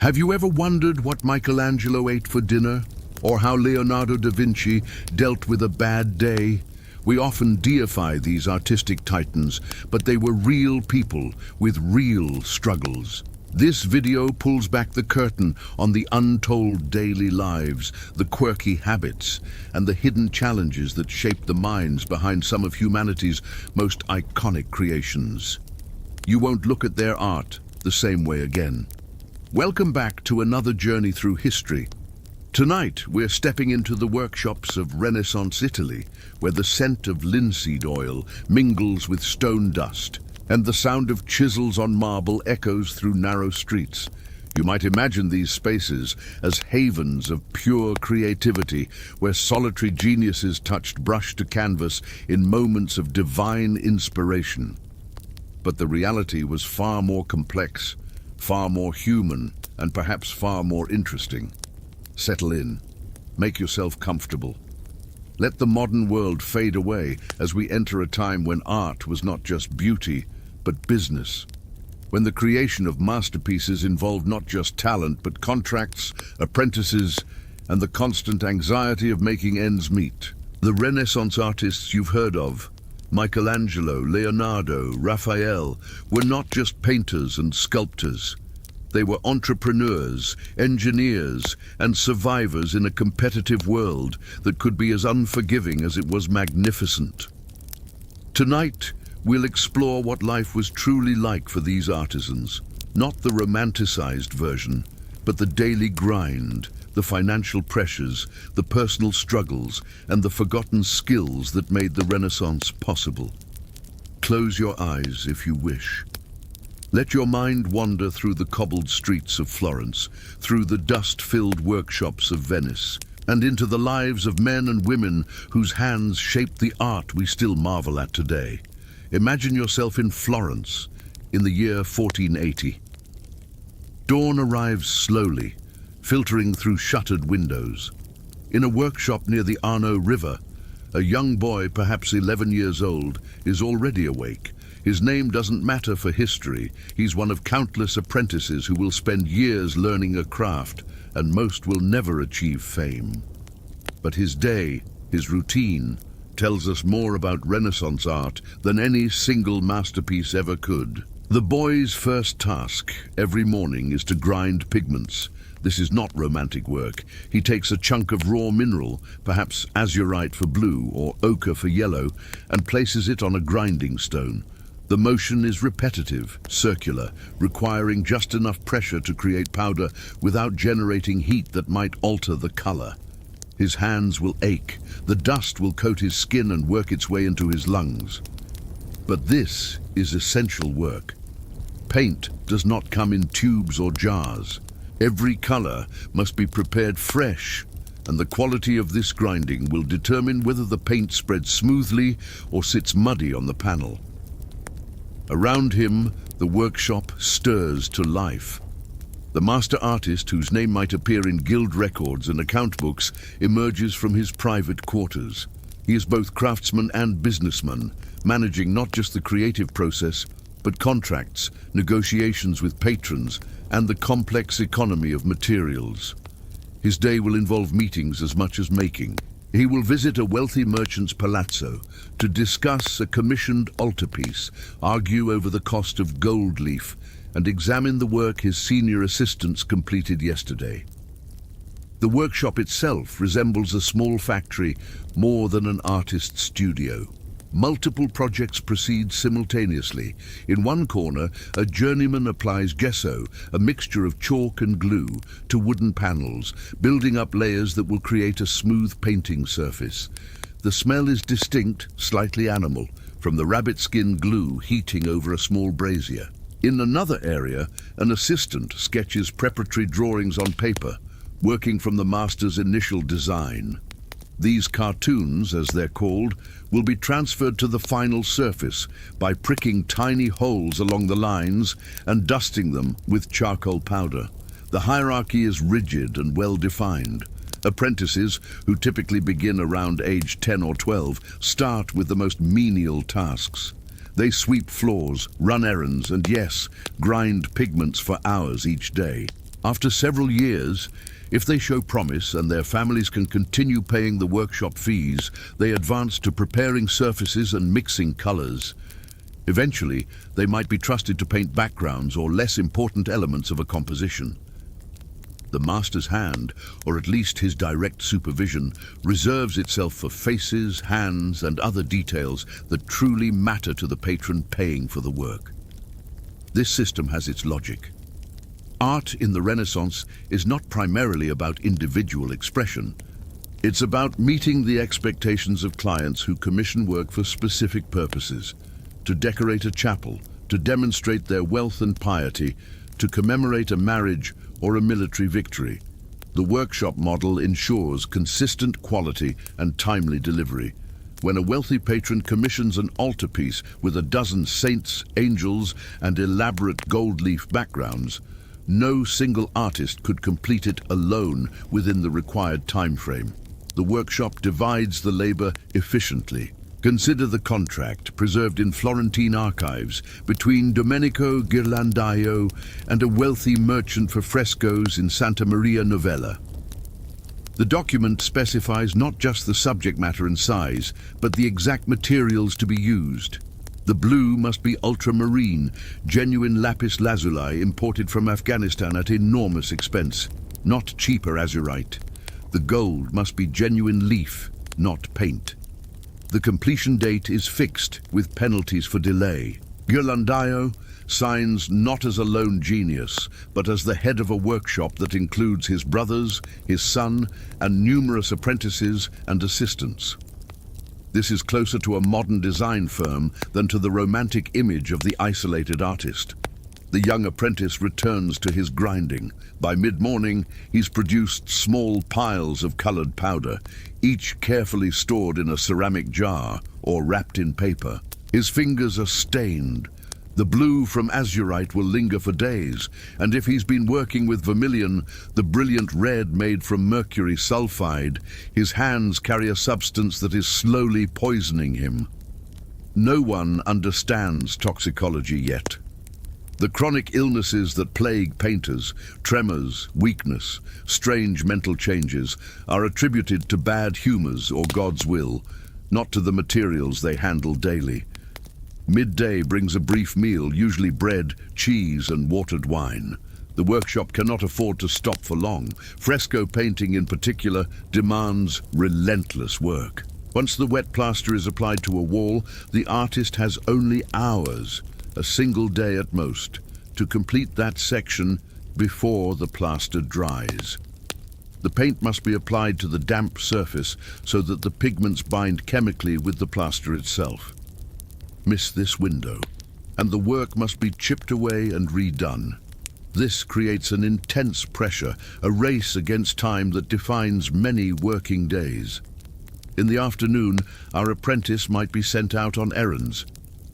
Have you ever wondered what Michelangelo ate for dinner? Or how Leonardo da Vinci dealt with a bad day? We often deify these artistic titans, but they were real people with real struggles. This video pulls back the curtain on the untold daily lives, the quirky habits, and the hidden challenges that shape the minds behind some of humanity's most iconic creations. You won't look at their art the same way again. Welcome back to another journey through history. Tonight, we're stepping into the workshops of Renaissance Italy, where the scent of linseed oil mingles with stone dust, and the sound of chisels on marble echoes through narrow streets. You might imagine these spaces as havens of pure creativity, where solitary geniuses touched brush to canvas in moments of divine inspiration. But the reality was far more complex, far more human, and perhaps far more interesting. Settle in. Make yourself comfortable. Let the modern world fade away as we enter a time when art was not just beauty, but business. When the creation of masterpieces involved not just talent, but contracts, apprentices, and the constant anxiety of making ends meet. The Renaissance artists you've heard of, Michelangelo, Leonardo, Raphael, were not just painters and sculptors. They were entrepreneurs, engineers, and survivors in a competitive world that could be as unforgiving as it was magnificent. Tonight, we'll explore what life was truly like for these artisans. Not the romanticized version, but the daily grind, the financial pressures, the personal struggles, and the forgotten skills that made the Renaissance possible. Close your eyes if you wish. Let your mind wander through the cobbled streets of Florence, through the dust-filled workshops of Venice, and into the lives of men and women whose hands shaped the art we still marvel at today. Imagine yourself in Florence in the year 1480. Dawn arrives slowly, filtering through shuttered windows. In a workshop near the Arno River, a young boy, perhaps 11 years old, is already awake. His name doesn't matter for history. He's one of countless apprentices who will spend years learning a craft, and most will never achieve fame. But his day, his routine, tells us more about Renaissance art than any single masterpiece ever could. The boy's first task every morning is to grind pigments. This is not romantic work. He takes a chunk of raw mineral, perhaps azurite for blue or ochre for yellow, and places it on a grinding stone. The motion is repetitive, circular, requiring just enough pressure to create powder without generating heat that might alter the color. His hands will ache, the dust will coat his skin and work its way into his lungs. But this is essential work. Paint does not come in tubes or jars. Every color must be prepared fresh, and the quality of this grinding will determine whether the paint spreads smoothly or sits muddy on the panel. Around him, the workshop stirs to life. The master artist, whose name might appear in guild records and account books, emerges from his private quarters. He is both craftsman and businessman, managing not just the creative process, but contracts, negotiations with patrons, and the complex economy of materials. His day will involve meetings as much as making. He will visit a wealthy merchant's palazzo to discuss a commissioned altarpiece, argue over the cost of gold leaf, and examine the work his senior assistants completed yesterday. The workshop itself resembles a small factory more than an artist's studio. Multiple projects proceed simultaneously. In one corner, a journeyman applies gesso, a mixture of chalk and glue, to wooden panels, building up layers that will create a smooth painting surface. The smell is distinct, slightly animal, from the rabbit skin glue heating over a small brazier. In another area, an assistant sketches preparatory drawings on paper, working from the master's initial design. These cartoons, as they're called, will be transferred to the final surface by pricking tiny holes along the lines and dusting them with charcoal powder. The hierarchy is rigid and well-defined. Apprentices, who typically begin around age 10 or 12, start with the most menial tasks. They sweep floors, run errands, and yes, grind pigments for hours each day. After several years, if they show promise and their families can continue paying the workshop fees, they advance to preparing surfaces and mixing colors. Eventually, they might be trusted to paint backgrounds or less important elements of a composition. The master's hand, or at least his direct supervision, reserves itself for faces, hands, and other details that truly matter to the patron paying for the work. This system has its logic. Art in the Renaissance is not primarily about individual expression. It's about meeting the expectations of clients who commission work for specific purposes: to decorate a chapel, to demonstrate their wealth and piety, to commemorate a marriage or a military victory. The workshop model ensures consistent quality and timely delivery. When a wealthy patron commissions an altarpiece with a dozen saints, angels, and elaborate gold leaf backgrounds, no single artist could complete it alone within the required time frame. The workshop divides the labor efficiently. Consider the contract, preserved in Florentine archives, between Domenico Ghirlandaio and a wealthy merchant for frescoes in Santa Maria Novella. The document specifies not just the subject matter and size, but the exact materials to be used. The blue must be ultramarine, genuine lapis lazuli imported from Afghanistan at enormous expense, not cheaper azurite. The gold must be genuine leaf, not paint. The completion date is fixed, with penalties for delay. Ghirlandaio signs not as a lone genius, but as the head of a workshop that includes his brothers, his son, and numerous apprentices and assistants. This is closer to a modern design firm than to the romantic image of the isolated artist. The young apprentice returns to his grinding. By mid-morning, he's produced small piles of colored powder, each carefully stored in a ceramic jar or wrapped in paper. His fingers are stained. The blue from azurite will linger for days, and if he's been working with vermilion, the brilliant red made from mercury sulfide, his hands carry a substance that is slowly poisoning him. No one understands toxicology yet. The chronic illnesses that plague painters, tremors, weakness, strange mental changes, are attributed to bad humors or God's will, not to the materials they handle daily. Midday brings a brief meal, usually bread, cheese, and watered wine. The workshop cannot afford to stop for long. Fresco painting in particular demands relentless work. Once the wet plaster is applied to a wall, the artist has only hours, a single day at most, to complete that section before the plaster dries. The paint must be applied to the damp surface so that the pigments bind chemically with the plaster itself. Miss this window, and the work must be chipped away and redone. This creates an intense pressure, a race against time that defines many working days. In the afternoon, our apprentice might be sent out on errands.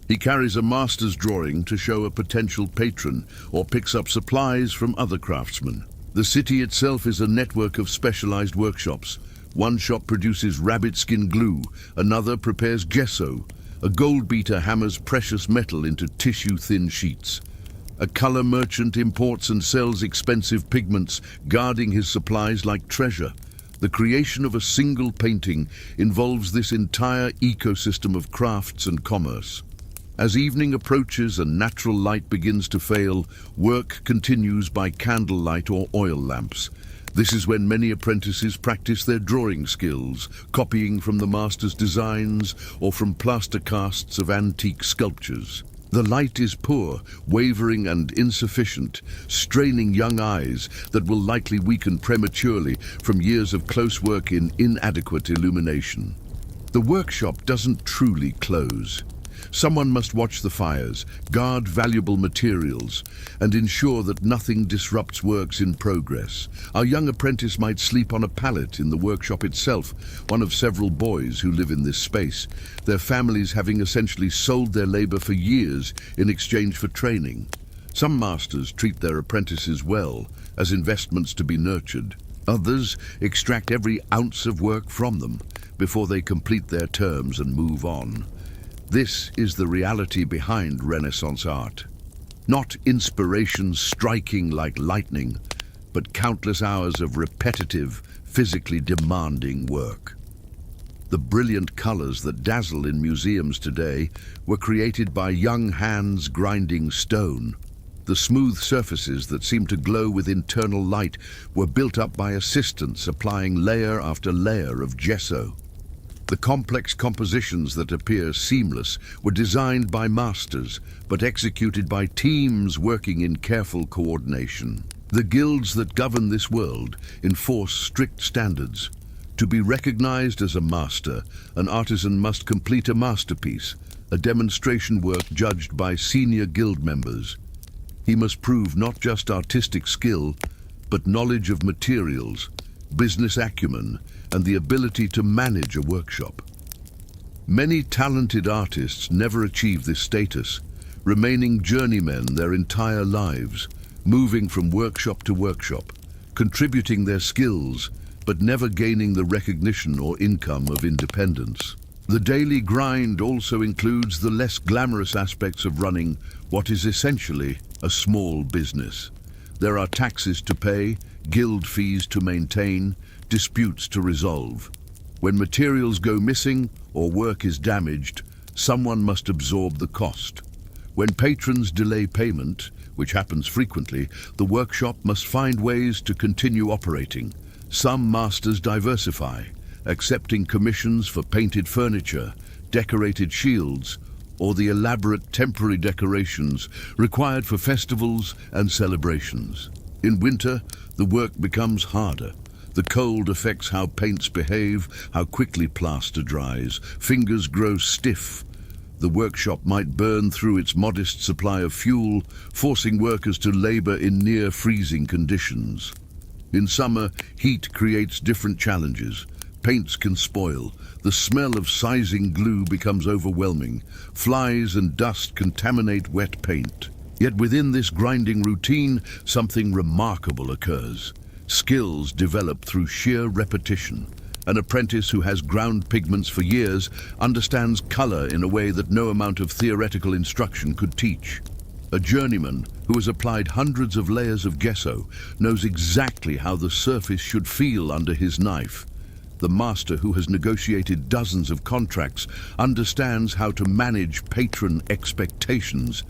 He carries a master's drawing to show a potential patron or picks up supplies from other craftsmen. The city itself is a network of specialized workshops. One shop produces rabbit skin glue, another prepares gesso. A gold beater hammers precious metal into tissue-thin sheets. A color merchant imports and sells expensive pigments, guarding his supplies like treasure. The creation of a single painting involves this entire ecosystem of crafts and commerce. As evening approaches and natural light begins to fail, work continues by candlelight or oil lamps. This is when many apprentices practice their drawing skills, copying from the master's designs or from plaster casts of antique sculptures. The light is poor, wavering and insufficient, straining young eyes that will likely weaken prematurely from years of close work in inadequate illumination. The workshop doesn't truly close. Someone must watch the fires, guard valuable materials, and ensure that nothing disrupts works in progress. Our young apprentice might sleep on a pallet in the workshop itself, one of several boys who live in this space, their families having essentially sold their labor for years in exchange for training. Some masters treat their apprentices well, as investments to be nurtured. Others extract every ounce of work from them before they complete their terms and move on. This is the reality behind Renaissance art. Not inspiration striking like lightning, but countless hours of repetitive, physically demanding work. The brilliant colors that dazzle in museums today were created by young hands grinding stone. The smooth surfaces that seem to glow with internal light were built up by assistants applying layer after layer of gesso. The complex compositions that appear seamless were designed by masters, but executed by teams working in careful coordination. The guilds that govern this world enforce strict standards. To be recognized as a master, an artisan must complete a masterpiece, a demonstration work judged by senior guild members. He must prove not just artistic skill, but knowledge of materials, business acumen, and the ability to manage a workshop. Many talented artists never achieve this status, remaining journeymen their entire lives, moving from workshop to workshop, contributing their skills, but never gaining the recognition or income of independence. The daily grind also includes the less glamorous aspects of running what is essentially a small business. There are taxes to pay, guild fees to maintain, disputes to resolve. When materials go missing or work is damaged, someone must absorb the cost. When patrons delay payment, which happens frequently, the workshop must find ways to continue operating. Some masters diversify, accepting commissions for painted furniture, decorated shields, or the elaborate temporary decorations required for festivals and celebrations. In winter, the work becomes harder. The cold affects how paints behave, how quickly plaster dries. Fingers grow stiff. The workshop might burn through its modest supply of fuel, forcing workers to labor in near-freezing conditions. In summer, heat creates different challenges. Paints can spoil. The smell of sizing glue becomes overwhelming. Flies and dust contaminate wet paint. Yet within this grinding routine, something remarkable occurs. Skills develop through sheer repetition. An apprentice who has ground pigments for years understands color in a way that no amount of theoretical instruction could teach. A journeyman who has applied hundreds of layers of gesso knows exactly how the surface should feel under his knife. The master who has negotiated dozens of contracts understands how to manage patron expectations,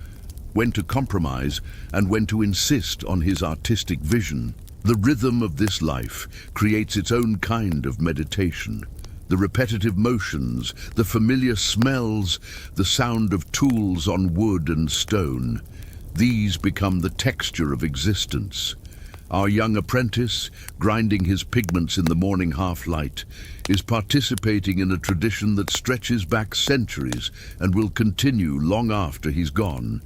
when to compromise and when to insist on his artistic vision. The rhythm of this life creates its own kind of meditation. The repetitive motions, the familiar smells, the sound of tools on wood and stone. These become the texture of existence. Our young apprentice, grinding his pigments in the morning half-light, is participating in a tradition that stretches back centuries and will continue long after he's gone.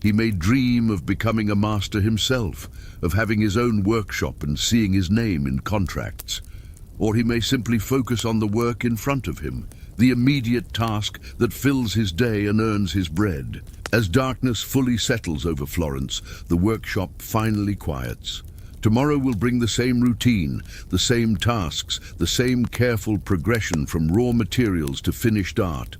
He may dream of becoming a master himself, of having his own workshop and seeing his name in contracts. Or he may simply focus on the work in front of him, the immediate task that fills his day and earns his bread. As darkness fully settles over Florence, the workshop finally quiets. Tomorrow will bring the same routine, the same tasks, the same careful progression from raw materials to finished art.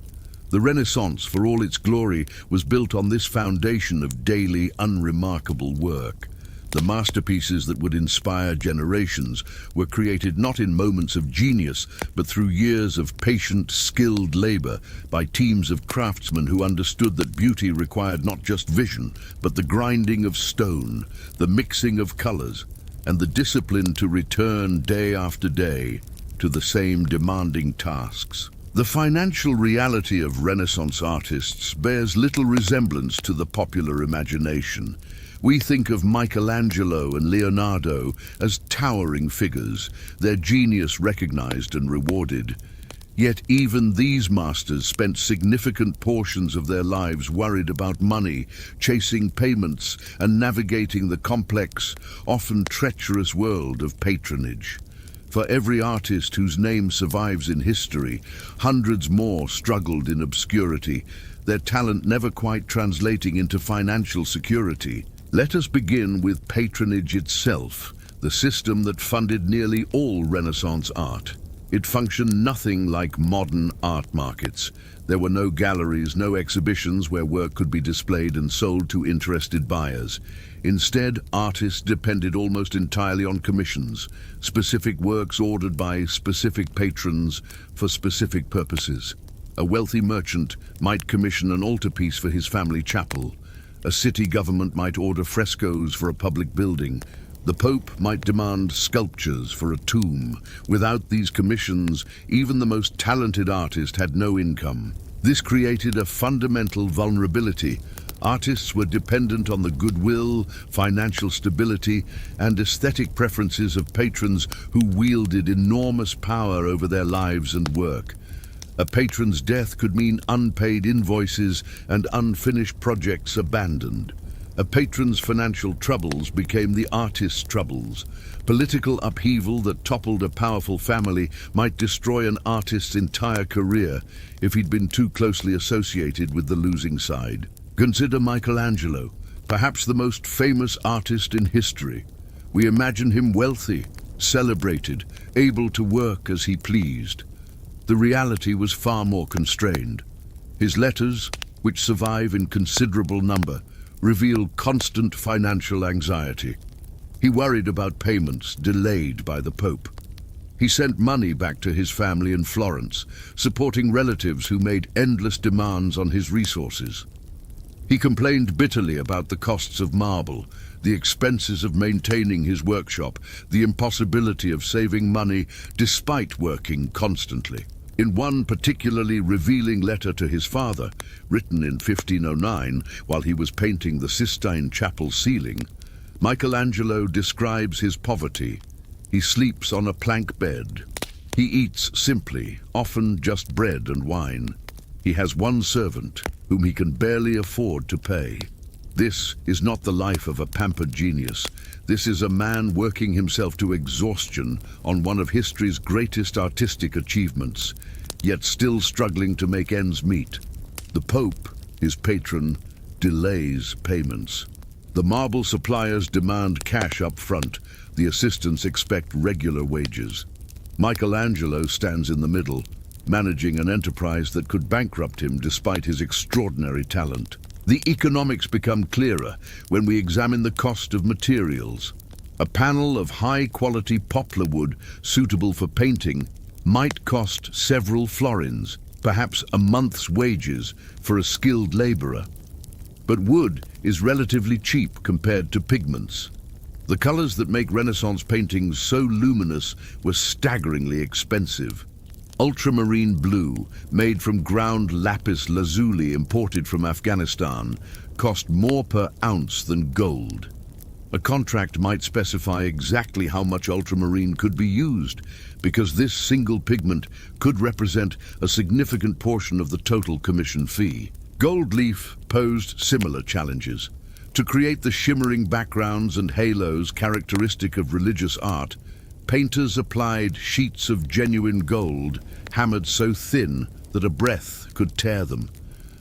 The Renaissance, for all its glory, was built on this foundation of daily, unremarkable work. The masterpieces that would inspire generations were created not in moments of genius, but through years of patient, skilled labor by teams of craftsmen who understood that beauty required not just vision, but the grinding of stone, the mixing of colors, and the discipline to return day after day to the same demanding tasks. The financial reality of Renaissance artists bears little resemblance to the popular imagination. We think of Michelangelo and Leonardo as towering figures, their genius recognized and rewarded. Yet even these masters spent significant portions of their lives worried about money, chasing payments, and navigating the complex, often treacherous world of patronage. For every artist whose name survives in history, hundreds more struggled in obscurity, their talent never quite translating into financial security. Let us begin with patronage itself, the system that funded nearly all Renaissance art. It functioned nothing like modern art markets. There were no galleries, no exhibitions where work could be displayed and sold to interested buyers. Instead, artists depended almost entirely on commissions, specific works ordered by specific patrons for specific purposes. A wealthy merchant might commission an altarpiece for his family chapel. A city government might order frescoes for a public building. The Pope might demand sculptures for a tomb. Without these commissions, even the most talented artist had no income. This created a fundamental vulnerability. Artists were dependent on the goodwill, financial stability, and aesthetic preferences of patrons who wielded enormous power over their lives and work. A patron's death could mean unpaid invoices and unfinished projects abandoned. A patron's financial troubles became the artist's troubles. Political upheaval that toppled a powerful family might destroy an artist's entire career if he'd been too closely associated with the losing side. Consider Michelangelo, perhaps the most famous artist in history. We imagine him wealthy, celebrated, able to work as he pleased. The reality was far more constrained. His letters, which survive in considerable number, reveal constant financial anxiety. He worried about payments delayed by the Pope. He sent money back to his family in Florence, supporting relatives who made endless demands on his resources. He complained bitterly about the costs of marble, the expenses of maintaining his workshop, the impossibility of saving money despite working constantly. In one particularly revealing letter to his father, written in 1509 while he was painting the Sistine Chapel ceiling, Michelangelo describes his poverty. He sleeps on a plank bed. He eats simply, often just bread and wine. He has one servant, whom he can barely afford to pay. This is not the life of a pampered genius. This is a man working himself to exhaustion on one of history's greatest artistic achievements, yet still struggling to make ends meet. The Pope, his patron, delays payments. The marble suppliers demand cash up front. The assistants expect regular wages. Michelangelo stands in the middle, managing an enterprise that could bankrupt him despite his extraordinary talent. The economics become clearer when we examine the cost of materials. A panel of high-quality poplar wood suitable for painting might cost several florins, perhaps a month's wages for a skilled laborer. But wood is relatively cheap compared to pigments. The colors that make Renaissance paintings so luminous were staggeringly expensive. Ultramarine blue, made from ground lapis lazuli imported from Afghanistan, cost more per ounce than gold. A contract might specify exactly how much ultramarine could be used, because this single pigment could represent a significant portion of the total commission fee. Gold leaf posed similar challenges. To create the shimmering backgrounds and halos characteristic of religious art, painters applied sheets of genuine gold, hammered so thin that a breath could tear them.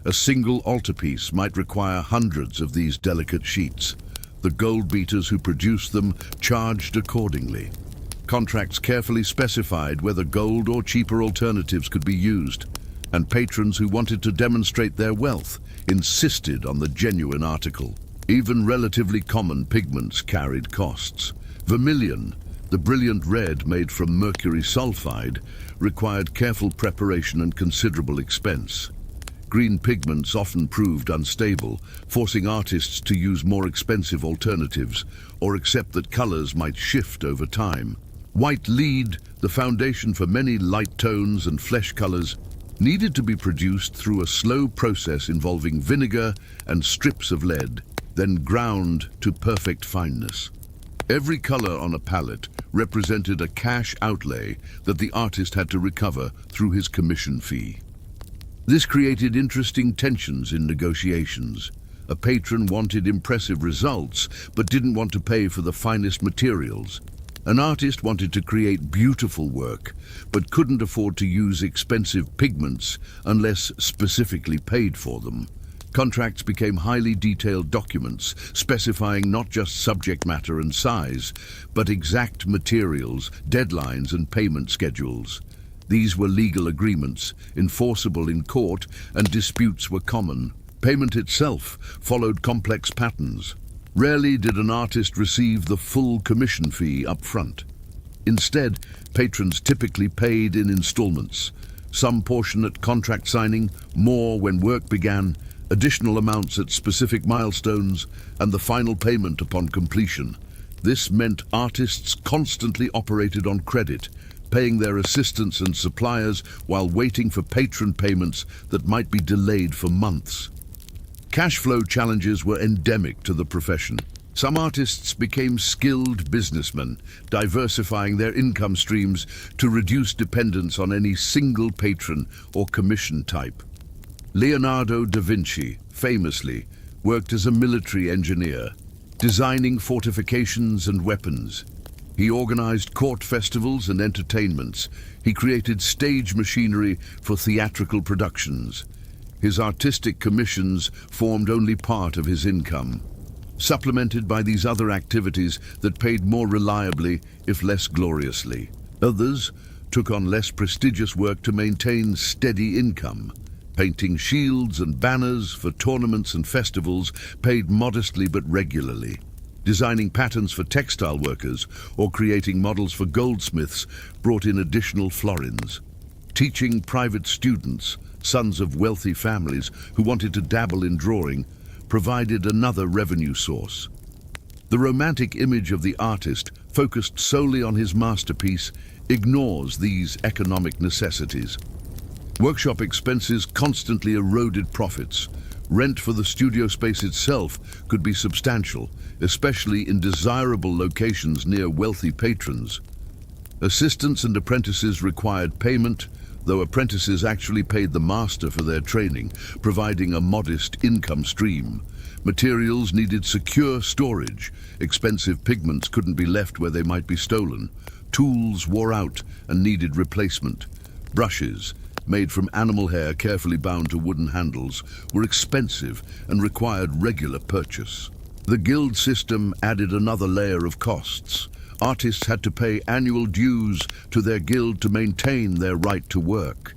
A single altarpiece might require hundreds of these delicate sheets. The gold beaters who produced them charged accordingly. Contracts carefully specified whether gold or cheaper alternatives could be used, and patrons who wanted to demonstrate their wealth insisted on the genuine article. Even relatively common pigments carried costs. Vermilion, the brilliant red made from mercury sulfide, required careful preparation and considerable expense. Green pigments often proved unstable, forcing artists to use more expensive alternatives or accept that colors might shift over time. White lead, the foundation for many light tones and flesh colors, needed to be produced through a slow process involving vinegar and strips of lead, then ground to perfect fineness. Every color on a palette represented a cash outlay that the artist had to recover through his commission fee. This created interesting tensions in negotiations. A patron wanted impressive results, but didn't want to pay for the finest materials. An artist wanted to create beautiful work, but couldn't afford to use expensive pigments unless specifically paid for them. Contracts became highly detailed documents, specifying not just subject matter and size, but exact materials, deadlines, and payment schedules. These were legal agreements, enforceable in court, and disputes were common. Payment itself followed complex patterns. Rarely did an artist receive the full commission fee up front. Instead, patrons typically paid in installments, some portion at contract signing, more when work began, additional amounts at specific milestones, and the final payment upon completion. This meant artists constantly operated on credit, paying their assistants and suppliers while waiting for patron payments that might be delayed for months. Cash flow challenges were endemic to the profession. Some artists became skilled businessmen, diversifying their income streams to reduce dependence on any single patron or commission type. Leonardo da Vinci, famously, worked as a military engineer, designing fortifications and weapons. He organized court festivals and entertainments. He created stage machinery for theatrical productions. His artistic commissions formed only part of his income, supplemented by these other activities that paid more reliably, if less gloriously. Others took on less prestigious work to maintain steady income. Painting shields and banners for tournaments and festivals paid modestly but regularly. Designing patterns for textile workers or creating models for goldsmiths brought in additional florins. Teaching private students, sons of wealthy families who wanted to dabble in drawing, provided another revenue source. The romantic image of the artist, focused solely on his masterpiece, ignores these economic necessities. Workshop expenses constantly eroded profits. Rent for the studio space itself could be substantial, especially in desirable locations near wealthy patrons. Assistants and apprentices required payment, though apprentices actually paid the master for their training, providing a modest income stream. Materials needed secure storage. Expensive pigments couldn't be left where they might be stolen. Tools wore out and needed replacement. Brushes, made from animal hair carefully bound to wooden handles, were expensive and required regular purchase. The guild system added another layer of costs. Artists had to pay annual dues to their guild to maintain their right to work.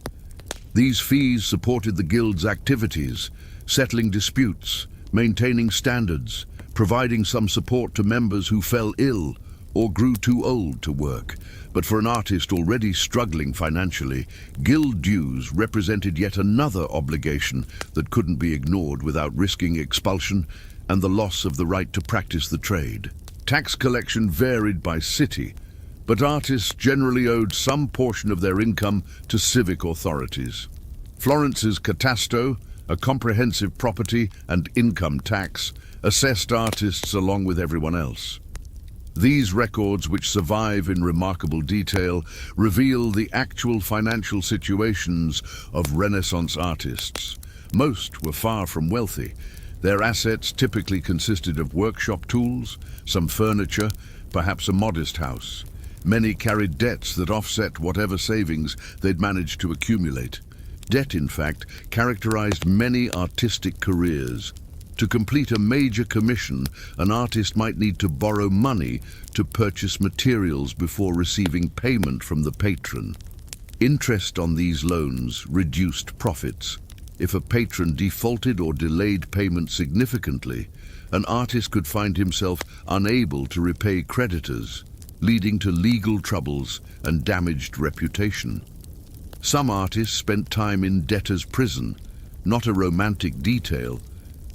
These fees supported the guild's activities, settling disputes, maintaining standards, providing some support to members who fell ill or grew too old to work. But for an artist already struggling financially, guild dues represented yet another obligation that couldn't be ignored without risking expulsion and the loss of the right to practice the trade. Tax collection varied by city, but artists generally owed some portion of their income to civic authorities. Florence's catasto, a comprehensive property and income tax, assessed artists along with everyone else. These records, which survive in remarkable detail, reveal the actual financial situations of Renaissance artists. Most were far from wealthy. Their assets typically consisted of workshop tools, some furniture, perhaps a modest house. Many carried debts that offset whatever savings they'd managed to accumulate. Debt, in fact, characterized many artistic careers. To complete a major commission, an artist might need to borrow money to purchase materials before receiving payment from the patron. Interest on these loans reduced profits. If a patron defaulted or delayed payment significantly, an artist could find himself unable to repay creditors, leading to legal troubles and damaged reputation. Some artists spent time in debtor's prison, not a romantic detail,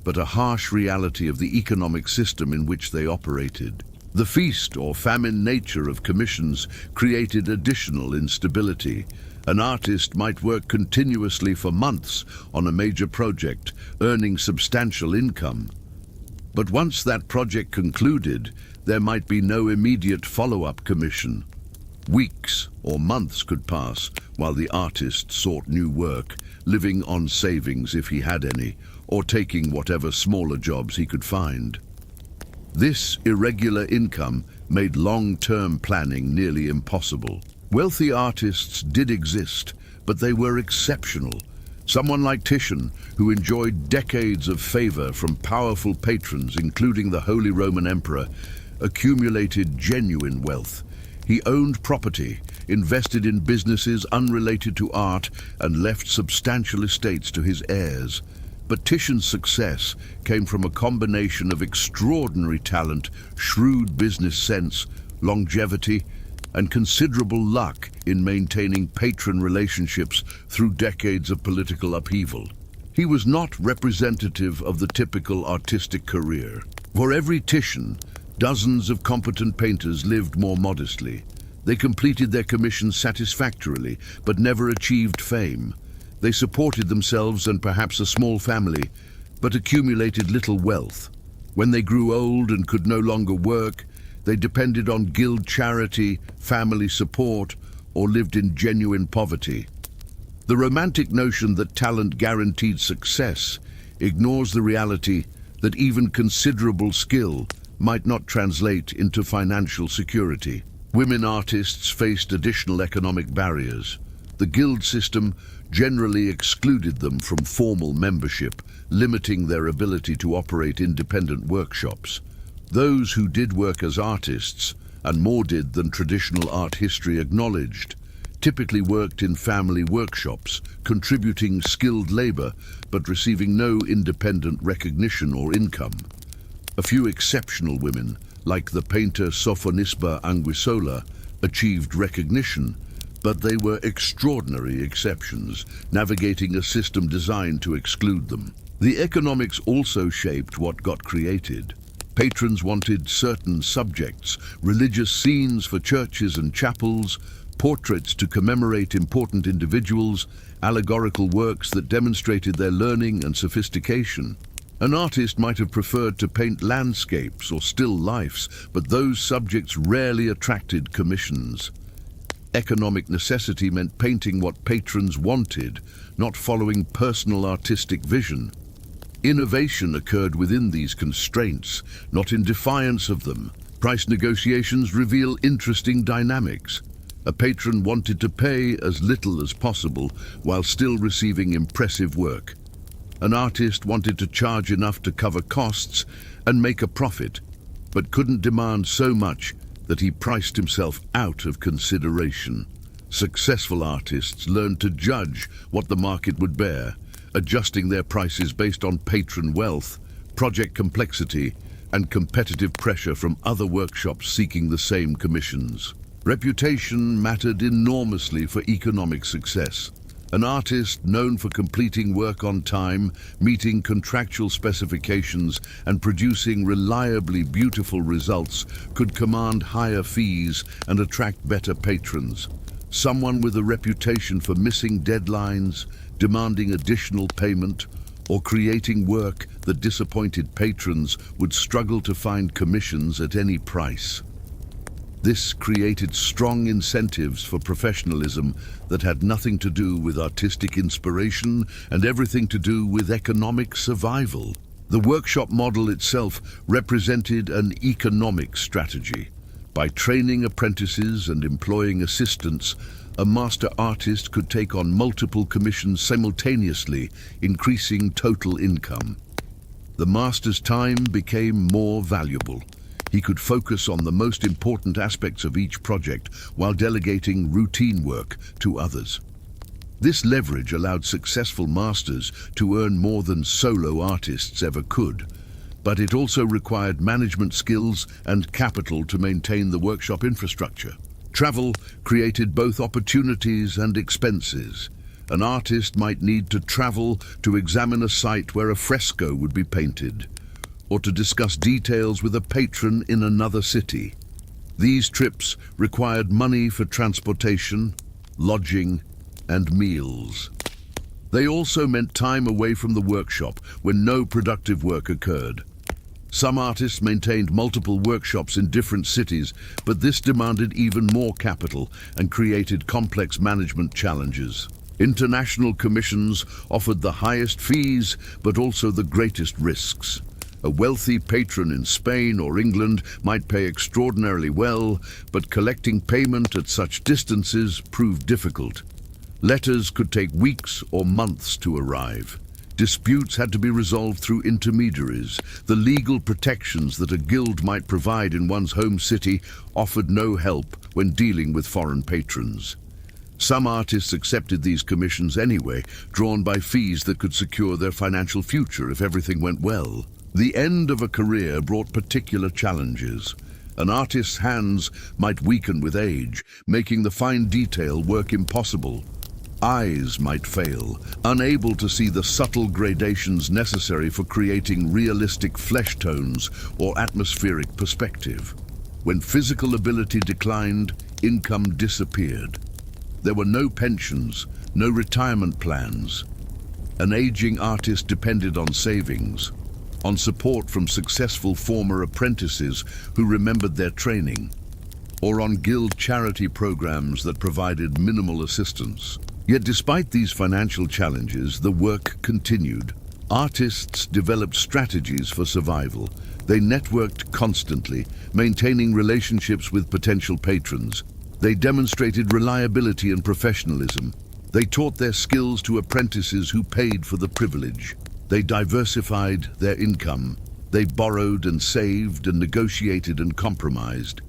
but a harsh reality of the economic system in which they operated. The feast or famine nature of commissions created additional instability. An artist might work continuously for months on a major project, earning substantial income. But once that project concluded, there might be no immediate follow-up commission. Weeks or months could pass while the artist sought new work, living on savings if he had any, or taking whatever smaller jobs he could find. This irregular income made long-term planning nearly impossible. Wealthy artists did exist, but they were exceptional. Someone like Titian, who enjoyed decades of favor from powerful patrons, including the Holy Roman Emperor, accumulated genuine wealth. He owned property, invested in businesses unrelated to art, and left substantial estates to his heirs. But Titian's success came from a combination of extraordinary talent, shrewd business sense, longevity, and considerable luck in maintaining patron relationships through decades of political upheaval. He was not representative of the typical artistic career. For every Titian, dozens of competent painters lived more modestly. They completed their commissions satisfactorily, but never achieved fame. They supported themselves and perhaps a small family, but accumulated little wealth. When they grew old and could no longer work, they depended on guild charity, family support, or lived in genuine poverty. The romantic notion that talent guaranteed success ignores the reality that even considerable skill might not translate into financial security. Women artists faced additional economic barriers. The guild system generally excluded them from formal membership, limiting their ability to operate independent workshops. Those who did work as artists, and more did than traditional art history acknowledged, typically worked in family workshops, contributing skilled labor but receiving no independent recognition or income. A few exceptional women, like the painter Sophonisba Anguissola, achieved recognition, but they were extraordinary exceptions, navigating a system designed to exclude them. The economics also shaped what got created. Patrons wanted certain subjects, religious scenes for churches and chapels, portraits to commemorate important individuals, allegorical works that demonstrated their learning and sophistication. An artist might have preferred to paint landscapes or still lifes, but those subjects rarely attracted commissions. Economic necessity meant painting what patrons wanted, not following personal artistic vision. Innovation occurred within these constraints, not in defiance of them. Price negotiations reveal interesting dynamics. A patron wanted to pay as little as possible while still receiving impressive work. An artist wanted to charge enough to cover costs and make a profit, but couldn't demand so much that he priced himself out of consideration. Successful artists learned to judge what the market would bear, adjusting their prices based on patron wealth, project complexity, and competitive pressure from other workshops seeking the same commissions. Reputation mattered enormously for economic success. An artist known for completing work on time, meeting contractual specifications, and producing reliably beautiful results could command higher fees and attract better patrons. Someone with a reputation for missing deadlines, demanding additional payment, or creating work that disappointed patrons would struggle to find commissions at any price. This created strong incentives for professionalism that had nothing to do with artistic inspiration and everything to do with economic survival. The workshop model itself represented an economic strategy. By training apprentices and employing assistants, a master artist could take on multiple commissions simultaneously, increasing total income. The master's time became more valuable. He could focus on the most important aspects of each project while delegating routine work to others. This leverage allowed successful masters to earn more than solo artists ever could, but it also required management skills and capital to maintain the workshop infrastructure. Travel created both opportunities and expenses. An artist might need to travel to examine a site where a fresco would be painted, or to discuss details with a patron in another city. These trips required money for transportation, lodging, and meals. They also meant time away from the workshop when no productive work occurred. Some artists maintained multiple workshops in different cities, but this demanded even more capital and created complex management challenges. International commissions offered the highest fees, but also the greatest risks. A wealthy patron in Spain or England might pay extraordinarily well, but collecting payment at such distances proved difficult. Letters could take weeks or months to arrive. Disputes had to be resolved through intermediaries. The legal protections that a guild might provide in one's home city offered no help when dealing with foreign patrons. Some artists accepted these commissions anyway, drawn by fees that could secure their financial future if everything went well. The end of a career brought particular challenges. An artist's hands might weaken with age, making the fine detail work impossible. Eyes might fail, unable to see the subtle gradations necessary for creating realistic flesh tones or atmospheric perspective. When physical ability declined, income disappeared. There were no pensions, no retirement plans. An aging artist depended on savings, on support from successful former apprentices who remembered their training, or on guild charity programs that provided minimal assistance. Yet despite these financial challenges, the work continued. Artists developed strategies for survival. They networked constantly, maintaining relationships with potential patrons. They demonstrated reliability and professionalism. They taught their skills to apprentices who paid for the privilege. They diversified their income. They borrowed and saved and negotiated and compromised.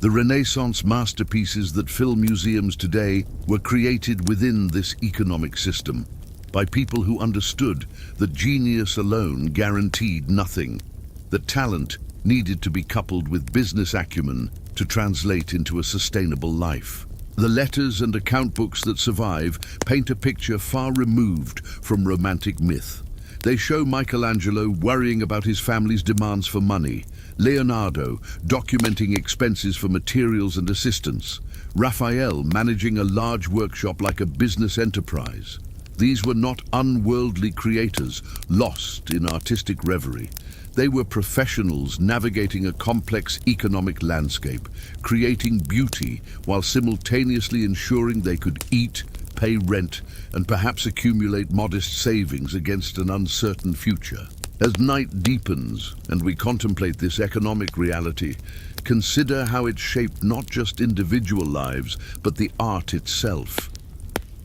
The Renaissance masterpieces that fill museums today were created within this economic system by people who understood that genius alone guaranteed nothing, that talent needed to be coupled with business acumen to translate into a sustainable life. The letters and account books that survive paint a picture far removed from romantic myth. They show Michelangelo worrying about his family's demands for money, Leonardo documenting expenses for materials and assistance, Raphael managing a large workshop like a business enterprise. These were not unworldly creators lost in artistic reverie. They were professionals navigating a complex economic landscape, creating beauty while simultaneously ensuring they could eat, pay rent, and perhaps accumulate modest savings against an uncertain future. As night deepens and we contemplate this economic reality, consider how it shaped not just individual lives, but the art itself.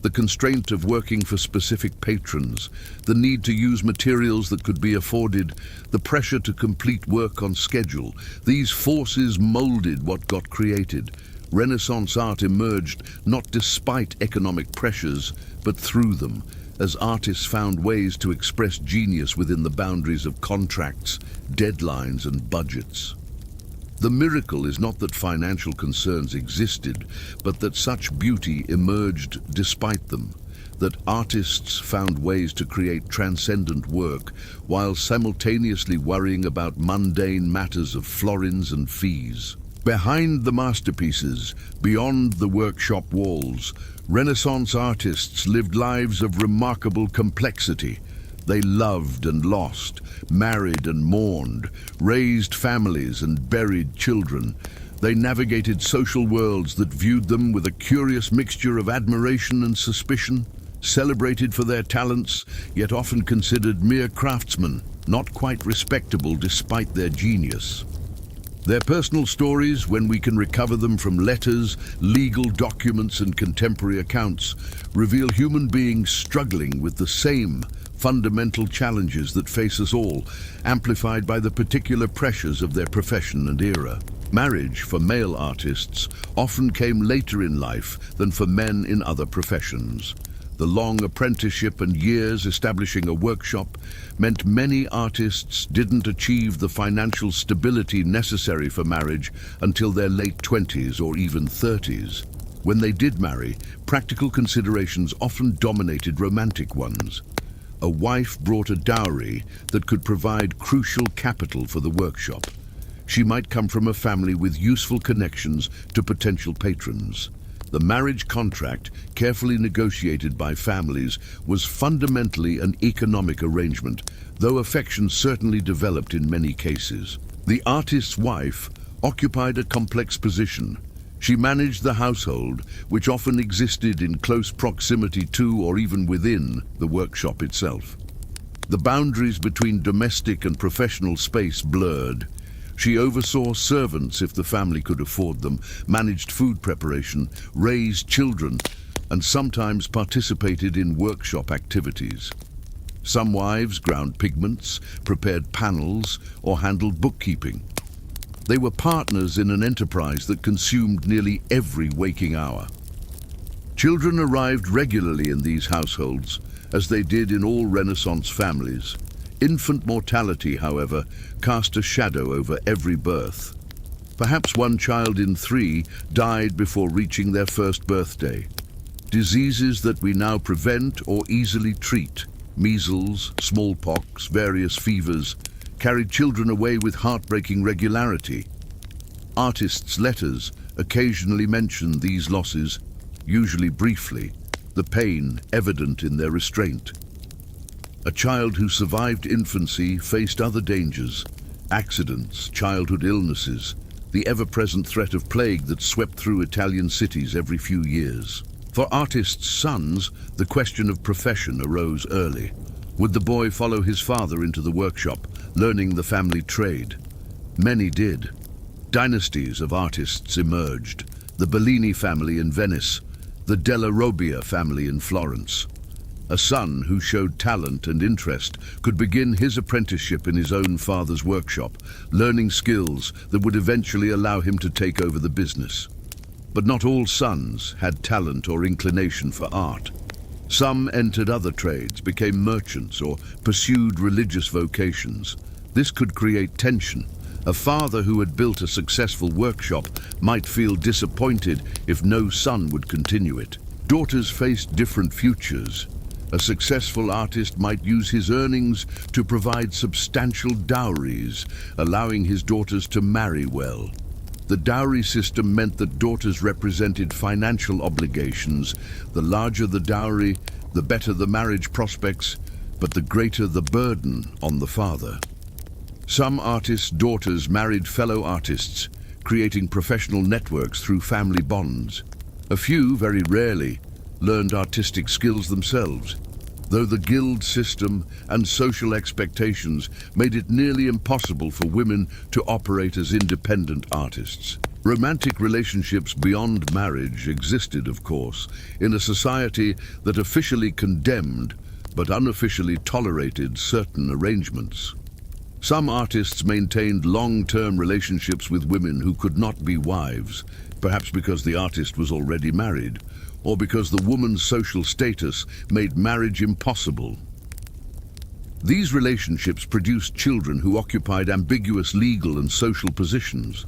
The constraint of working for specific patrons, the need to use materials that could be afforded, the pressure to complete work on schedule, these forces molded what got created. Renaissance art emerged not despite economic pressures, but through them, as artists found ways to express genius within the boundaries of contracts, deadlines, and budgets. The miracle is not that financial concerns existed, but that such beauty emerged despite them, that artists found ways to create transcendent work while simultaneously worrying about mundane matters of florins and fees. Behind the masterpieces, beyond the workshop walls, Renaissance artists lived lives of remarkable complexity. They loved and lost, married and mourned, raised families and buried children. They navigated social worlds that viewed them with a curious mixture of admiration and suspicion, celebrated for their talents, yet often considered mere craftsmen, not quite respectable despite their genius. Their personal stories, when we can recover them from letters, legal documents, and contemporary accounts, reveal human beings struggling with the same fundamental challenges that face us all, amplified by the particular pressures of their profession and era. Marriage, for male artists, often came later in life than for men in other professions. The long apprenticeship and years establishing a workshop meant many artists didn't achieve the financial stability necessary for marriage until their late 20s or even 30s. When they did marry, practical considerations often dominated romantic ones. A wife brought a dowry that could provide crucial capital for the workshop. She might come from a family with useful connections to potential patrons. The marriage contract, carefully negotiated by families, was fundamentally an economic arrangement, though affection certainly developed in many cases. The artist's wife occupied a complex position. She managed the household, which often existed in close proximity to or even within the workshop itself. The boundaries between domestic and professional space blurred. She oversaw servants if the family could afford them, managed food preparation, raised children, and sometimes participated in workshop activities. Some wives ground pigments, prepared panels, or handled bookkeeping. They were partners in an enterprise that consumed nearly every waking hour. Children arrived regularly in these households, as they did in all Renaissance families. Infant mortality, however, cast a shadow over every birth. Perhaps one child in 3 died before reaching their first birthday. Diseases that we now prevent or easily treat, measles, smallpox, various fevers, carried children away with heartbreaking regularity. Artists' letters occasionally mention these losses, usually briefly, the pain evident in their restraint. A child who survived infancy faced other dangers, accidents, childhood illnesses, the ever-present threat of plague that swept through Italian cities every few years. For artists' sons, the question of profession arose early. Would the boy follow his father into the workshop, learning the family trade? Many did. Dynasties of artists emerged, the Bellini family in Venice, the Della Robbia family in Florence. A son who showed talent and interest could begin his apprenticeship in his own father's workshop, learning skills that would eventually allow him to take over the business. But not all sons had talent or inclination for art. Some entered other trades, became merchants, or pursued religious vocations. This could create tension. A father who had built a successful workshop might feel disappointed if no son would continue it. Daughters faced different futures. A successful artist might use his earnings to provide substantial dowries, allowing his daughters to marry well. The dowry system meant that daughters represented financial obligations. The larger the dowry, the better the marriage prospects, but the greater the burden on the father. Some artists' daughters married fellow artists, creating professional networks through family bonds. A few, very rarely, learned artistic skills themselves, though the guild system and social expectations made it nearly impossible for women to operate as independent artists. Romantic relationships beyond marriage existed, of course, in a society that officially condemned but unofficially tolerated certain arrangements. Some artists maintained long-term relationships with women who could not be wives, perhaps because the artist was already married, or because the woman's social status made marriage impossible. These relationships produced children who occupied ambiguous legal and social positions.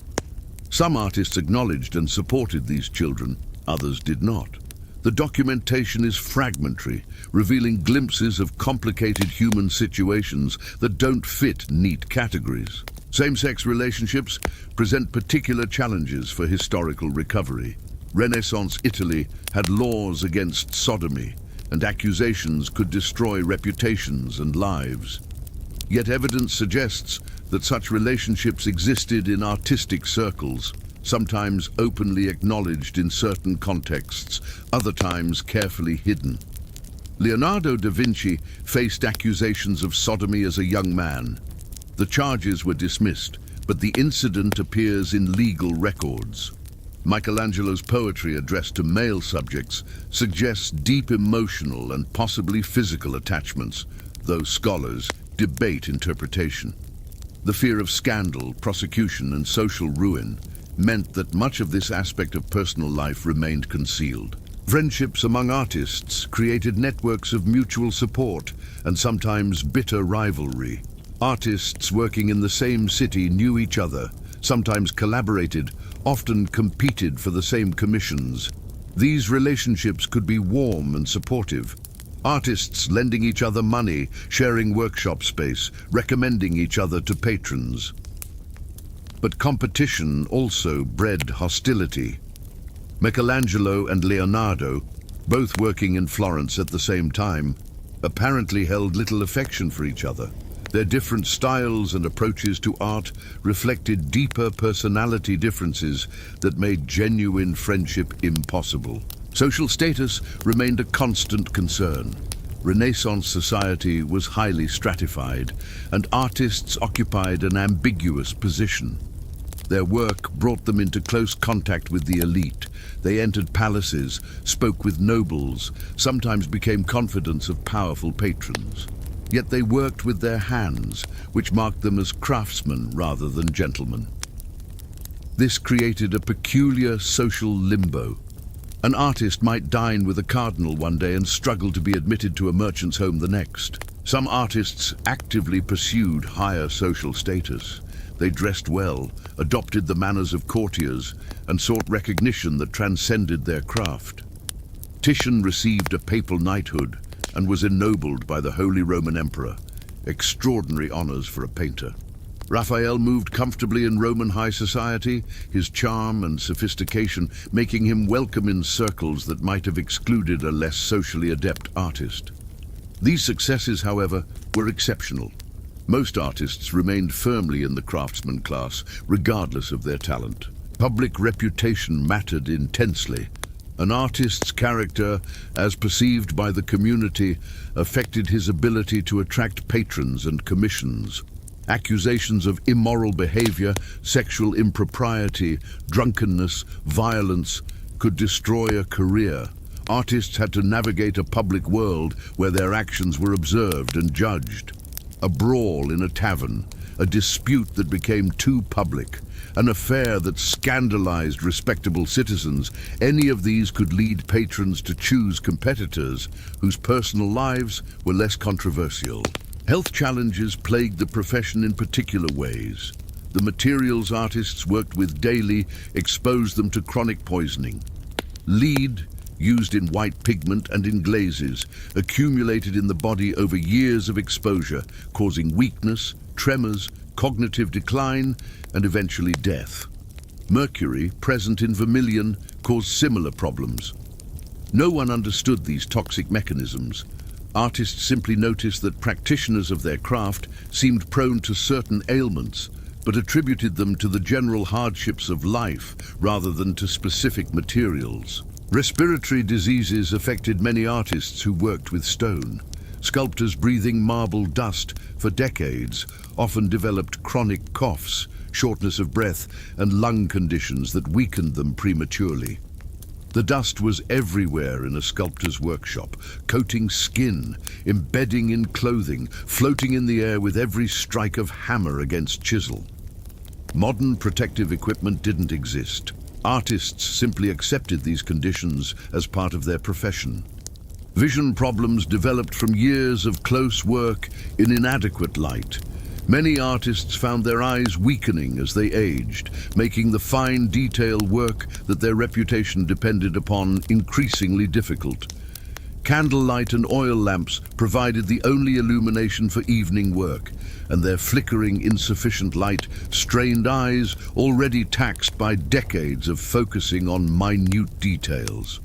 Some artists acknowledged and supported these children, others did not. The documentation is fragmentary, revealing glimpses of complicated human situations that don't fit neat categories. Same-sex relationships present particular challenges for historical recovery. Renaissance Italy had laws against sodomy, and accusations could destroy reputations and lives. Yet evidence suggests that such relationships existed in artistic circles, sometimes openly acknowledged in certain contexts, other times carefully hidden. Leonardo da Vinci faced accusations of sodomy as a young man. The charges were dismissed, but the incident appears in legal records. Michelangelo's poetry addressed to male subjects suggests deep emotional and possibly physical attachments, though scholars debate interpretation. The fear of scandal, prosecution, and social ruin meant that much of this aspect of personal life remained concealed. Friendships among artists created networks of mutual support and sometimes bitter rivalry. Artists working in the same city knew each other, sometimes collaborated, often competed for the same commissions. These relationships could be warm and supportive. Artists lending each other money, sharing workshop space, recommending each other to patrons. But competition also bred hostility. Michelangelo and Leonardo, both working in Florence at the same time, apparently held little affection for each other. Their different styles and approaches to art reflected deeper personality differences that made genuine friendship impossible. Social status remained a constant concern. Renaissance society was highly stratified, and artists occupied an ambiguous position. Their work brought them into close contact with the elite. They entered palaces, spoke with nobles, sometimes became confidants of powerful patrons. Yet they worked with their hands, which marked them as craftsmen rather than gentlemen. This created a peculiar social limbo. An artist might dine with a cardinal one day and struggle to be admitted to a merchant's home the next. Some artists actively pursued higher social status. They dressed well, adopted the manners of courtiers, and sought recognition that transcended their craft. Titian received a papal knighthood and was ennobled by the Holy Roman Emperor. Extraordinary honors for a painter. Raphael moved comfortably in Roman high society, his charm and sophistication making him welcome in circles that might have excluded a less socially adept artist. These successes, however, were exceptional. Most artists remained firmly in the craftsman class, regardless of their talent. Public reputation mattered intensely. An artist's character, as perceived by the community, affected his ability to attract patrons and commissions. Accusations of immoral behavior, sexual impropriety, drunkenness, violence could destroy a career. Artists had to navigate a public world where their actions were observed and judged. A brawl in a tavern, a dispute that became too public, an affair that scandalized respectable citizens, any of these could lead patrons to choose competitors whose personal lives were less controversial. Health challenges plagued the profession in particular ways. The materials artists worked with daily exposed them to chronic poisoning. Lead, used in white pigment and in glazes, accumulated in the body over years of exposure, causing weakness, tremors, cognitive decline, and eventually death. Mercury, present in vermilion, caused similar problems. No one understood these toxic mechanisms. Artists simply noticed that practitioners of their craft seemed prone to certain ailments, but attributed them to the general hardships of life rather than to specific materials. Respiratory diseases affected many artists who worked with stone. Sculptors breathing marble dust for decades often developed chronic coughs, shortness of breath, and lung conditions that weakened them prematurely. The dust was everywhere in a sculptor's workshop, coating skin, embedding in clothing, floating in the air with every strike of hammer against chisel. Modern protective equipment didn't exist. Artists simply accepted these conditions as part of their profession. Vision problems developed from years of close work in inadequate light. Many artists found their eyes weakening as they aged, making the fine detail work that their reputation depended upon increasingly difficult. Candlelight and oil lamps provided the only illumination for evening work, and their flickering, insufficient light strained eyes already taxed by decades of focusing on minute details.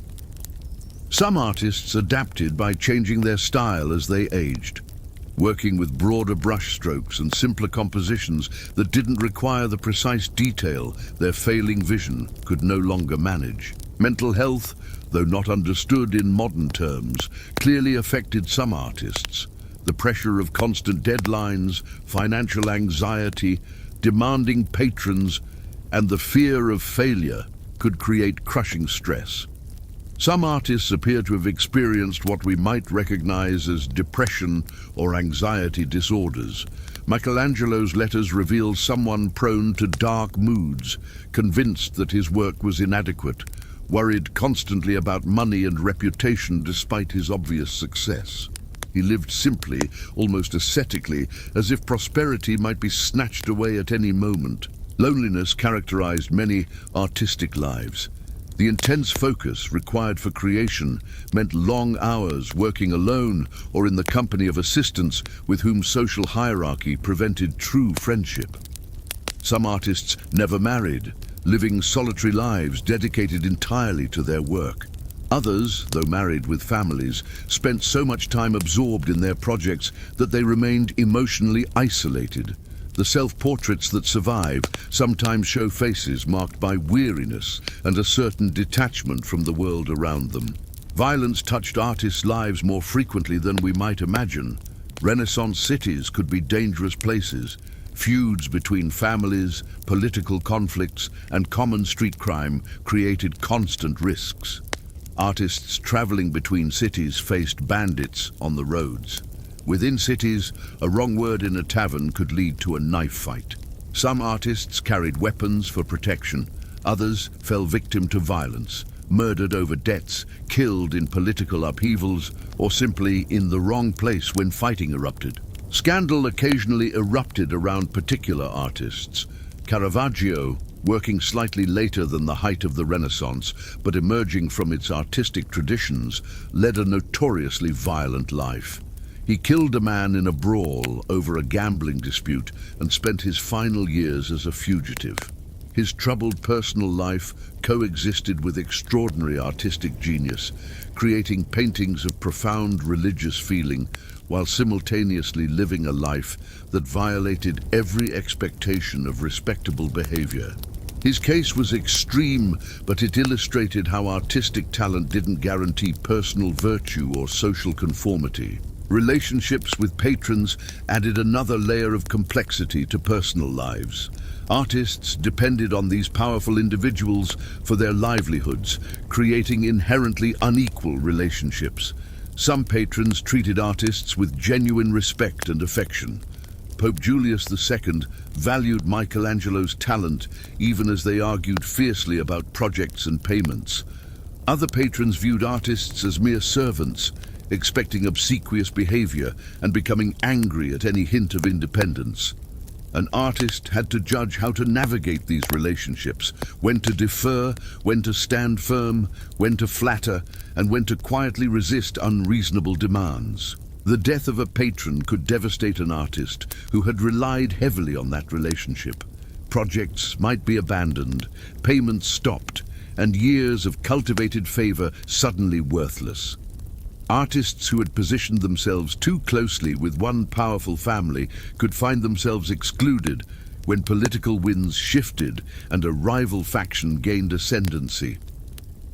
Some artists adapted by changing their style as they aged, working with broader brushstrokes and simpler compositions that didn't require the precise detail their failing vision could no longer manage. Mental health, though not understood in modern terms, clearly affected some artists. The pressure of constant deadlines, financial anxiety, demanding patrons, and the fear of failure could create crushing stress. Some artists appear to have experienced what we might recognize as depression or anxiety disorders. Michelangelo's letters reveal someone prone to dark moods, convinced that his work was inadequate, worried constantly about money and reputation despite his obvious success. He lived simply, almost ascetically, as if prosperity might be snatched away at any moment. Loneliness characterized many artistic lives. The intense focus required for creation meant long hours working alone or in the company of assistants with whom social hierarchy prevented true friendship. Some artists never married, living solitary lives dedicated entirely to their work. Others, though married with families, spent so much time absorbed in their projects that they remained emotionally isolated. The self-portraits that survive sometimes show faces marked by weariness and a certain detachment from the world around them. Violence touched artists' lives more frequently than we might imagine. Renaissance cities could be dangerous places. Feuds between families, political conflicts, and common street crime created constant risks. Artists traveling between cities faced bandits on the roads. Within cities, a wrong word in a tavern could lead to a knife fight. Some artists carried weapons for protection. Others fell victim to violence, murdered over debts, killed in political upheavals, or simply in the wrong place when fighting erupted. Scandal occasionally erupted around particular artists. Caravaggio, working slightly later than the height of the Renaissance, but emerging from its artistic traditions, led a notoriously violent life. He killed a man in a brawl over a gambling dispute and spent his final years as a fugitive. His troubled personal life coexisted with extraordinary artistic genius, creating paintings of profound religious feeling while simultaneously living a life that violated every expectation of respectable behavior. His case was extreme, but it illustrated how artistic talent didn't guarantee personal virtue or social conformity. Relationships with patrons added another layer of complexity to personal lives. Artists depended on these powerful individuals for their livelihoods, creating inherently unequal relationships. Some patrons treated artists with genuine respect and affection. Pope Julius II valued Michelangelo's talent even as they argued fiercely about projects and payments. Other patrons viewed artists as mere servants, expecting obsequious behavior and becoming angry at any hint of independence. An artist had to judge how to navigate these relationships, when to defer, when to stand firm, when to flatter, and when to quietly resist unreasonable demands. The death of a patron could devastate an artist who had relied heavily on that relationship. Projects might be abandoned, payments stopped, and years of cultivated favor suddenly worthless. Artists who had positioned themselves too closely with one powerful family could find themselves excluded when political winds shifted and a rival faction gained ascendancy.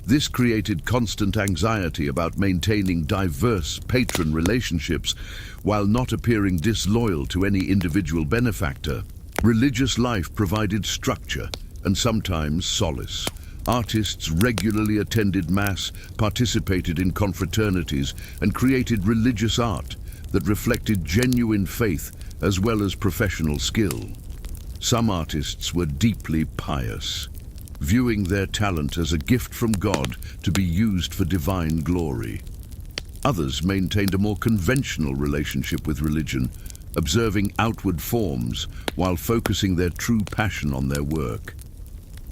This created constant anxiety about maintaining diverse patron relationships while not appearing disloyal to any individual benefactor. Religious life provided structure and sometimes solace. Artists regularly attended Mass, participated in confraternities, and created religious art that reflected genuine faith as well as professional skill. Some artists were deeply pious, viewing their talent as a gift from God to be used for divine glory. Others maintained a more conventional relationship with religion, observing outward forms while focusing their true passion on their work.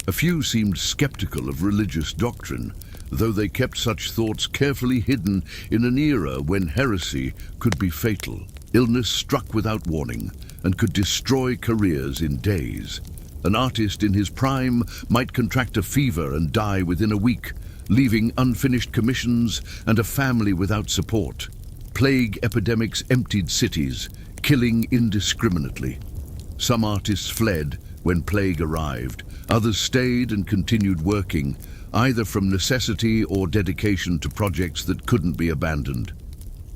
A few seemed skeptical of religious doctrine, though they kept such thoughts carefully hidden in an era when heresy could be fatal. Illness struck without warning and could destroy careers in days. An artist in his prime might contract a fever and die within a week, leaving unfinished commissions and a family without support. Plague epidemics emptied cities, killing indiscriminately. Some artists fled when plague arrived. Others stayed and continued working, either from necessity or dedication to projects that couldn't be abandoned.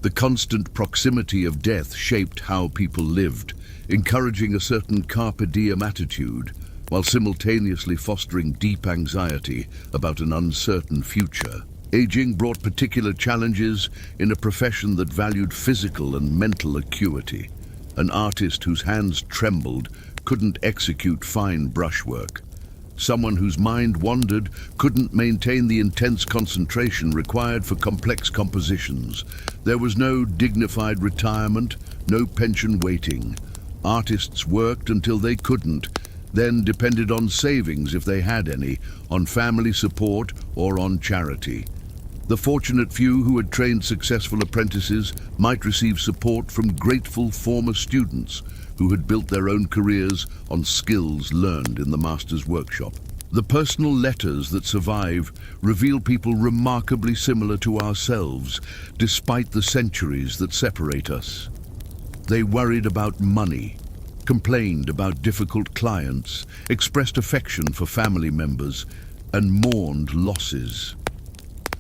The constant proximity of death shaped how people lived, encouraging a certain carpe diem attitude, while simultaneously fostering deep anxiety about an uncertain future. Aging brought particular challenges in a profession that valued physical and mental acuity. An artist whose hands trembled couldn't execute fine brushwork. Someone whose mind wandered couldn't maintain the intense concentration required for complex compositions. There was no dignified retirement, no pension waiting. Artists worked until they couldn't, then depended on savings if they had any, on family support or on charity. The fortunate few who had trained successful apprentices might receive support from grateful former students who had built their own careers on skills learned in the master's workshop. The personal letters that survive reveal people remarkably similar to ourselves, despite the centuries that separate us. They worried about money, complained about difficult clients, expressed affection for family members, and mourned losses.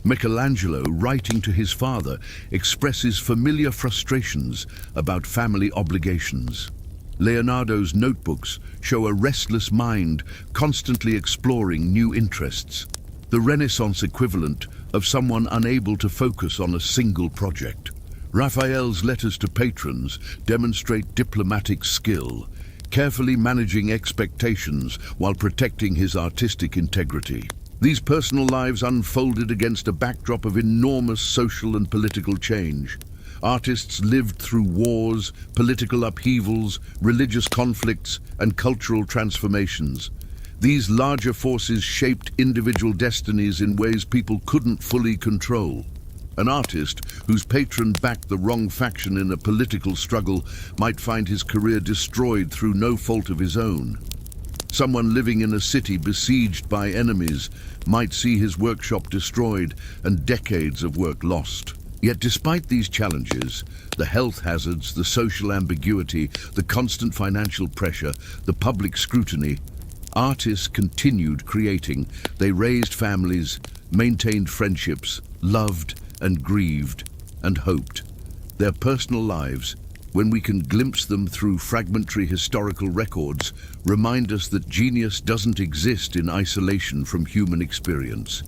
Michelangelo, writing to his father, expresses familiar frustrations about family obligations. Leonardo's notebooks show a restless mind constantly exploring new interests, the Renaissance equivalent of someone unable to focus on a single project. Raphael's letters to patrons demonstrate diplomatic skill, carefully managing expectations while protecting his artistic integrity. These personal lives unfolded against a backdrop of enormous social and political change. Artists lived through wars, political upheavals, religious conflicts, and cultural transformations. These larger forces shaped individual destinies in ways people couldn't fully control. An artist whose patron backed the wrong faction in a political struggle might find his career destroyed through no fault of his own. Someone living in a city besieged by enemies might see his workshop destroyed and decades of work lost. Yet despite these challenges, the health hazards, the social ambiguity, the constant financial pressure, the public scrutiny, artists continued creating. They raised families, maintained friendships, loved and grieved and hoped. Their personal lives, when we can glimpse them through fragmentary historical records, remind us that genius doesn't exist in isolation from human experience.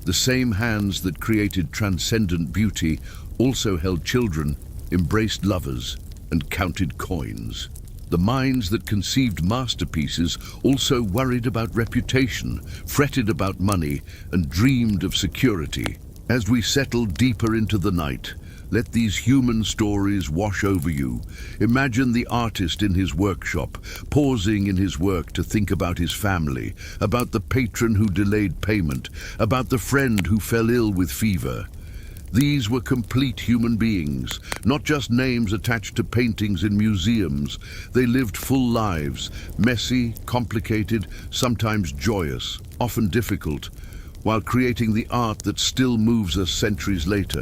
The same hands that created transcendent beauty also held children, embraced lovers, and counted coins. The minds that conceived masterpieces also worried about reputation, fretted about money, and dreamed of security. As we settle deeper into the night, let these human stories wash over you. Imagine the artist in his workshop, pausing in his work to think about his family, about the patron who delayed payment, about the friend who fell ill with fever. These were complete human beings, not just names attached to paintings in museums. They lived full lives, messy, complicated, sometimes joyous, often difficult, while creating the art that still moves us centuries later.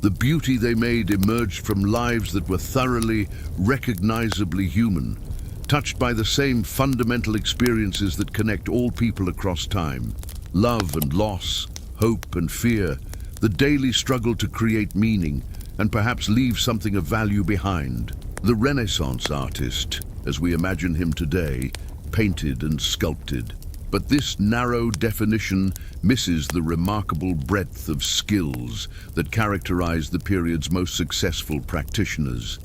The beauty they made emerged from lives that were thoroughly, recognizably human, touched by the same fundamental experiences that connect all people across time. Love and loss, hope and fear, the daily struggle to create meaning and perhaps leave something of value behind. The Renaissance artist, as we imagine him today, painted and sculpted. But this narrow definition misses the remarkable breadth of skills that characterized the period's most successful practitioners.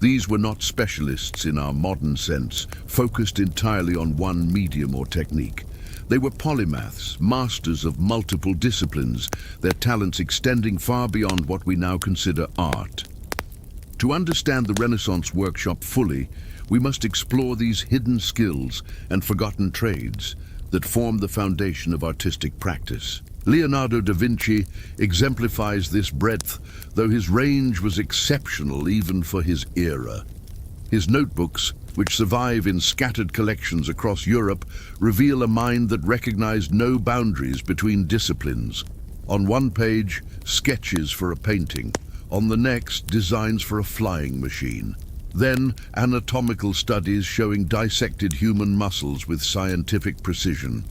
These were not specialists in our modern sense, focused entirely on one medium or technique. They were polymaths, masters of multiple disciplines, their talents extending far beyond what we now consider art. To understand the Renaissance workshop fully, we must explore these hidden skills and forgotten trades that form the foundation of artistic practice. Leonardo da Vinci exemplifies this breadth, though his range was exceptional even for his era. His notebooks, which survive in scattered collections across Europe, reveal a mind that recognized no boundaries between disciplines. On one page, sketches for a painting. On the next, designs for a flying machine. Then, anatomical studies showing dissected human muscles with scientific precision.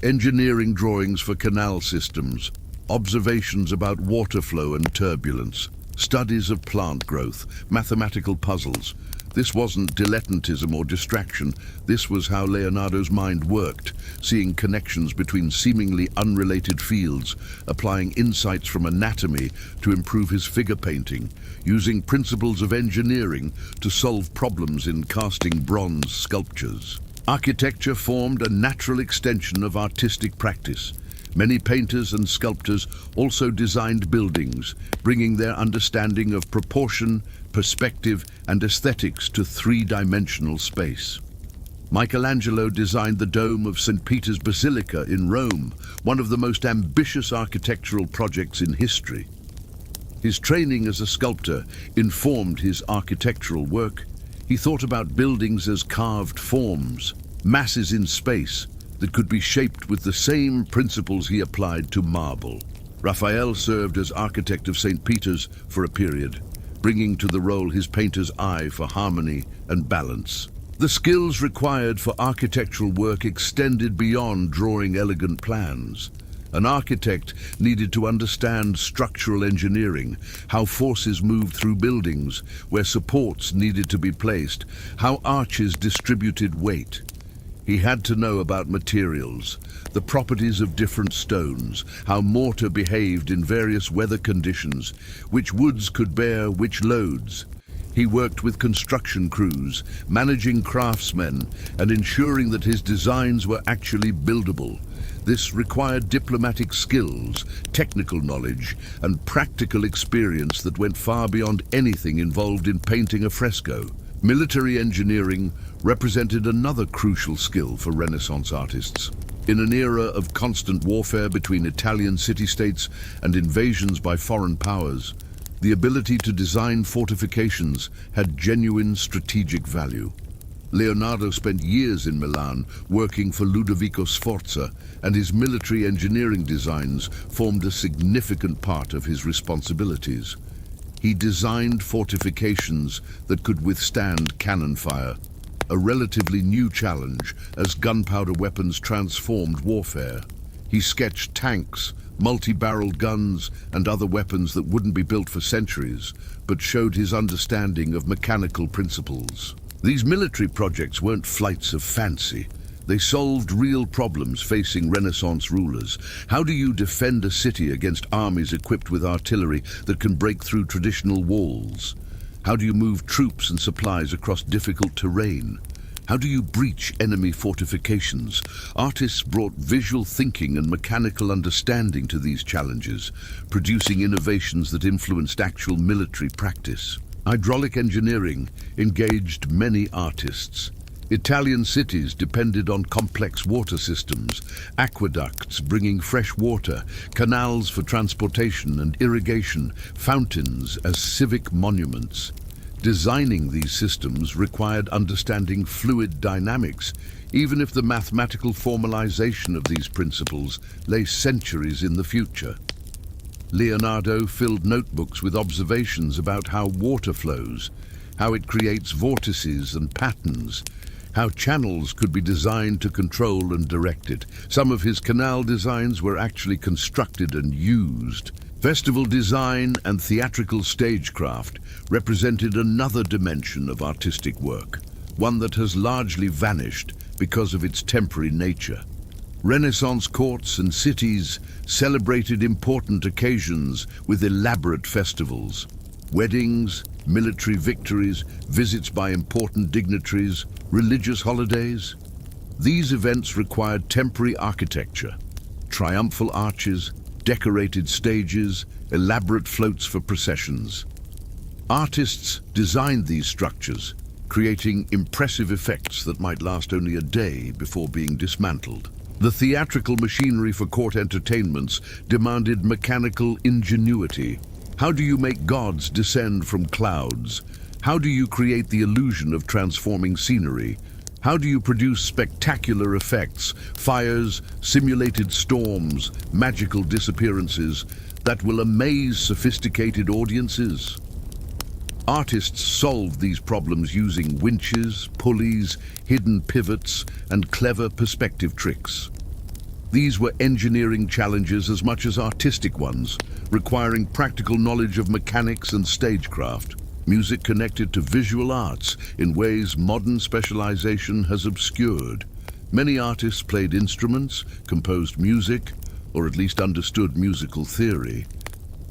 Engineering drawings for canal systems. Observations about water flow and turbulence. Studies of plant growth. Mathematical puzzles. This wasn't dilettantism or distraction. This was how Leonardo's mind worked, seeing connections between seemingly unrelated fields, applying insights from anatomy to improve his figure painting, using principles of engineering to solve problems in casting bronze sculptures. Architecture formed a natural extension of artistic practice. Many painters and sculptors also designed buildings, bringing their understanding of proportion, perspective, and aesthetics to three-dimensional space. Michelangelo designed the dome of St. Peter's Basilica in Rome, one of the most ambitious architectural projects in history. His training as a sculptor informed his architectural work. He thought about buildings as carved forms, masses in space that could be shaped with the same principles he applied to marble. Raphael served as architect of St. Peter's for a period, bringing to the role his painter's eye for harmony and balance. The skills required for architectural work extended beyond drawing elegant plans. An architect needed to understand structural engineering, how forces moved through buildings, where supports needed to be placed, how arches distributed weight. He had to know about materials, the properties of different stones, how mortar behaved in various weather conditions, which woods could bear which loads. He worked with construction crews, managing craftsmen, and ensuring that his designs were actually buildable. This required diplomatic skills, technical knowledge, and practical experience that went far beyond anything involved in painting a fresco. Military engineering represented another crucial skill for Renaissance artists. In an era of constant warfare between Italian city-states and invasions by foreign powers, the ability to design fortifications had genuine strategic value. Leonardo spent years in Milan working for Ludovico Sforza, and his military engineering designs formed a significant part of his responsibilities. He designed fortifications that could withstand cannon fire, a relatively new challenge as gunpowder weapons transformed warfare. He sketched tanks, multi-barreled guns, and other weapons that wouldn't be built for centuries, but showed his understanding of mechanical principles. These military projects weren't flights of fancy. They solved real problems facing Renaissance rulers. How do you defend a city against armies equipped with artillery that can break through traditional walls? How do you move troops and supplies across difficult terrain? How do you breach enemy fortifications? Artists brought visual thinking and mechanical understanding to these challenges, producing innovations that influenced actual military practice. Hydraulic engineering engaged many artists. Italian cities depended on complex water systems, aqueducts bringing fresh water, canals for transportation and irrigation, fountains as civic monuments. Designing these systems required understanding fluid dynamics, even if the mathematical formalization of these principles lay centuries in the future. Leonardo filled notebooks with observations about how water flows, how it creates vortices and patterns, how channels could be designed to control and direct it. Some of his canal designs were actually constructed and used. Festival design and theatrical stagecraft represented another dimension of artistic work, one that has largely vanished because of its temporary nature. Renaissance courts and cities celebrated important occasions with elaborate festivals. Weddings, military victories, visits by important dignitaries, religious holidays. These events required temporary architecture, triumphal arches, decorated stages, elaborate floats for processions. Artists designed these structures, creating impressive effects that might last only a day before being dismantled. The theatrical machinery for court entertainments demanded mechanical ingenuity. How do you make gods descend from clouds? How do you create the illusion of transforming scenery? How do you produce spectacular effects, fires, simulated storms, magical disappearances that will amaze sophisticated audiences? Artists solved these problems using winches, pulleys, hidden pivots, and clever perspective tricks. These were engineering challenges as much as artistic ones, requiring practical knowledge of mechanics and stagecraft. Music connected to visual arts in ways modern specialization has obscured. Many artists played instruments, composed music, or at least understood musical theory.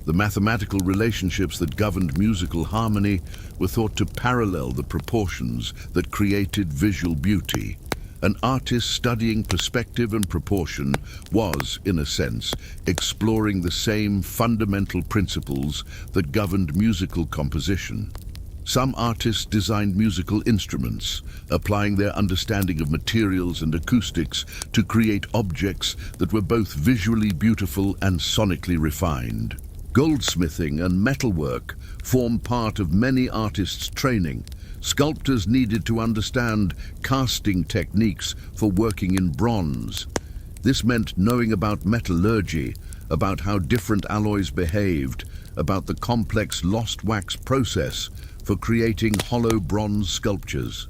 The mathematical relationships that governed musical harmony were thought to parallel the proportions that created visual beauty. An artist studying perspective and proportion was, in a sense, exploring the same fundamental principles that governed musical composition. Some artists designed musical instruments, applying their understanding of materials and acoustics to create objects that were both visually beautiful and sonically refined. Goldsmithing and metalwork formed part of many artists' training. Sculptors needed to understand casting techniques for working in bronze. This meant knowing about metallurgy, about how different alloys behaved, about the complex lost wax process for creating hollow bronze sculptures.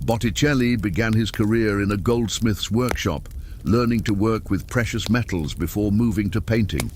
Botticelli began his career in a goldsmith's workshop, learning to work with precious metals before moving to painting.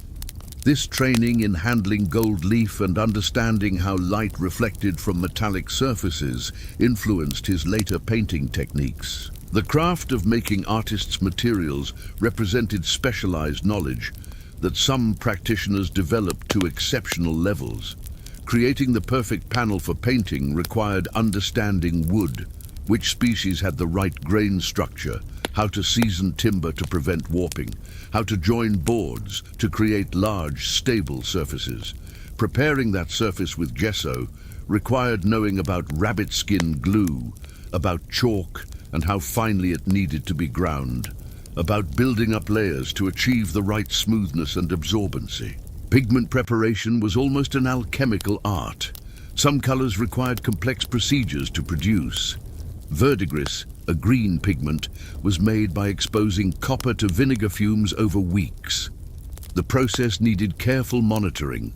This training in handling gold leaf and understanding how light reflected from metallic surfaces influenced his later painting techniques. The craft of making artists' materials represented specialized knowledge that some practitioners developed to exceptional levels. Creating the perfect panel for painting required understanding wood, which species had the right grain structure, how to season timber to prevent warping, how to join boards to create large, stable surfaces. Preparing that surface with gesso required knowing about rabbit skin glue, about chalk and how finely it needed to be ground, about building up layers to achieve the right smoothness and absorbency. Pigment preparation was almost an alchemical art. Some colors required complex procedures to produce. Verdigris, a green pigment, was made by exposing copper to vinegar fumes over weeks. The process needed careful monitoring.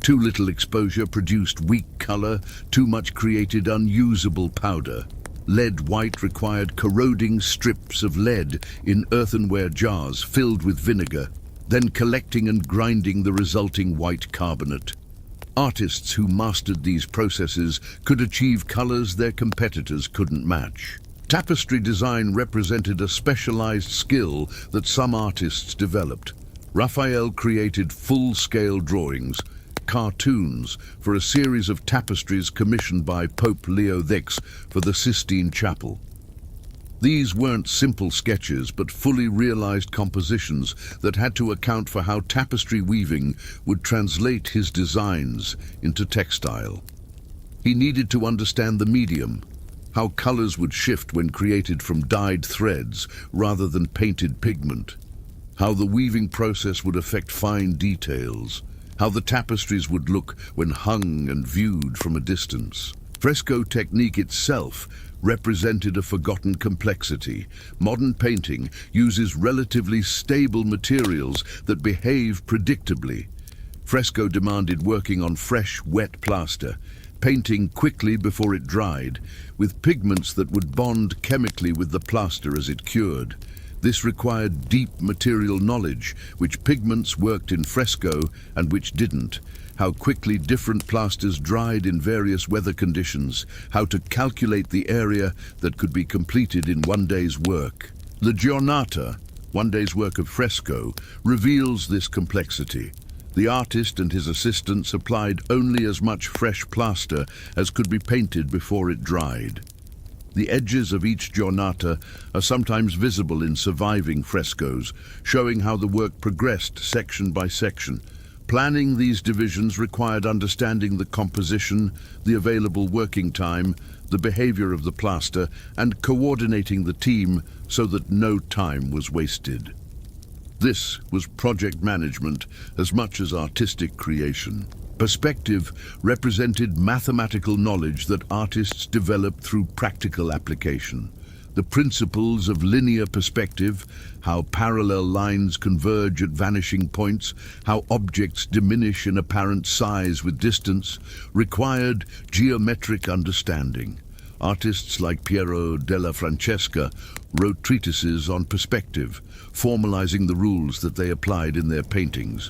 Too little exposure produced weak color, too much created unusable powder. Lead white required corroding strips of lead in earthenware jars filled with vinegar, then collecting and grinding the resulting white carbonate. Artists who mastered these processes could achieve colors their competitors couldn't match. Tapestry design represented a specialized skill that some artists developed. Raphael created full-scale drawings, cartoons, for a series of tapestries commissioned by Pope Leo X for the Sistine Chapel. These weren't simple sketches, but fully realized compositions that had to account for how tapestry weaving would translate his designs into textile. He needed to understand the medium, how colors would shift when created from dyed threads rather than painted pigment, how the weaving process would affect fine details, how the tapestries would look when hung and viewed from a distance. Fresco technique itself represented a forgotten complexity. Modern painting uses relatively stable materials that behave predictably. Fresco demanded working on fresh, wet plaster, painting quickly before it dried, with pigments that would bond chemically with the plaster as it cured. This required deep material knowledge, which pigments worked in fresco and which didn't, how quickly different plasters dried in various weather conditions, how to calculate the area that could be completed in one day's work. La Giornata, one day's work of fresco, reveals this complexity. The artist and his assistants applied only as much fresh plaster as could be painted before it dried. The edges of each giornata are sometimes visible in surviving frescoes, showing how the work progressed section by section. Planning these divisions required understanding the composition, the available working time, the behavior of the plaster, and coordinating the team so that no time was wasted. This was project management as much as artistic creation. Perspective represented mathematical knowledge that artists developed through practical application. The principles of linear perspective, how parallel lines converge at vanishing points, how objects diminish in apparent size with distance, required geometric understanding. Artists like Piero della Francesca wrote treatises on perspective, formalizing the rules that they applied in their paintings.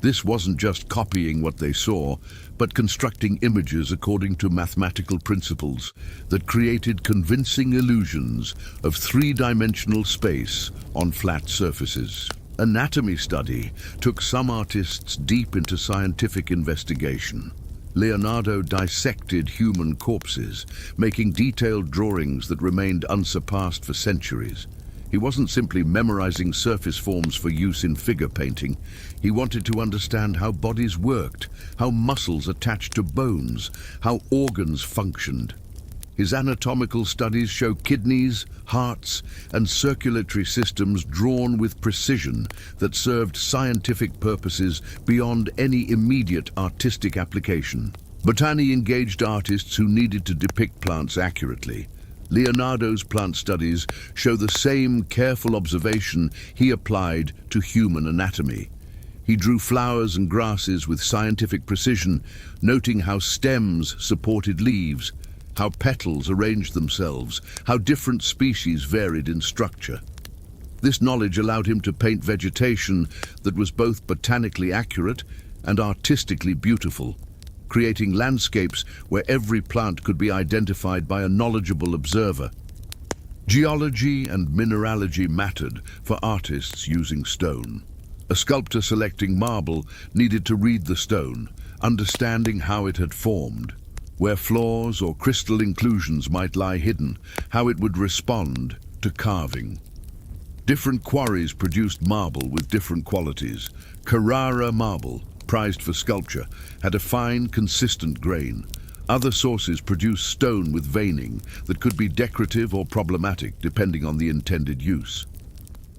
This wasn't just copying what they saw, but constructing images according to mathematical principles that created convincing illusions of three-dimensional space on flat surfaces. Anatomy study took some artists deep into scientific investigation. Leonardo dissected human corpses, making detailed drawings that remained unsurpassed for centuries. He wasn't simply memorizing surface forms for use in figure painting. He wanted to understand how bodies worked, how muscles attached to bones, how organs functioned. His anatomical studies show kidneys, hearts, and circulatory systems drawn with precision that served scientific purposes beyond any immediate artistic application. Botany engaged artists who needed to depict plants accurately. Leonardo's plant studies show the same careful observation he applied to human anatomy. He drew flowers and grasses with scientific precision, noting how stems supported leaves, how petals arranged themselves, how different species varied in structure. This knowledge allowed him to paint vegetation that was both botanically accurate and artistically beautiful, creating landscapes where every plant could be identified by a knowledgeable observer. Geology and mineralogy mattered for artists using stone. A sculptor selecting marble needed to read the stone, understanding how it had formed, where flaws or crystal inclusions might lie hidden, how it would respond to carving. Different quarries produced marble with different qualities. Carrara marble, prized for sculpture, had a fine, consistent grain. Other sources produced stone with veining that could be decorative or problematic depending on the intended use.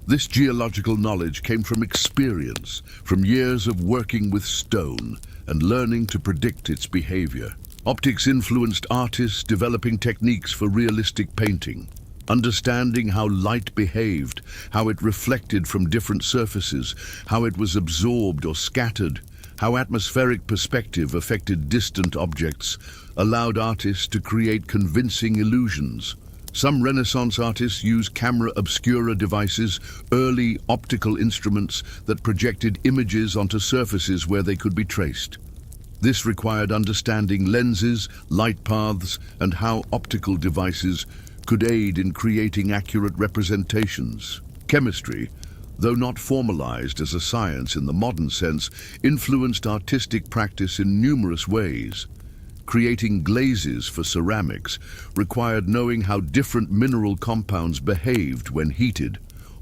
This geological knowledge came from experience, from years of working with stone and learning to predict its behavior. Optics influenced artists developing techniques for realistic painting. Understanding how light behaved, how it reflected from different surfaces, how it was absorbed or scattered, how atmospheric perspective affected distant objects, allowed artists to create convincing illusions. Some Renaissance artists used camera obscura devices, early optical instruments that projected images onto surfaces where they could be traced. This required understanding lenses, light paths, and how optical devices could aid in creating accurate representations. Chemistry, though not formalized as a science in the modern sense, influenced artistic practice in numerous ways. Creating glazes for ceramics required knowing how different mineral compounds behaved when heated.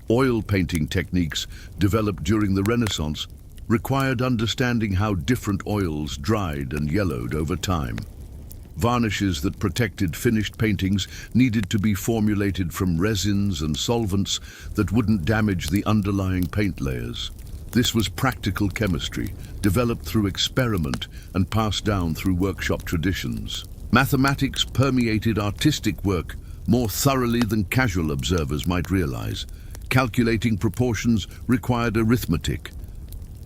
Oil painting techniques, developed during the Renaissance, required understanding how different oils dried and yellowed over time. Varnishes that protected finished paintings needed to be formulated from resins and solvents that wouldn't damage the underlying paint layers. This was practical chemistry, developed through experiment and passed down through workshop traditions. Mathematics permeated artistic work more thoroughly than casual observers might realize. Calculating proportions required arithmetic.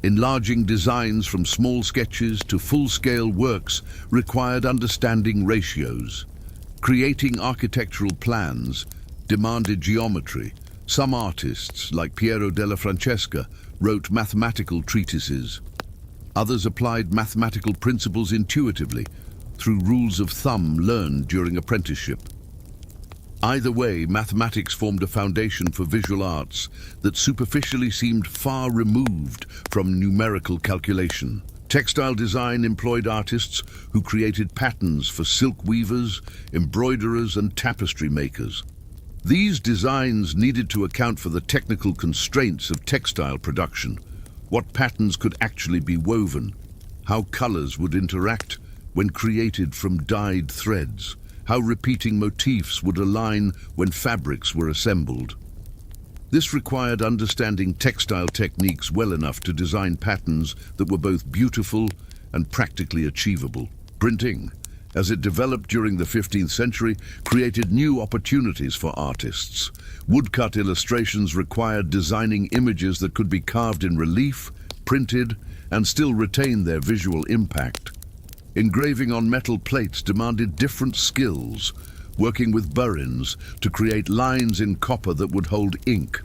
Enlarging designs from small sketches to full-scale works required understanding ratios. Creating architectural plans demanded geometry. Some artists, like Piero della Francesca, wrote mathematical treatises. Others applied mathematical principles intuitively, through rules of thumb learned during apprenticeship. Either way, mathematics formed a foundation for visual arts that superficially seemed far removed from numerical calculation. Textile design employed artists who created patterns for silk weavers, embroiderers, and tapestry makers. These designs needed to account for the technical constraints of textile production, what patterns could actually be woven, how colors would interact when created from dyed threads, how repeating motifs would align when fabrics were assembled. This required understanding textile techniques well enough to design patterns that were both beautiful and practically achievable. Printing, as it developed during the 15th century, created new opportunities for artists. Woodcut illustrations required designing images that could be carved in relief, printed, and still retain their visual impact. Engraving on metal plates demanded different skills, working with burins to create lines in copper that would hold ink.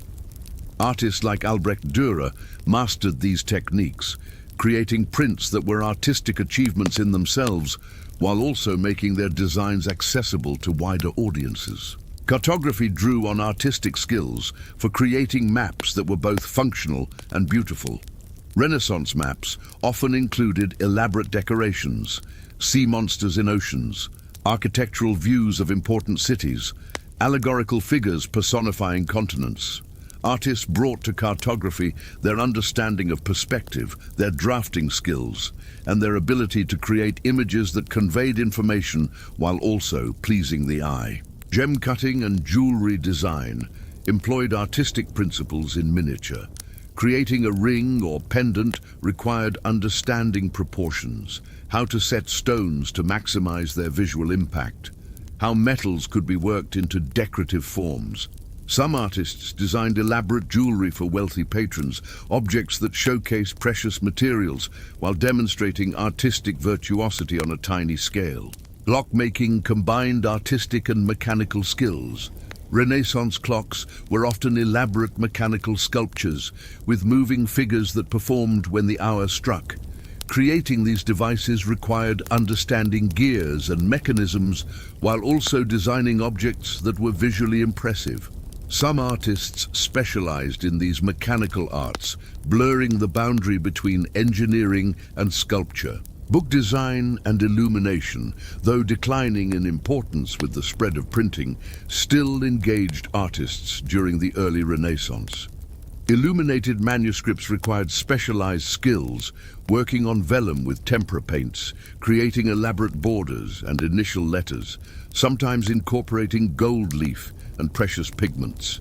Artists like Albrecht Dürer mastered these techniques, creating prints that were artistic achievements in themselves, while also making their designs accessible to wider audiences. Cartography drew on artistic skills for creating maps that were both functional and beautiful. Renaissance maps often included elaborate decorations, sea monsters in oceans, architectural views of important cities, allegorical figures personifying continents. Artists brought to cartography their understanding of perspective, their drafting skills, and their ability to create images that conveyed information while also pleasing the eye. Gem cutting and jewelry design employed artistic principles in miniature. Creating a ring or pendant required understanding proportions, how to set stones to maximize their visual impact, how metals could be worked into decorative forms. Some artists designed elaborate jewelry for wealthy patrons, objects that showcase precious materials while demonstrating artistic virtuosity on a tiny scale. Clockmaking combined artistic and mechanical skills. Renaissance clocks were often elaborate mechanical sculptures with moving figures that performed when the hour struck. Creating these devices required understanding gears and mechanisms while also designing objects that were visually impressive. Some artists specialized in these mechanical arts, blurring the boundary between engineering and sculpture. Book design and illumination, though declining in importance with the spread of printing, still engaged artists during the early Renaissance. Illuminated manuscripts required specialized skills, working on vellum with tempera paints, creating elaborate borders and initial letters, sometimes incorporating gold leaf and precious pigments.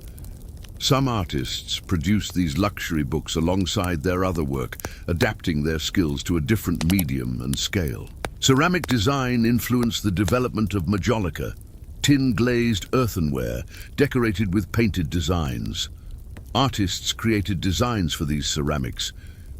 Some artists produced these luxury books alongside their other work, adapting their skills to a different medium and scale. Ceramic design influenced the development of majolica, tin-glazed earthenware decorated with painted designs. Artists created designs for these ceramics,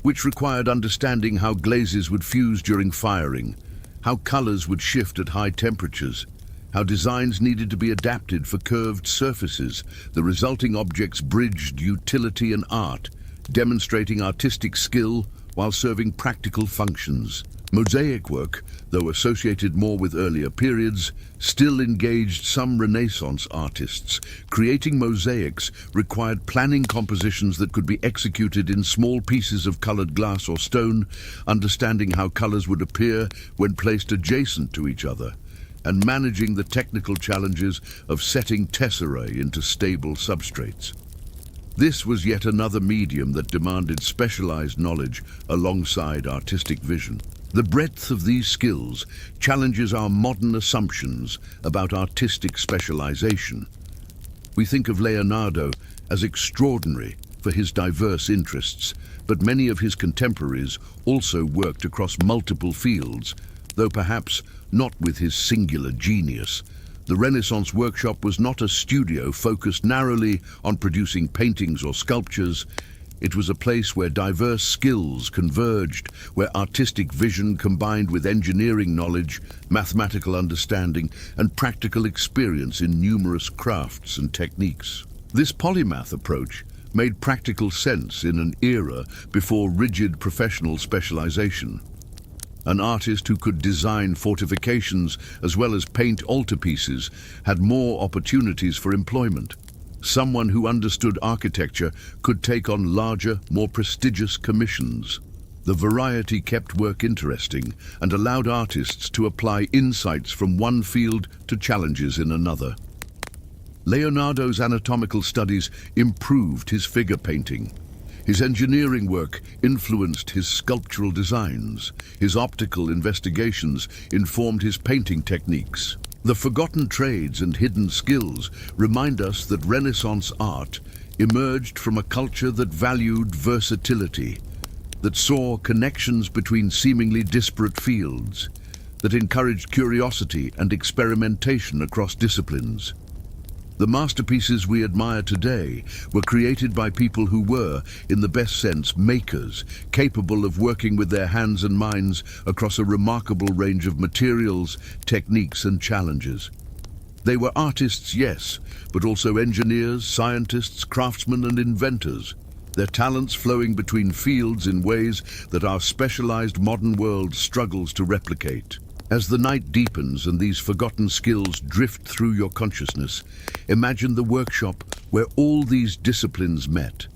which required understanding how glazes would fuse during firing, how colors would shift at high temperatures, how designs needed to be adapted for curved surfaces. The resulting objects bridged utility and art, demonstrating artistic skill while serving practical functions. Mosaic work, though associated more with earlier periods, still engaged some Renaissance artists. Creating mosaics required planning compositions that could be executed in small pieces of colored glass or stone, understanding how colors would appear when placed adjacent to each other, and managing the technical challenges of setting tesserae into stable substrates. This was yet another medium that demanded specialized knowledge alongside artistic vision. The breadth of these skills challenges our modern assumptions about artistic specialization. We think of Leonardo as extraordinary for his diverse interests, but many of his contemporaries also worked across multiple fields, though perhaps not with his singular genius. The Renaissance workshop was not a studio focused narrowly on producing paintings or sculptures. It was a place where diverse skills converged, where artistic vision combined with engineering knowledge, mathematical understanding, and practical experience in numerous crafts and techniques. This polymath approach made practical sense in an era before rigid professional specialization. An artist who could design fortifications as well as paint altarpieces had more opportunities for employment. Someone who understood architecture could take on larger, more prestigious commissions. The variety kept work interesting and allowed artists to apply insights from one field to challenges in another. Leonardo's anatomical studies improved his figure painting. His engineering work influenced his sculptural designs. His optical investigations informed his painting techniques. The forgotten trades and hidden skills remind us that Renaissance art emerged from a culture that valued versatility, that saw connections between seemingly disparate fields, that encouraged curiosity and experimentation across disciplines. The masterpieces we admire today were created by people who were, in the best sense, makers, capable of working with their hands and minds across a remarkable range of materials, techniques, and challenges. They were artists, yes, but also engineers, scientists, craftsmen, and inventors, their talents flowing between fields in ways that our specialized modern world struggles to replicate. As the night deepens and these forgotten skills drift through your consciousness, imagine the workshop where all these disciplines met.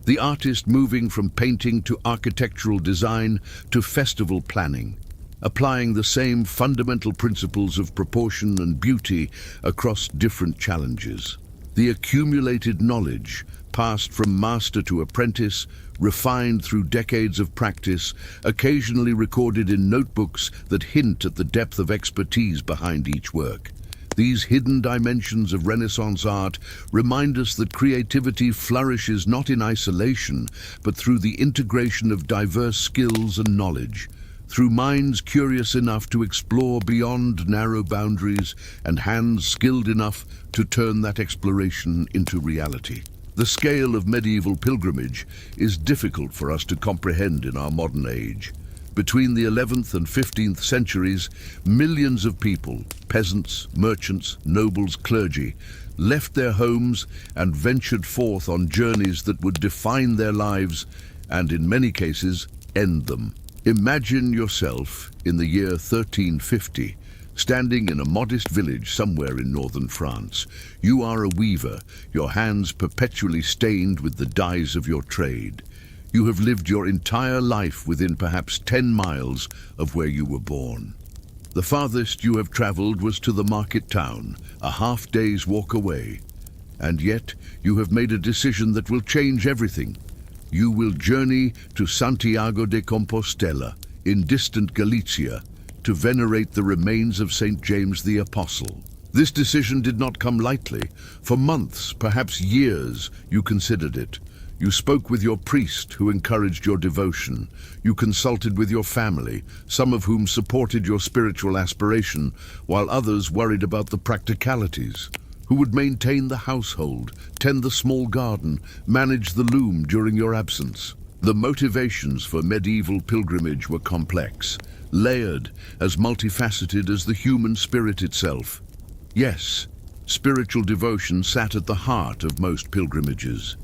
The artist moving from painting to architectural design to festival planning, applying the same fundamental principles of proportion and beauty across different challenges. The accumulated knowledge, passed from master to apprentice, refined through decades of practice, occasionally recorded in notebooks that hint at the depth of expertise behind each work. These hidden dimensions of Renaissance art remind us that creativity flourishes not in isolation, but through the integration of diverse skills and knowledge, through minds curious enough to explore beyond narrow boundaries and hands skilled enough to turn that exploration into reality. The scale of medieval pilgrimage is difficult for us to comprehend in our modern age. Between the 11th and 15th centuries, millions of people, peasants, merchants, nobles, clergy, left their homes and ventured forth on journeys that would define their lives and, in many cases, end them. Imagine yourself in the year 1350, standing in a modest village somewhere in northern France. You are a weaver, your hands perpetually stained with the dyes of your trade. You have lived your entire life within perhaps 10 miles of where you were born. The farthest you have traveled was to the market town, a half-day's walk away. And yet, you have made a decision that will change everything. You will journey to Santiago de Compostela, in distant Galicia, to venerate the remains of St. James the Apostle. This decision did not come lightly. For months, perhaps years, you considered it. You spoke with your priest, who encouraged your devotion. You consulted with your family, some of whom supported your spiritual aspiration, while others worried about the practicalities. Who would maintain the household, tend the small garden, manage the loom during your absence? The motivations for medieval pilgrimage were complex, layered, as multifaceted as the human spirit itself. Yes, spiritual devotion sat at the heart of most pilgrimages.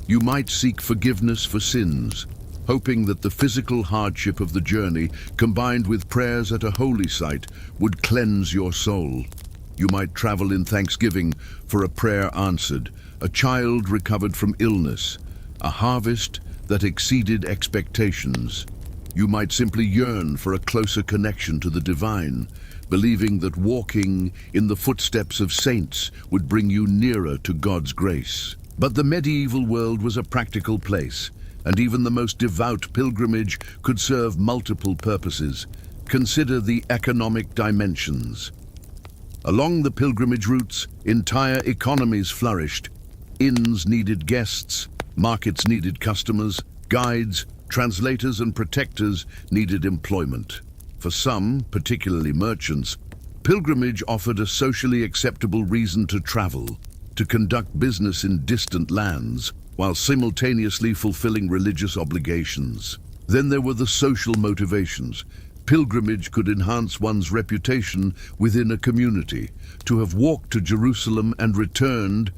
You might seek forgiveness for sins, hoping that the physical hardship of the journey, combined with prayers at a holy site, would cleanse your soul. You might travel in thanksgiving for a prayer answered, a child recovered from illness, a harvest that exceeded expectations. You might simply yearn for a closer connection to the divine, believing that walking in the footsteps of saints would bring you nearer to God's grace. But the medieval world was a practical place, and even the most devout pilgrimage could serve multiple purposes. Consider the economic dimensions. Along the pilgrimage routes, entire economies flourished. Inns needed guests, markets needed customers, guides, translators and protectors needed employment. For some, particularly merchants, pilgrimage offered a socially acceptable reason to travel, to conduct business in distant lands, while simultaneously fulfilling religious obligations. Then there were the social motivations. Pilgrimage could enhance one's reputation within a community. To have walked to Jerusalem and returned,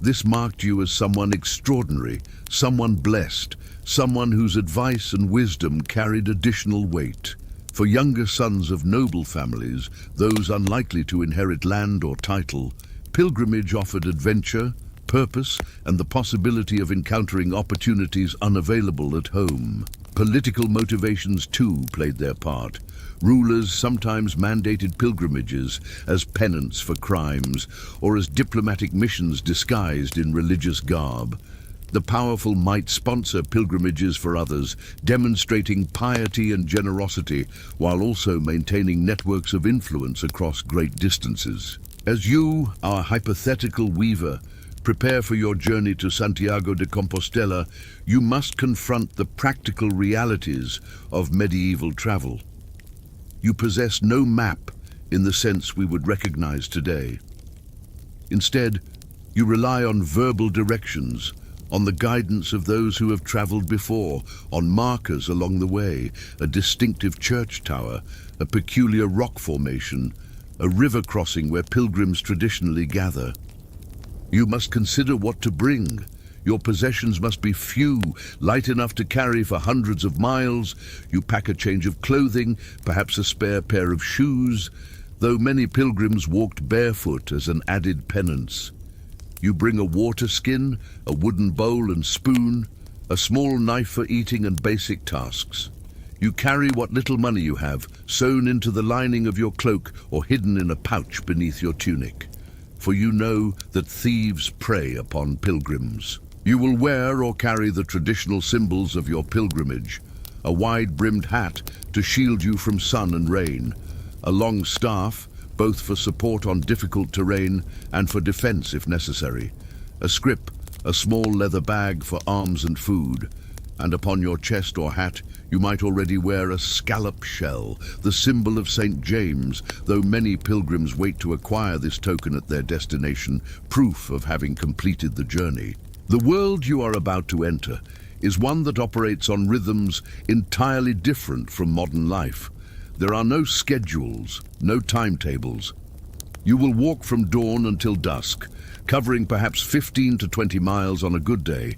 this marked you as someone extraordinary, someone blessed, someone whose advice and wisdom carried additional weight. For younger sons of noble families, those unlikely to inherit land or title, pilgrimage offered adventure, purpose, and the possibility of encountering opportunities unavailable at home. Political motivations too played their part. Rulers sometimes mandated pilgrimages as penance for crimes or as diplomatic missions disguised in religious garb. The powerful might sponsor pilgrimages for others, demonstrating piety and generosity while also maintaining networks of influence across great distances. As you, our hypothetical weaver, prepare for your journey to Santiago de Compostela, you must confront the practical realities of medieval travel. You possess no map in the sense we would recognize today. Instead, you rely on verbal directions, on the guidance of those who have traveled before, on markers along the way, a distinctive church tower, a peculiar rock formation, a river crossing where pilgrims traditionally gather. You must consider what to bring. Your possessions must be few, light enough to carry for hundreds of miles. You pack a change of clothing, perhaps a spare pair of shoes, though many pilgrims walked barefoot as an added penance. You bring a water skin, a wooden bowl and spoon, a small knife for eating and basic tasks. You carry what little money you have, sewn into the lining of your cloak or hidden in a pouch beneath your tunic. For you know that thieves prey upon pilgrims. You will wear or carry the traditional symbols of your pilgrimage, a wide-brimmed hat to shield you from sun and rain, a long staff, both for support on difficult terrain and for defense if necessary, a scrip, a small leather bag for arms and food, and upon your chest or hat you might already wear a scallop shell, the symbol of St. James, though many pilgrims wait to acquire this token at their destination, proof of having completed the journey. The world you are about to enter is one that operates on rhythms entirely different from modern life. There are no schedules, no timetables. You will walk from dawn until dusk, covering perhaps 15 to 20 miles on a good day,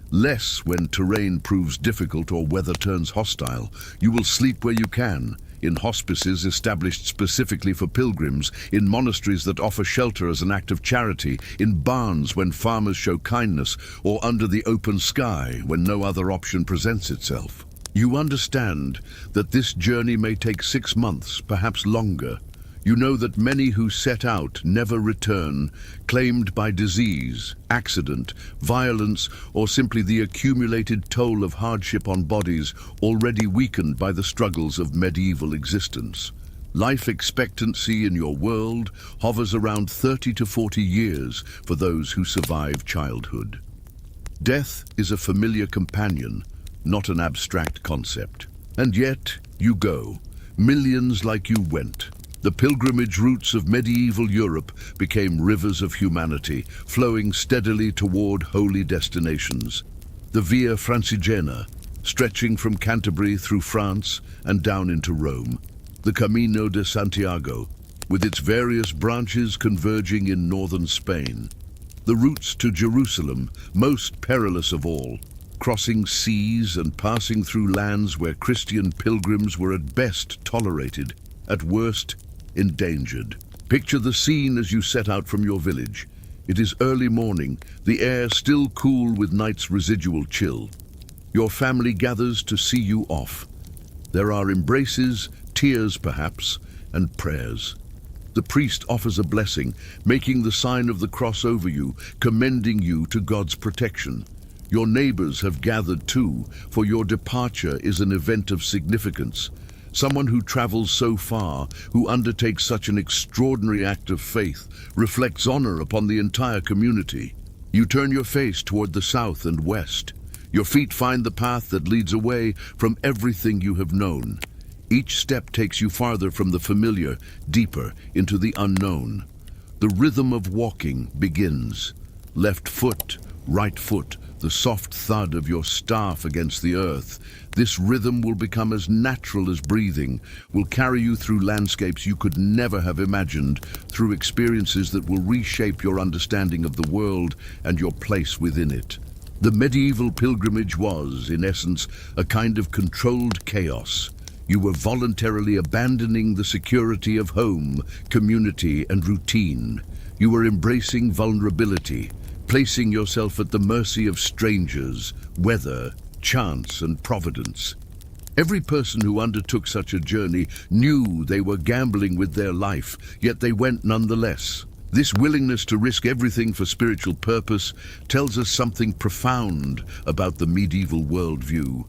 less when terrain proves difficult or weather turns hostile. You will sleep where you can, in hospices established specifically for pilgrims, in monasteries that offer shelter as an act of charity, in barns when farmers show kindness, or under the open sky when no other option presents itself. You understand that this journey may take 6 months, perhaps longer. You know that many who set out never return, claimed by disease, accident, violence, or simply the accumulated toll of hardship on bodies already weakened by the struggles of medieval existence. Life expectancy in your world hovers around 30 to 40 years for those who survive childhood. Death is a familiar companion, not an abstract concept. And yet, you go, millions like you went. The pilgrimage routes of medieval Europe became rivers of humanity, flowing steadily toward holy destinations. The Via Francigena, stretching from Canterbury through France and down into Rome. The Camino de Santiago, with its various branches converging in northern Spain. The routes to Jerusalem, most perilous of all, crossing seas and passing through lands where Christian pilgrims were at best tolerated, at worst endangered. Picture the scene as you set out from your village. It is early morning, the air still cool with night's residual chill. Your family gathers to see you off. There are embraces, tears perhaps, and prayers. The priest offers a blessing, making the sign of the cross over you, commending you to God's protection. Your neighbors have gathered too, for your departure is an event of significance. Someone who travels so far, who undertakes such an extraordinary act of faith, reflects honor upon the entire community. You turn your face toward the south and west. Your feet find the path that leads away from everything you have known. Each step takes you farther from the familiar, deeper into the unknown. The rhythm of walking begins. Left foot, right foot, the soft thud of your staff against the earth. This rhythm will become as natural as breathing, will carry you through landscapes you could never have imagined, through experiences that will reshape your understanding of the world and your place within it. The medieval pilgrimage was, in essence, a kind of controlled chaos. You were voluntarily abandoning the security of home, community, and routine. You were embracing vulnerability, placing yourself at the mercy of strangers, weather, chance, and providence. Every person who undertook such a journey knew they were gambling with their life, yet they went nonetheless. This willingness to risk everything for spiritual purpose tells us something profound about the medieval worldview.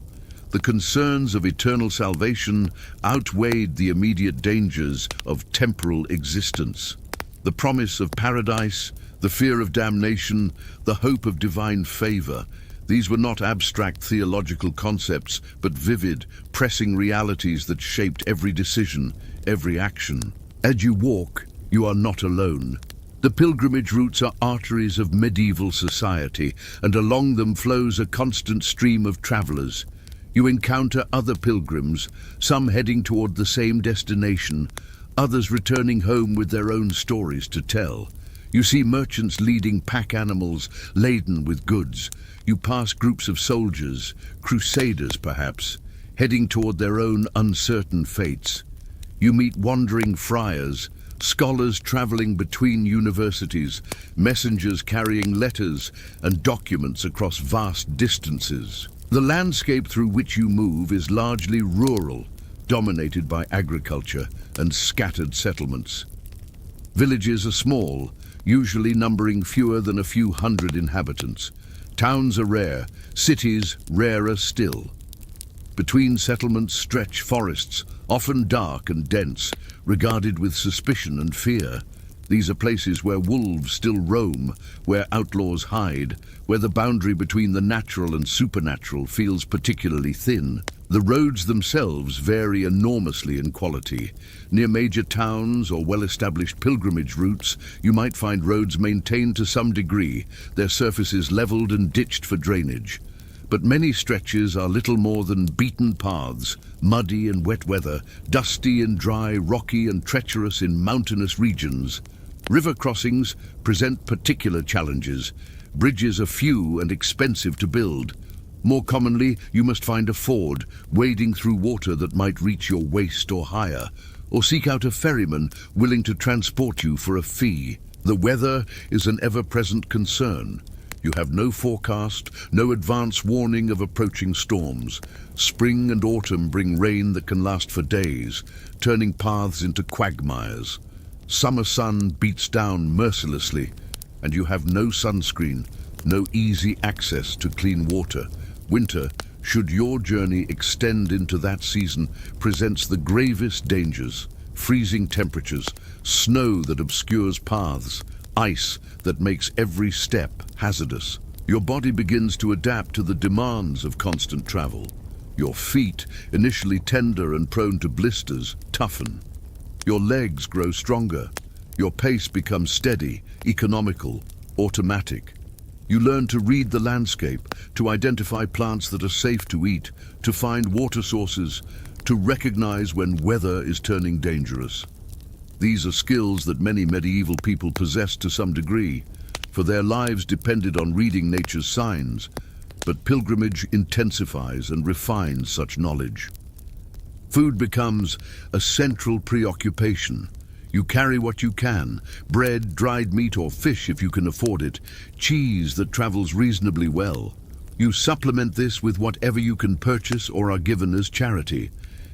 The concerns of eternal salvation outweighed the immediate dangers of temporal existence. The promise of paradise, the fear of damnation, the hope of divine favor. These were not abstract theological concepts, but vivid, pressing realities that shaped every decision, every action. As you walk, you are not alone. The pilgrimage routes are arteries of medieval society, and along them flows a constant stream of travelers. You encounter other pilgrims, some heading toward the same destination, others returning home with their own stories to tell. You see merchants leading pack animals laden with goods. You pass groups of soldiers, crusaders perhaps, heading toward their own uncertain fates. You meet wandering friars, scholars traveling between universities, messengers carrying letters and documents across vast distances. The landscape through which you move is largely rural, dominated by agriculture and scattered settlements. Villages are small, usually numbering fewer than a few hundred inhabitants. Towns are rare, cities rarer still. Between settlements stretch forests, often dark and dense, regarded with suspicion and fear. These are places where wolves still roam, where outlaws hide, where the boundary between the natural and supernatural feels particularly thin. The roads themselves vary enormously in quality. Near major towns or well-established pilgrimage routes, you might find roads maintained to some degree, their surfaces leveled and ditched for drainage. But many stretches are little more than beaten paths, muddy in wet weather, dusty in dry, rocky and treacherous in mountainous regions. River crossings present particular challenges. Bridges are few and expensive to build. More commonly, you must find a ford, wading through water that might reach your waist or higher, or seek out a ferryman willing to transport you for a fee. The weather is an ever-present concern. You have no forecast, no advance warning of approaching storms. Spring and autumn bring rain that can last for days, turning paths into quagmires. Summer sun beats down mercilessly, and you have no sunscreen, no easy access to clean water. Winter, should your journey extend into that season, presents the gravest dangers: freezing temperatures, snow that obscures paths, ice that makes every step hazardous. Your body begins to adapt to the demands of constant travel. Your feet, initially tender and prone to blisters, toughen. Your legs grow stronger. Your pace becomes steady, economical, automatic. You learn to read the landscape, to identify plants that are safe to eat, to find water sources, to recognize when weather is turning dangerous. These are skills that many medieval people possessed to some degree, for their lives depended on reading nature's signs, but pilgrimage intensifies and refines such knowledge. Food becomes a central preoccupation. You carry what you can: bread, dried meat or fish if you can afford it, cheese that travels reasonably well. You supplement this with whatever you can purchase or are given as charity.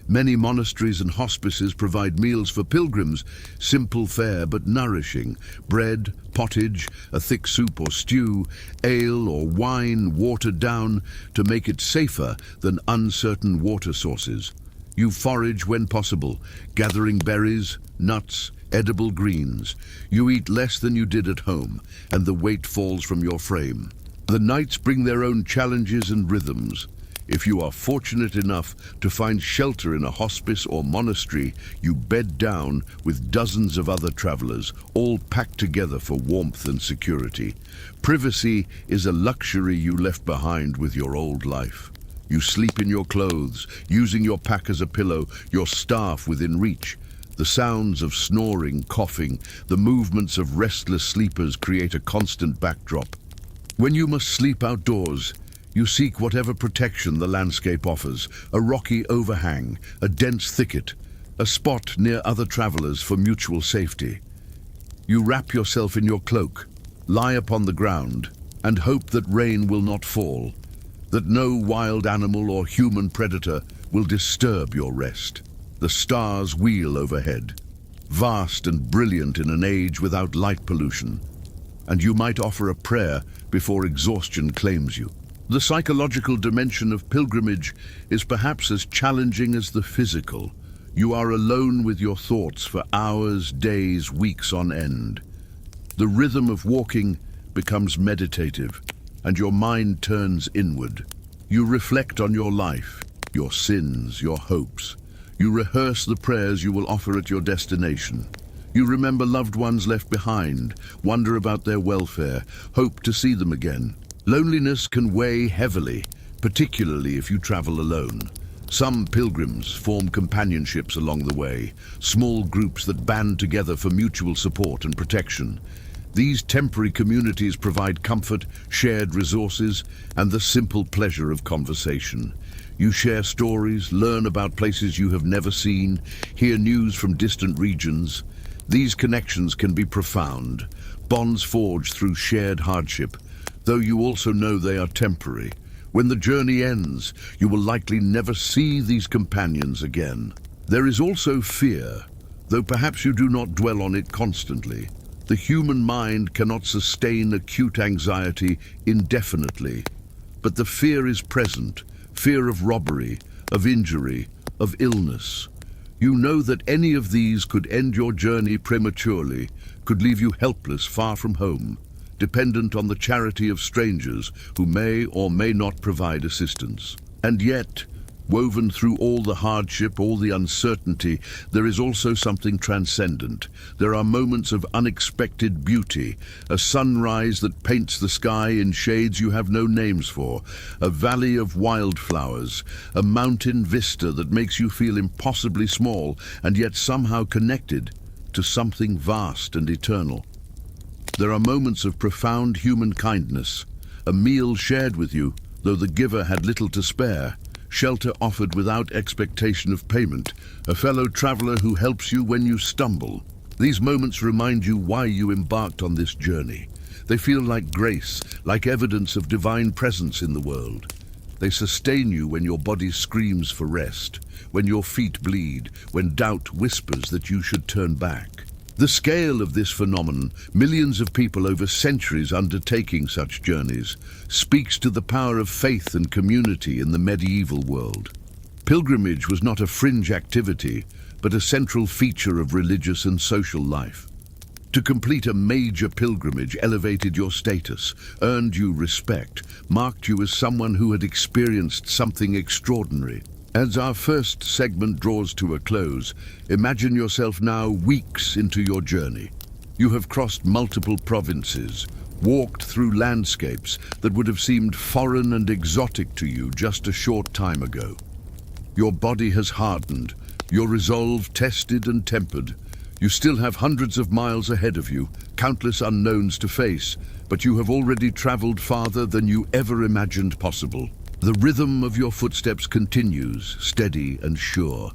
Many monasteries and hospices provide meals for pilgrims, simple fare but nourishing: bread, pottage, a thick soup or stew, ale or wine watered down to make it safer than uncertain water sources. You forage when possible, gathering berries, nuts, edible greens. You eat less than you did at home, and the weight falls from your frame. The nights bring their own challenges and rhythms. If you are fortunate enough to find shelter in a hospice or monastery, you bed down with dozens of other travelers, all packed together for warmth and security. Privacy is a luxury you left behind with your old life. You sleep in your clothes, using your pack as a pillow, your staff within reach. The sounds of snoring, coughing, the movements of restless sleepers create a constant backdrop. When you must sleep outdoors, you seek whatever protection the landscape offers: a rocky overhang, a dense thicket, a spot near other travelers for mutual safety. You wrap yourself in your cloak, lie upon the ground, and hope that rain will not fall, that no wild animal or human predator will disturb your rest. The stars wheel overhead, vast and brilliant in an age without light pollution, and you might offer a prayer before exhaustion claims you. The psychological dimension of pilgrimage is perhaps as challenging as the physical. You are alone with your thoughts for hours, days, weeks on end. The rhythm of walking becomes meditative, and your mind turns inward. You reflect on your life, your sins, your hopes. You rehearse the prayers you will offer at your destination. You remember loved ones left behind, wonder about their welfare, hope to see them again. Loneliness can weigh heavily, particularly if you travel alone. Some pilgrims form companionships along the way, small groups that band together for mutual support and protection. These temporary communities provide comfort, shared resources, and the simple pleasure of conversation. You share stories, learn about places you have never seen, hear news from distant regions. These connections can be profound, bonds forged through shared hardship, though you also know they are temporary. When the journey ends, you will likely never see these companions again. There is also fear, though perhaps you do not dwell on it constantly. The human mind cannot sustain acute anxiety indefinitely, but the fear is present: fear of robbery, of injury, of illness. You know that any of these could end your journey prematurely, could leave you helpless far from home, dependent on the charity of strangers who may or may not provide assistance. And yet, woven through all the hardship, all the uncertainty, there is also something transcendent. There are moments of unexpected beauty, a sunrise that paints the sky in shades you have no names for, a valley of wildflowers, a mountain vista that makes you feel impossibly small and yet somehow connected to something vast and eternal. There are moments of profound human kindness, a meal shared with you, Though the giver had little to spare, shelter offered without expectation of payment, a fellow traveler who helps you when you stumble. These moments remind you why you embarked on this journey. They feel like grace, like evidence of divine presence in the world. They sustain you when your body screams for rest, when your feet bleed, when doubt whispers that you should turn back. The scale of this phenomenon, millions of people over centuries undertaking such journeys, speaks to the power of faith and community in the medieval world. Pilgrimage was not a fringe activity, but a central feature of religious and social life. To complete a major pilgrimage elevated your status, earned you respect, marked you as someone who had experienced something extraordinary. As our first segment draws to a close, imagine yourself now weeks into your journey. You have crossed multiple provinces, walked through landscapes that would have seemed foreign and exotic to you just a short time ago. Your body has hardened, your resolve tested and tempered. You still have hundreds of miles ahead of you, countless unknowns to face, but you have already traveled farther than you ever imagined possible. The rhythm of your footsteps continues, steady and sure.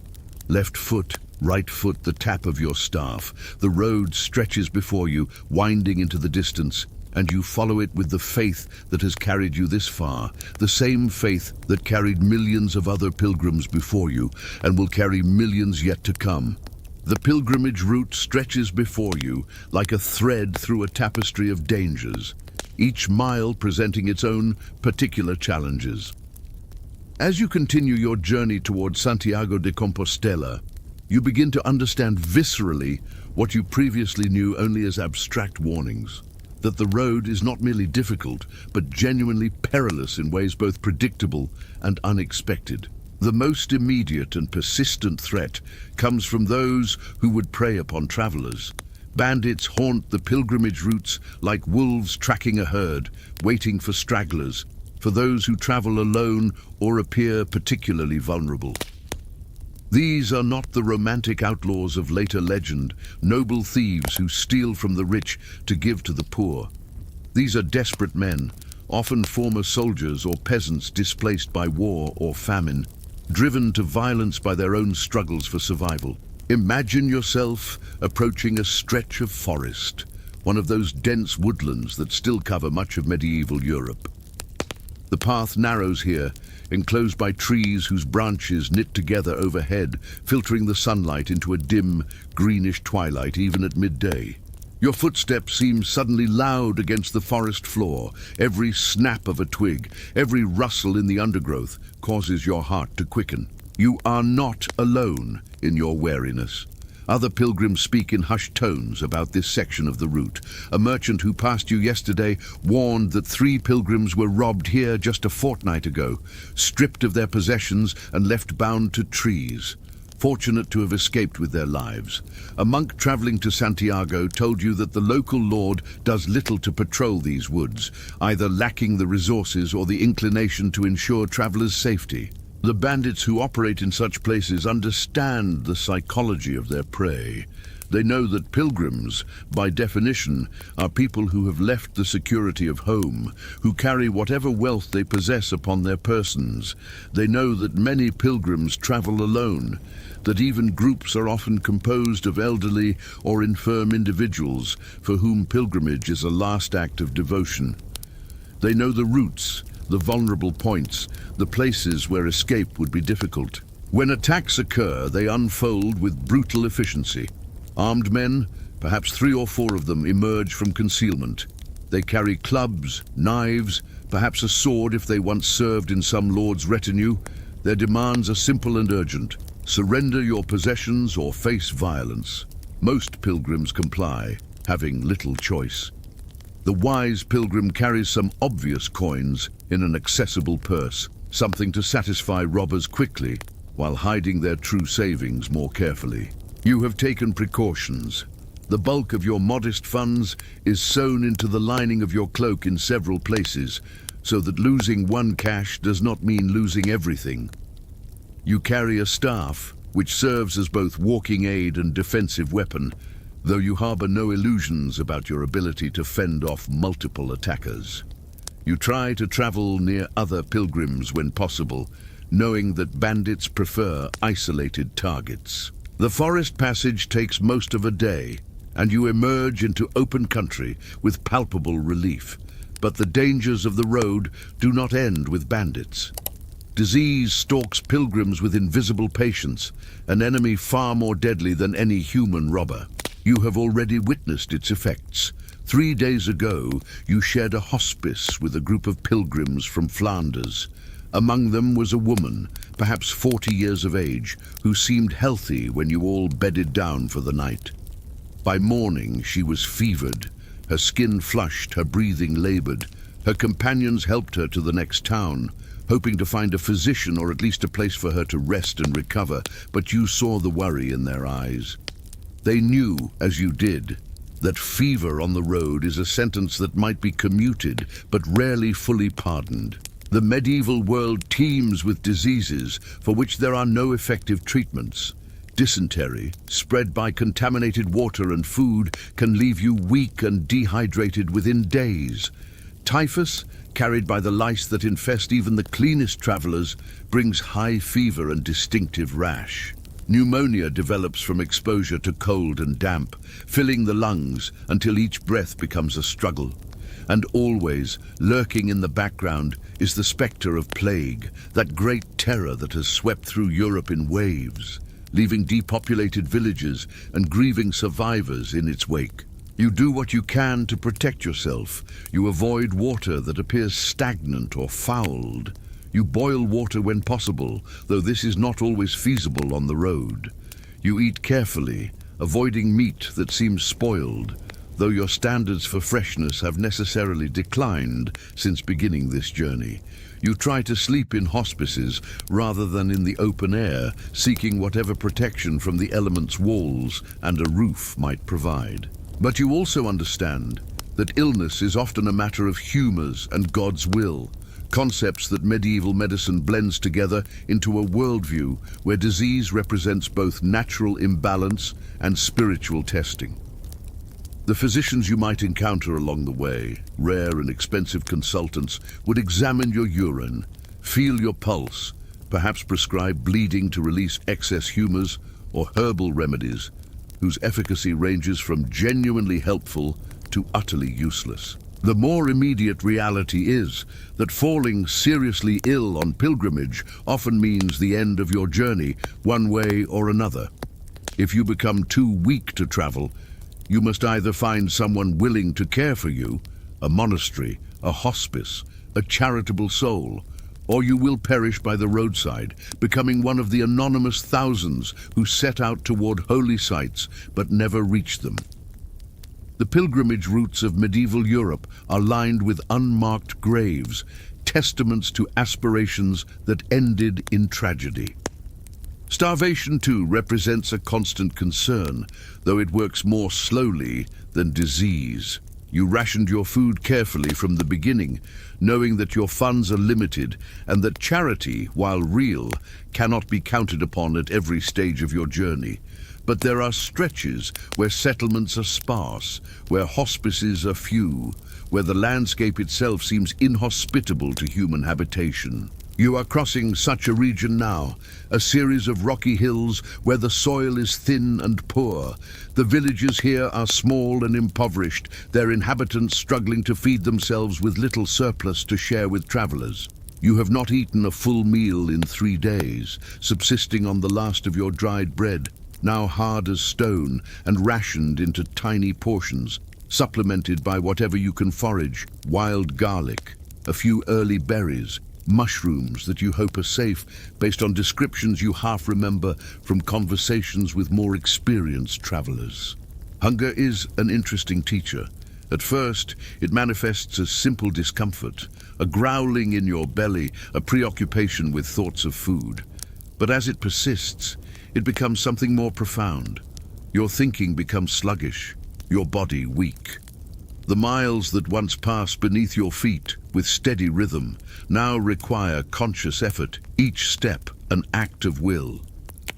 Left foot, right foot, the tap of your staff. The road stretches before you, winding into the distance, and you follow it with the faith that has carried you this far, the same faith that carried millions of other pilgrims before you and will carry millions yet to come. The pilgrimage route stretches before you like a thread through a tapestry of dangers, each mile presenting its own particular challenges. As you continue your journey toward Santiago de Compostela, you begin to understand viscerally what you previously knew only as abstract warnings. That the road is not merely difficult, but genuinely perilous in ways both predictable and unexpected. The most immediate and persistent threat comes from those who would prey upon travelers. Bandits haunt the pilgrimage routes like wolves tracking a herd, waiting for stragglers, for those who travel alone or appear particularly vulnerable. These are not the romantic outlaws of later legend, noble thieves who steal from the rich to give to the poor. These are desperate men, often former soldiers or peasants displaced by war or famine, driven to violence by their own struggles for survival. Imagine yourself approaching a stretch of forest, one of those dense woodlands that still cover much of medieval Europe. The path narrows here, enclosed by trees whose branches knit together overhead, filtering the sunlight into a dim, greenish twilight even at midday. Your footsteps seem suddenly loud against the forest floor. Every snap of a twig, every rustle in the undergrowth causes your heart to quicken. You are not alone in your wariness. Other pilgrims speak in hushed tones about this section of the route. A merchant who passed you yesterday warned that 3 pilgrims were robbed here just a fortnight ago, stripped of their possessions and left bound to trees, fortunate to have escaped with their lives. A monk traveling to Santiago told you that the local lord does little to patrol these woods, either lacking the resources or the inclination to ensure travelers' safety. The bandits who operate in such places understand the psychology of their prey. They know that pilgrims, by definition, are people who have left the security of home, who carry whatever wealth they possess upon their persons. They know that many pilgrims travel alone, that even groups are often composed of elderly or infirm individuals for whom pilgrimage is a last act of devotion. They know the routes, the vulnerable points, the places where escape would be difficult. When attacks occur, they unfold with brutal efficiency. Armed men, perhaps 3 or 4 of them, emerge from concealment. They carry clubs, knives, perhaps a sword if they once served in some lord's retinue. Their demands are simple and urgent. Surrender your possessions or face violence. Most pilgrims comply, having little choice. The wise pilgrim carries some obvious coins in an accessible purse, something to satisfy robbers quickly while hiding their true savings more carefully. You have taken precautions. The bulk of your modest funds is sewn into the lining of your cloak in several places, so that losing one cache does not mean losing everything. You carry a staff, which serves as both walking aid and defensive weapon, though you harbor no illusions about your ability to fend off multiple attackers. You try to travel near other pilgrims when possible, knowing that bandits prefer isolated targets. The forest passage takes most of a day, and you emerge into open country with palpable relief. But the dangers of the road do not end with bandits. Disease stalks pilgrims with invisible patience, an enemy far more deadly than any human robber. You have already witnessed its effects. 3 days ago, you shared a hospice with a group of pilgrims from Flanders. Among them was a woman, perhaps 40 years of age, who seemed healthy when you all bedded down for the night. By morning, she was fevered, her skin flushed, her breathing labored. Her companions helped her to the next town, hoping to find a physician or at least a place for her to rest and recover, but you saw the worry in their eyes. They knew, as you did, that fever on the road is a sentence that might be commuted, but rarely fully pardoned. The medieval world teems with diseases for which there are no effective treatments. Dysentery, spread by contaminated water and food, can leave you weak and dehydrated within days. Typhus, carried by the lice that infest even the cleanest travelers, brings high fever and distinctive rash. Pneumonia develops from exposure to cold and damp, filling the lungs until each breath becomes a struggle. And always, lurking in the background, is the spectre of plague, that great terror that has swept through Europe in waves, leaving depopulated villages and grieving survivors in its wake. You do what you can to protect yourself. You avoid water that appears stagnant or fouled. You boil water when possible, though this is not always feasible on the road. You eat carefully, avoiding meat that seems spoiled, though your standards for freshness have necessarily declined since beginning this journey. You try to sleep in hospices rather than in the open air, seeking whatever protection from the elements' walls and a roof might provide. But you also understand that illness is often a matter of humors and God's will, concepts that medieval medicine blends together into a worldview where disease represents both natural imbalance and spiritual testing. The physicians you might encounter along the way, rare and expensive consultants, would examine your urine, feel your pulse, perhaps prescribe bleeding to release excess humors, or herbal remedies whose efficacy ranges from genuinely helpful to utterly useless. The more immediate reality is that falling seriously ill on pilgrimage often means the end of your journey, one way or another. If you become too weak to travel, you must either find someone willing to care for you, a monastery, a hospice, a charitable soul, or you will perish by the roadside, becoming one of the anonymous thousands who set out toward holy sites but never reached them. The pilgrimage routes of medieval Europe are lined with unmarked graves, testaments to aspirations that ended in tragedy. Starvation, too, represents a constant concern, though it works more slowly than disease. You rationed your food carefully from the beginning, knowing that your funds are limited and that charity, while real, cannot be counted upon at every stage of your journey. But there are stretches where settlements are sparse, where hospices are few, where the landscape itself seems inhospitable to human habitation. You are crossing such a region now, a series of rocky hills where the soil is thin and poor. The villages here are small and impoverished, their inhabitants struggling to feed themselves with little surplus to share with travelers. You have not eaten a full meal in 3 days, subsisting on the last of your dried bread, now hard as stone and rationed into tiny portions, supplemented by whatever you can forage, wild garlic, a few early berries, mushrooms that you hope are safe based on descriptions you half remember from conversations with more experienced travelers. Hunger is an interesting teacher. At first, it manifests as simple discomfort, a growling in your belly, a preoccupation with thoughts of food. But as it persists, it becomes something more profound. Your thinking becomes sluggish, your body weak. The miles that once passed beneath your feet with steady rhythm now require conscious effort, each step an act of will.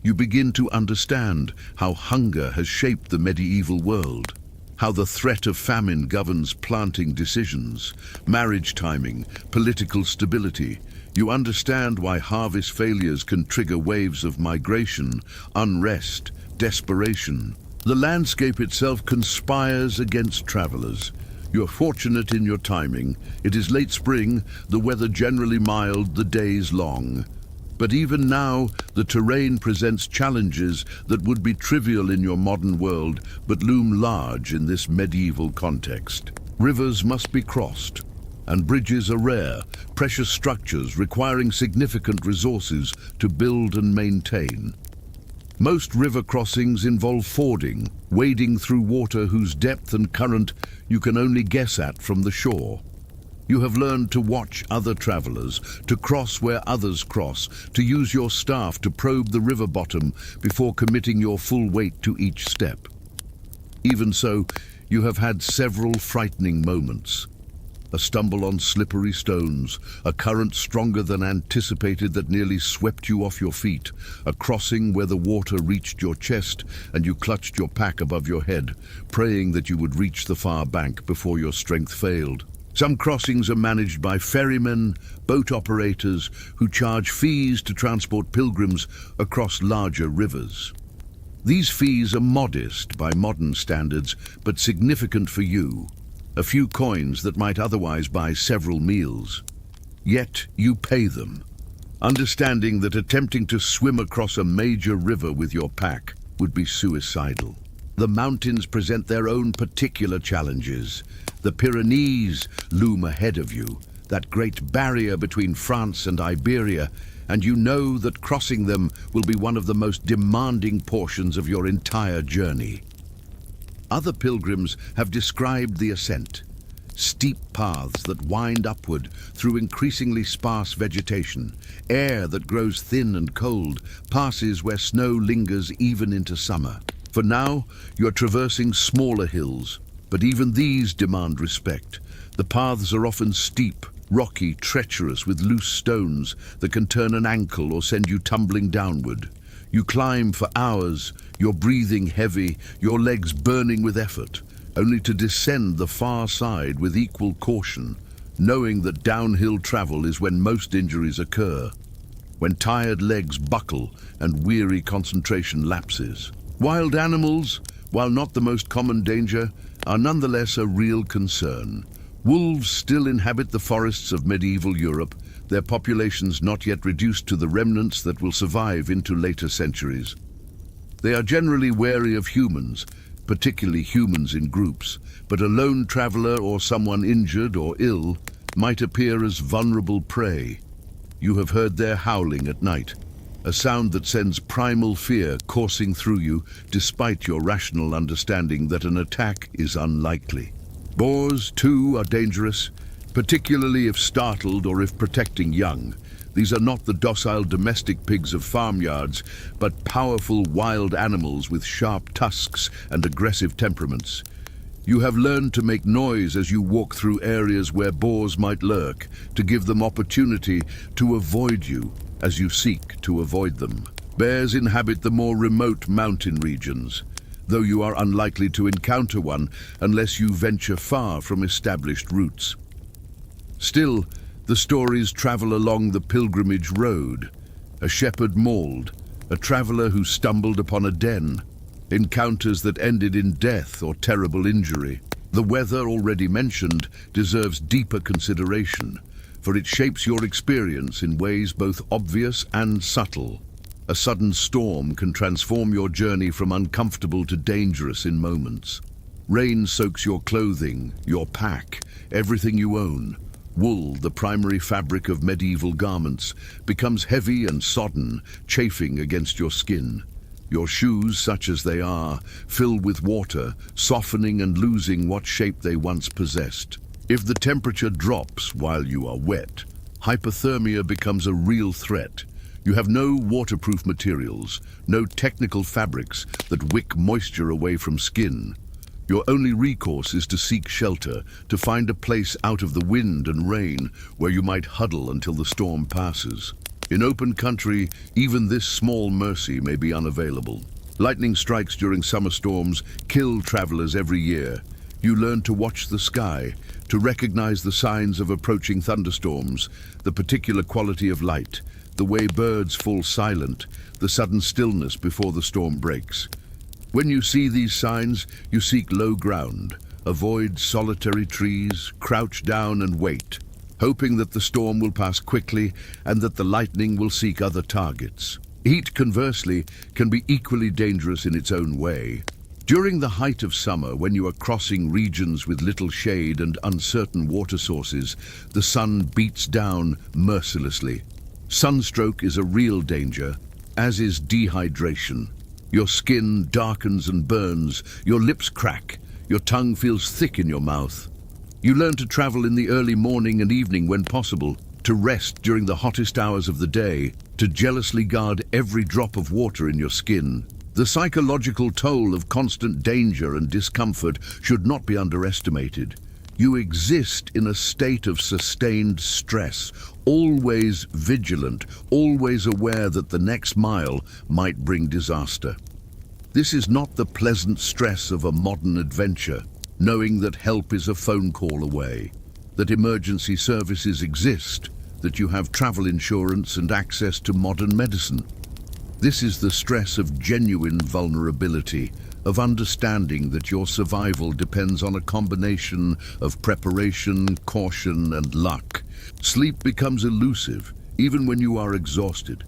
You begin to understand how hunger has shaped the medieval world. how the threat of famine governs planting decisions, marriage timing, political stability. You understand why harvest failures can trigger waves of migration, unrest, desperation. The landscape itself conspires against travelers. You're fortunate in your timing. It is late spring, the weather generally mild, the days long. But even now, the terrain presents challenges that would be trivial in your modern world, but loom large in this medieval context. Rivers must be crossed, and bridges are rare, precious structures requiring significant resources to build and maintain. Most river crossings involve fording, wading through water whose depth and current you can only guess at from the shore. You have learned to watch other travelers, to cross where others cross, to use your staff to probe the river bottom before committing your full weight to each step. Even so, you have had several frightening moments. A stumble on slippery stones, a current stronger than anticipated that nearly swept you off your feet, a crossing where the water reached your chest and you clutched your pack above your head, praying that you would reach the far bank before your strength failed. Some crossings are managed by ferrymen, boat operators, who charge fees to transport pilgrims across larger rivers. These fees are modest by modern standards, but significant for you. A few coins that might otherwise buy several meals. Yet you pay them, understanding that attempting to swim across a major river with your pack would be suicidal. The mountains present their own particular challenges. The Pyrenees loom ahead of you, that great barrier between France and Iberia, and you know that crossing them will be one of the most demanding portions of your entire journey. Other pilgrims have described the ascent, steep paths that wind upward through increasingly sparse vegetation, air that grows thin and cold, passes where snow lingers even into summer. For now, you're traversing smaller hills, but even these demand respect. The paths are often steep, rocky, treacherous with loose stones that can turn an ankle or send you tumbling downward. You climb for hours, your breathing heavy, your legs burning with effort, only to descend the far side with equal caution, knowing that downhill travel is when most injuries occur, when tired legs buckle and weary concentration lapses. Wild animals, while not the most common danger, are nonetheless a real concern. Wolves still inhabit the forests of medieval Europe, their populations not yet reduced to the remnants that will survive into later centuries. They are generally wary of humans, particularly humans in groups, but a lone traveler or someone injured or ill might appear as vulnerable prey. You have heard their howling at night, a sound that sends primal fear coursing through you despite your rational understanding that an attack is unlikely. Boars, too, are dangerous, particularly if startled or if protecting young. These are not the docile domestic pigs of farmyards, but powerful wild animals with sharp tusks and aggressive temperaments. You have learned to make noise as you walk through areas where boars might lurk, to give them opportunity to avoid you as you seek to avoid them. Bears inhabit the more remote mountain regions, though you are unlikely to encounter one unless you venture far from established routes. Still, the stories travel along the pilgrimage road. A shepherd mauled, a traveler who stumbled upon a den, encounters that ended in death or terrible injury. The weather already mentioned deserves deeper consideration, for it shapes your experience in ways both obvious and subtle. A sudden storm can transform your journey from uncomfortable to dangerous in moments. Rain soaks your clothing, your pack, everything you own. Wool, the primary fabric of medieval garments, becomes heavy and sodden, chafing against your skin. Your shoes, such as they are, fill with water, softening and losing what shape they once possessed. If the temperature drops while you are wet, hypothermia becomes a real threat. You have no waterproof materials, no technical fabrics that wick moisture away from skin. Your only recourse is to seek shelter, to find a place out of the wind and rain where you might huddle until the storm passes. In open country, even this small mercy may be unavailable. Lightning strikes during summer storms kill travelers every year. You learn to watch the sky, to recognize the signs of approaching thunderstorms, the particular quality of light, the way birds fall silent, the sudden stillness before the storm breaks. When you see these signs, you seek low ground, avoid solitary trees, crouch down and wait, hoping that the storm will pass quickly and that the lightning will seek other targets. Heat, conversely, can be equally dangerous in its own way. During the height of summer, when you are crossing regions with little shade and uncertain water sources, the sun beats down mercilessly. Sunstroke is a real danger, as is dehydration. Your skin darkens and burns, your lips crack, your tongue feels thick in your mouth. You learn to travel in the early morning and evening when possible, to rest during the hottest hours of the day, to jealously guard every drop of water in your skin. The psychological toll of constant danger and discomfort should not be underestimated. You exist in a state of sustained stress, always vigilant, always aware that the next mile might bring disaster. This is not the pleasant stress of a modern adventure, knowing that help is a phone call away, that emergency services exist, that you have travel insurance and access to modern medicine. This is the stress of genuine vulnerability, of understanding that your survival depends on a combination of preparation, caution, and luck. Sleep becomes elusive, even when you are exhausted.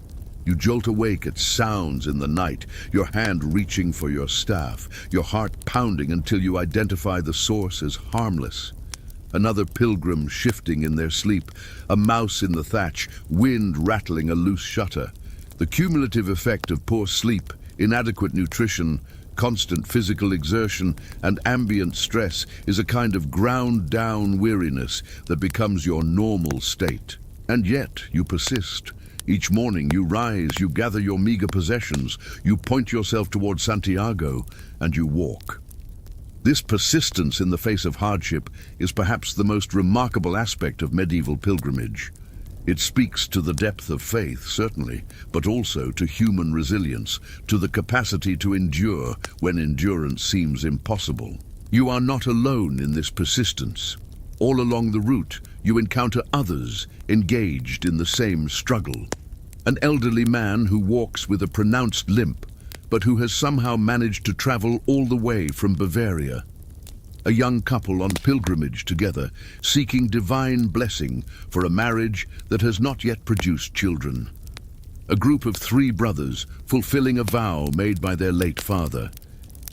You jolt awake at sounds in the night, your hand reaching for your staff, your heart pounding until you identify the source as harmless. Another pilgrim shifting in their sleep, a mouse in the thatch, wind rattling a loose shutter. The cumulative effect of poor sleep, inadequate nutrition, constant physical exertion, and ambient stress is a kind of ground-down weariness that becomes your normal state. And yet you persist. Each morning you rise, you gather your meager possessions, you point yourself toward Santiago, and you walk. This persistence in the face of hardship is perhaps the most remarkable aspect of medieval pilgrimage. It speaks to the depth of faith, certainly, but also to human resilience, to the capacity to endure when endurance seems impossible. You are not alone in this persistence. All along the route, you encounter others engaged in the same struggle. An elderly man who walks with a pronounced limp, but who has somehow managed to travel all the way from Bavaria. A young couple on pilgrimage together, seeking divine blessing for a marriage that has not yet produced children. A group of 3 brothers fulfilling a vow made by their late father.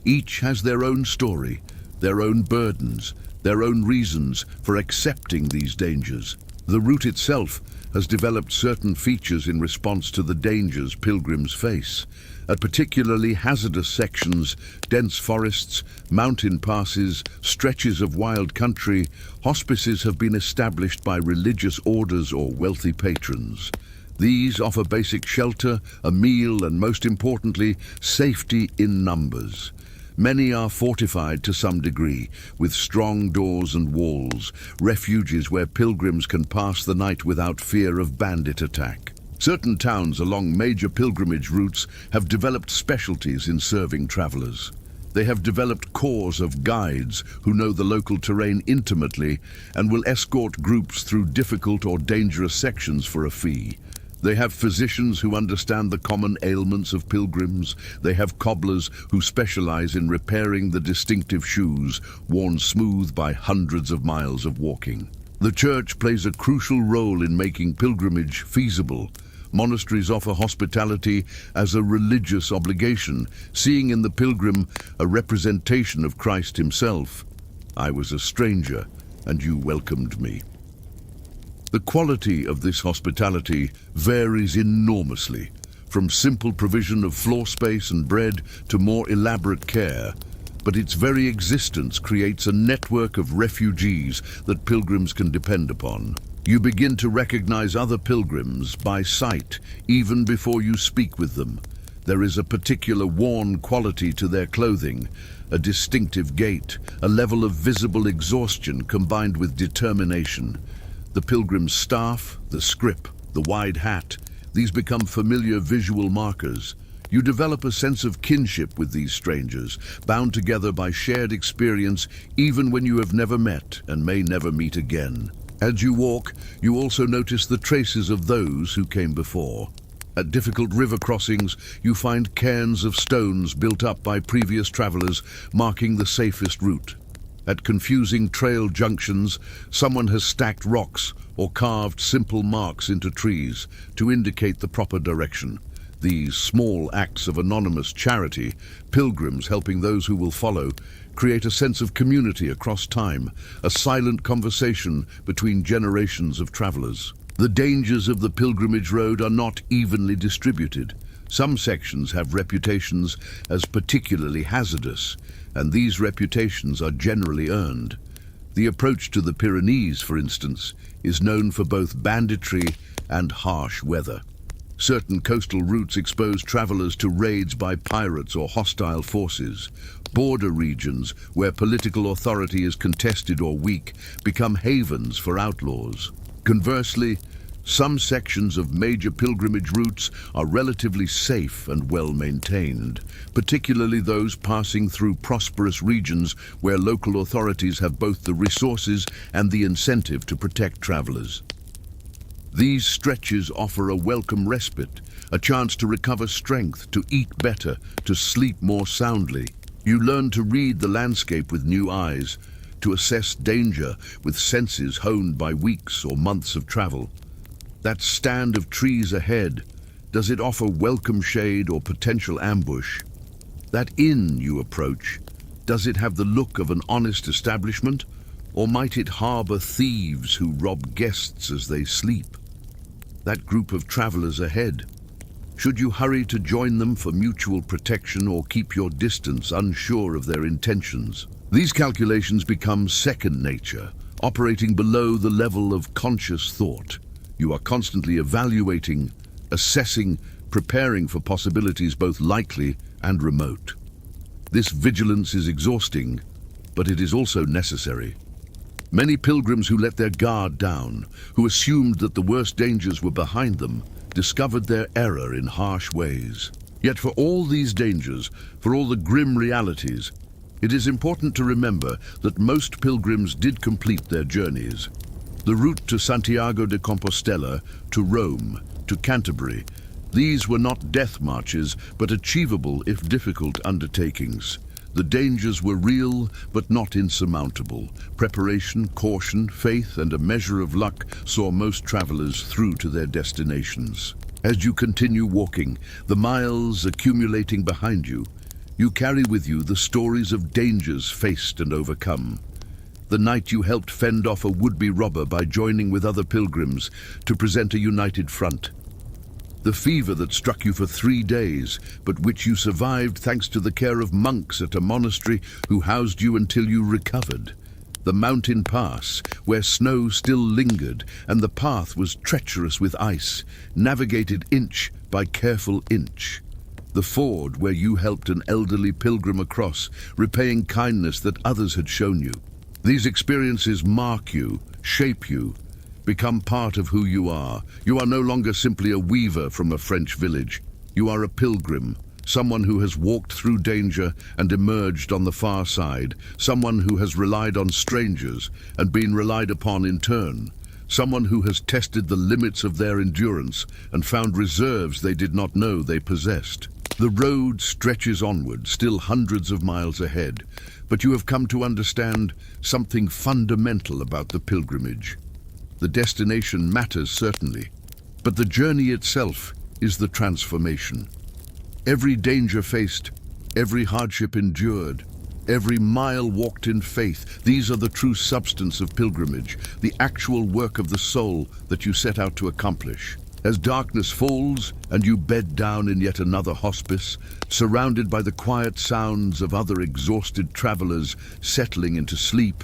Each has their own story, their own burdens, their own reasons for accepting these dangers. The route itself has developed certain features in response to the dangers pilgrims face. At particularly hazardous sections, dense forests, mountain passes, stretches of wild country, hospices have been established by religious orders or wealthy patrons. These offer basic shelter, a meal, and most importantly, safety in numbers. Many are fortified to some degree, with strong doors and walls, refuges where pilgrims can pass the night without fear of bandit attack. Certain towns along major pilgrimage routes have developed specialties in serving travelers. They have developed corps of guides who know the local terrain intimately and will escort groups through difficult or dangerous sections for a fee. They have physicians who understand the common ailments of pilgrims. They have cobblers who specialize in repairing the distinctive shoes worn smooth by hundreds of miles of walking. The church plays a crucial role in making pilgrimage feasible. Monasteries offer hospitality as a religious obligation, seeing in the pilgrim a representation of Christ himself. I was a stranger, and you welcomed me. The quality of this hospitality varies enormously, from simple provision of floor space and bread to more elaborate care, but its very existence creates a network of refugees that pilgrims can depend upon. You begin to recognize other pilgrims by sight, even before you speak with them. There is a particular worn quality to their clothing, a distinctive gait, a level of visible exhaustion combined with determination. The pilgrim's staff, the scrip, the wide hat, these become familiar visual markers. You develop a sense of kinship with these strangers, bound together by shared experience even when you have never met and may never meet again. As you walk, you also notice the traces of those who came before. At difficult river crossings, you find cairns of stones built up by previous travelers, marking the safest route. At confusing trail junctions, someone has stacked rocks or carved simple marks into trees to indicate the proper direction. These small acts of anonymous charity, pilgrims helping those who will follow, create a sense of community across time, a silent conversation between generations of travelers. The dangers of the pilgrimage road are not evenly distributed. Some sections have reputations as particularly hazardous, and these reputations are generally earned. The approach to the Pyrenees, for instance, is known for both banditry and harsh weather. Certain coastal routes expose travelers to raids by pirates or hostile forces. Border regions, where political authority is contested or weak, become havens for outlaws. Conversely, some sections of major pilgrimage routes are relatively safe and well maintained, particularly those passing through prosperous regions where local authorities have both the resources and the incentive to protect travelers. These stretches offer a welcome respite, a chance to recover strength, to eat better, to sleep more soundly. You learn to read the landscape with new eyes, to assess danger with senses honed by weeks or months of travel. That stand of trees ahead, does it offer welcome shade or potential ambush? That inn you approach, does it have the look of an honest establishment, or might it harbor thieves who rob guests as they sleep? That group of travelers ahead, should you hurry to join them for mutual protection or keep your distance, unsure of their intentions? These calculations become second nature, operating below the level of conscious thought. You are constantly evaluating, assessing, preparing for possibilities both likely and remote. This vigilance is exhausting, but it is also necessary. Many pilgrims who let their guard down, who assumed that the worst dangers were behind them, discovered their error in harsh ways. Yet for all these dangers, for all the grim realities, it is important to remember that most pilgrims did complete their journeys. The route to Santiago de Compostela, to Rome, to Canterbury, these were not death marches, but achievable if difficult undertakings. The dangers were real, but not insurmountable. Preparation, caution, faith, and a measure of luck saw most travelers through to their destinations. As you continue walking, the miles accumulating behind you, you carry with you the stories of dangers faced and overcome. The night you helped fend off a would-be robber by joining with other pilgrims to present a united front. The fever that struck you for 3 days, but which you survived thanks to the care of monks at a monastery who housed you until you recovered. The mountain pass, where snow still lingered and the path was treacherous with ice, navigated inch by careful inch. The ford where you helped an elderly pilgrim across, repaying kindness that others had shown you. These experiences mark you, shape you, become part of who you are. You are no longer simply a weaver from a French village. You are a pilgrim, someone who has walked through danger and emerged on the far side, someone who has relied on strangers and been relied upon in turn, someone who has tested the limits of their endurance and found reserves they did not know they possessed. The road stretches onward, still hundreds of miles ahead, but you have come to understand something fundamental about the pilgrimage. The destination matters certainly, but the journey itself is the transformation. Every danger faced, every hardship endured, every mile walked in faith, these are the true substance of pilgrimage, the actual work of the soul that you set out to accomplish. As darkness falls and you bed down in yet another hospice, surrounded by the quiet sounds of other exhausted travelers settling into sleep,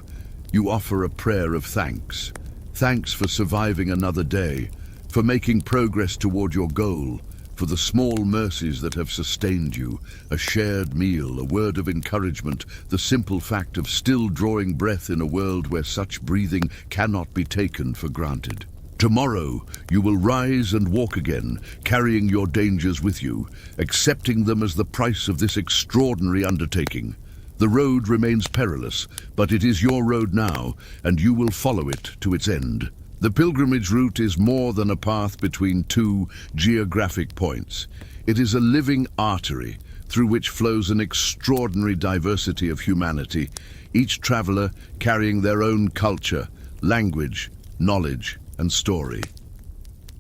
you offer a prayer of thanks. Thanks for surviving another day, for making progress toward your goal, for the small mercies that have sustained you, a shared meal, a word of encouragement, the simple fact of still drawing breath in a world where such breathing cannot be taken for granted. Tomorrow, you will rise and walk again, carrying your dangers with you, accepting them as the price of this extraordinary undertaking. The road remains perilous, but it is your road now, and you will follow it to its end. The pilgrimage route is more than a path between two geographic points. It is a living artery through which flows an extraordinary diversity of humanity, each traveler carrying their own culture, language, knowledge, and story.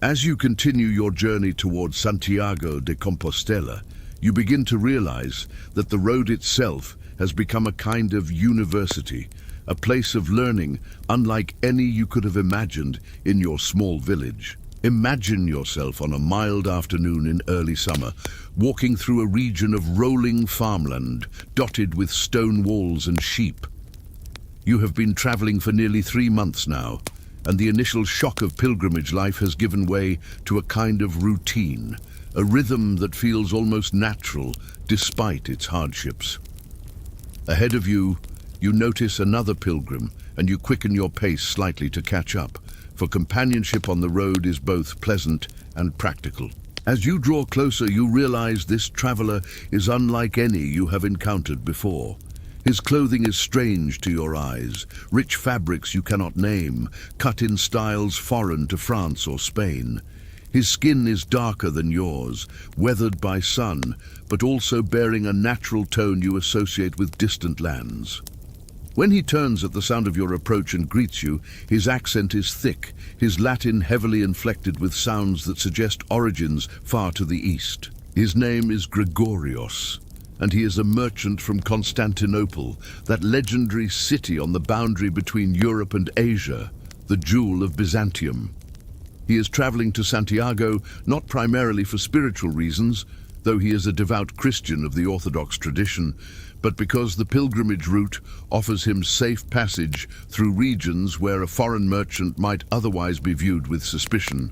As you continue your journey towards Santiago de Compostela, you begin to realize that the road itself has become a kind of university, a place of learning unlike any you could have imagined in your small village. Imagine yourself on a mild afternoon in early summer, walking through a region of rolling farmland dotted with stone walls and sheep. You have been traveling for nearly 3 months now, and the initial shock of pilgrimage life has given way to a kind of routine, a rhythm that feels almost natural despite its hardships. Ahead of you, you notice another pilgrim, and you quicken your pace slightly to catch up, for companionship on the road is both pleasant and practical. As you draw closer, you realize this traveler is unlike any you have encountered before. His clothing is strange to your eyes, rich fabrics you cannot name, cut in styles foreign to France or Spain. His skin is darker than yours, weathered by sun, but also bearing a natural tone you associate with distant lands. When he turns at the sound of your approach and greets you, his accent is thick, his Latin heavily inflected with sounds that suggest origins far to the east. His name is Gregorios, and he is a merchant from Constantinople, that legendary city on the boundary between Europe and Asia, the jewel of Byzantium. He is traveling to Santiago not primarily for spiritual reasons, though he is a devout Christian of the Orthodox tradition, but because the pilgrimage route offers him safe passage through regions where a foreign merchant might otherwise be viewed with suspicion.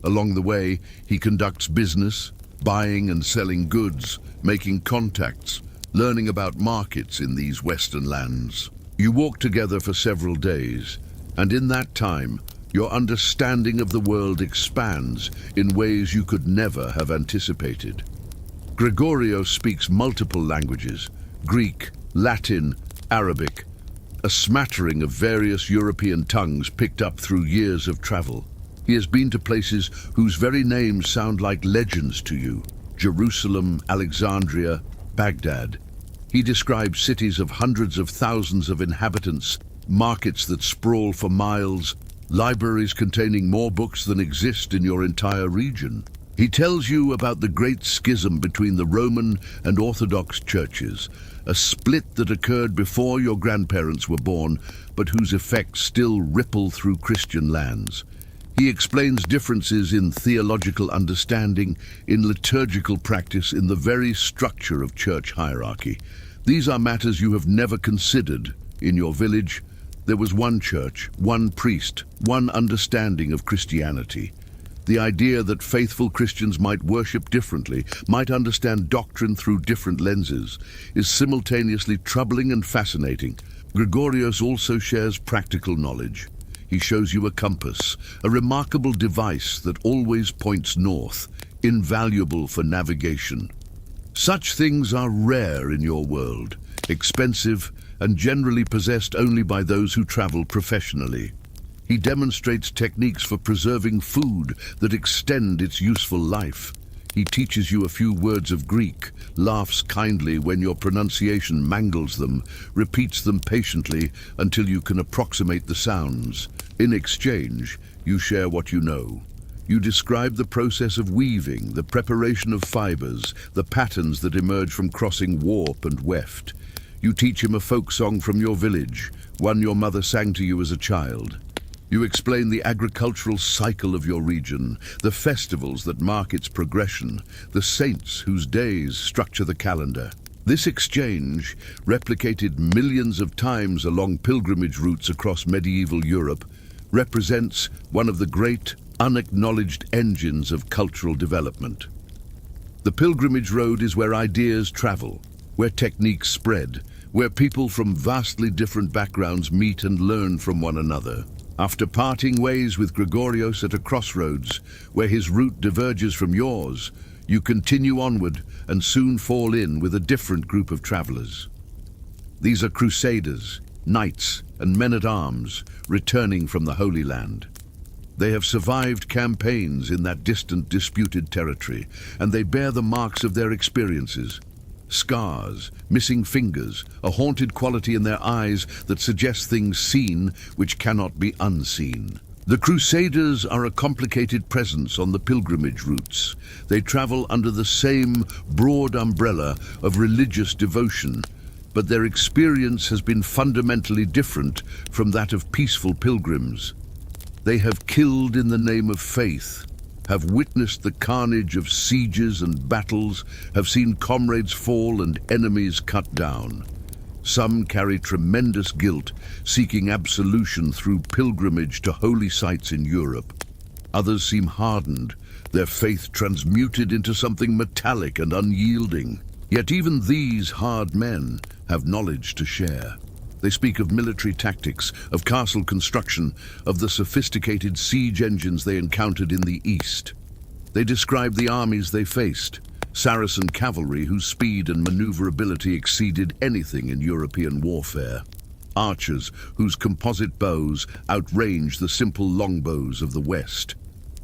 Along the way, he conducts business, buying and selling goods, making contacts, learning about markets in these Western lands. You walk together for several days, and in that time, your understanding of the world expands in ways you could never have anticipated. Gregorio speaks multiple languages: Greek, Latin, Arabic, a smattering of various European tongues picked up through years of travel. He has been to places whose very names sound like legends to you: Jerusalem, Alexandria, Baghdad. He describes cities of hundreds of thousands of inhabitants, markets that sprawl for miles, libraries containing more books than exist in your entire region. He tells you about the great schism between the Roman and Orthodox churches, a split that occurred before your grandparents were born, but whose effects still ripple through Christian lands. He explains differences in theological understanding, in liturgical practice, in the very structure of church hierarchy. These are matters you have never considered. In your village, there was one church, one priest, one understanding of Christianity. The idea that faithful Christians might worship differently, might understand doctrine through different lenses, is simultaneously troubling and fascinating. Gregorios also shares practical knowledge. He shows you a compass, a remarkable device that always points north, invaluable for navigation. Such things are rare in your world, expensive, and generally possessed only by those who travel professionally. He demonstrates techniques for preserving food that extend its useful life. He teaches you a few words of Greek, laughs kindly when your pronunciation mangles them, repeats them patiently until you can approximate the sounds. In exchange, you share what you know. You describe the process of weaving, the preparation of fibers, the patterns that emerge from crossing warp and weft. You teach him a folk song from your village, one your mother sang to you as a child. You explain the agricultural cycle of your region, the festivals that mark its progression, the saints whose days structure the calendar. This exchange, replicated millions of times along pilgrimage routes across medieval Europe, represents one of the great, unacknowledged engines of cultural development. The pilgrimage road is where ideas travel, where techniques spread, where people from vastly different backgrounds meet and learn from one another. After parting ways with Gregorios at a crossroads, where his route diverges from yours, you continue onward and soon fall in with a different group of travelers. These are crusaders, knights, and men-at-arms returning from the Holy Land. They have survived campaigns in that distant, disputed territory, and they bear the marks of their experiences. Scars, missing fingers, a haunted quality in their eyes that suggests things seen which cannot be unseen. The Crusaders are a complicated presence on the pilgrimage routes. They travel under the same broad umbrella of religious devotion, but their experience has been fundamentally different from that of peaceful pilgrims. They have killed in the name of faith, have witnessed the carnage of sieges and battles, have seen comrades fall and enemies cut down. Some carry tremendous guilt, seeking absolution through pilgrimage to holy sites in Europe. Others seem hardened, their faith transmuted into something metallic and unyielding. Yet even these hard men have knowledge to share. They speak of military tactics, of castle construction, of the sophisticated siege engines they encountered in the East. They describe the armies they faced, Saracen cavalry whose speed and maneuverability exceeded anything in European warfare. Archers whose composite bows outrange the simple longbows of the West.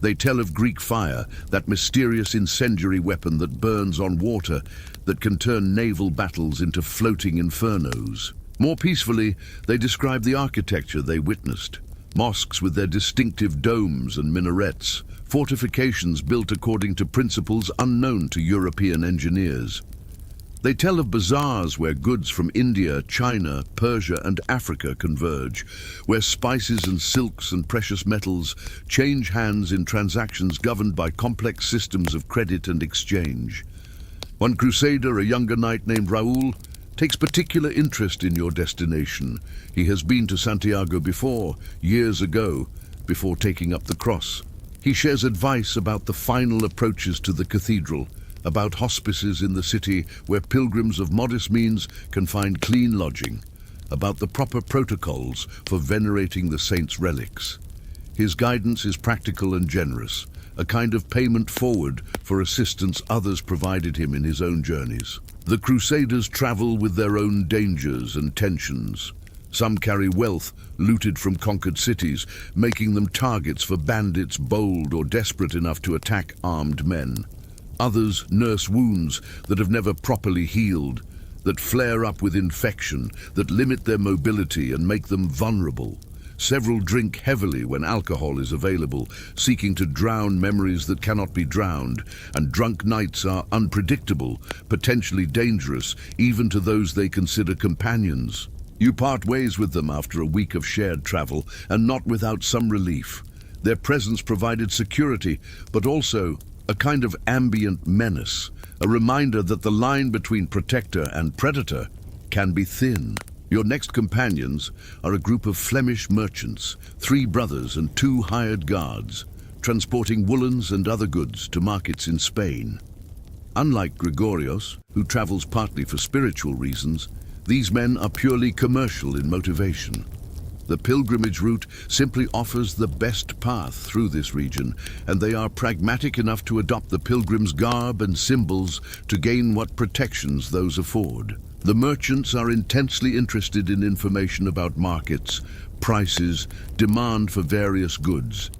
They tell of Greek fire, that mysterious incendiary weapon that burns on water, that can turn naval battles into floating infernos. More peacefully, they describe the architecture they witnessed. Mosques with their distinctive domes and minarets, fortifications built according to principles unknown to European engineers. They tell of bazaars where goods from India, China, Persia and Africa converge, where spices and silks and precious metals change hands in transactions governed by complex systems of credit and exchange. One crusader, a younger knight named Raoul, takes particular interest in your destination. He has been to Santiago before, years ago, before taking up the cross. He shares advice about the final approaches to the cathedral, about hospices in the city where pilgrims of modest means can find clean lodging, about the proper protocols for venerating the saints' relics. His guidance is practical and generous, a kind of payment forward for assistance others provided him in his own journeys. The Crusaders travel with their own dangers and tensions. Some carry wealth looted from conquered cities, making them targets for bandits bold or desperate enough to attack armed men. Others nurse wounds that have never properly healed, that flare up with infection, that limit their mobility and make them vulnerable. Several drink heavily when alcohol is available, seeking to drown memories that cannot be drowned, and drunk nights are unpredictable, potentially dangerous, even to those they consider companions. You part ways with them after a week of shared travel, and not without some relief. Their presence provided security, but also a kind of ambient menace, a reminder that the line between protector and predator can be thin. Your next companions are a group of Flemish merchants, 3 brothers and 2 hired guards, transporting woolens and other goods to markets in Spain. Unlike Gregorios, who travels partly for spiritual reasons, these men are purely commercial in motivation. The pilgrimage route simply offers the best path through this region, and they are pragmatic enough to adopt the pilgrim's garb and symbols to gain what protections those afford. The merchants are intensely interested in information about markets, prices, demand for various goods.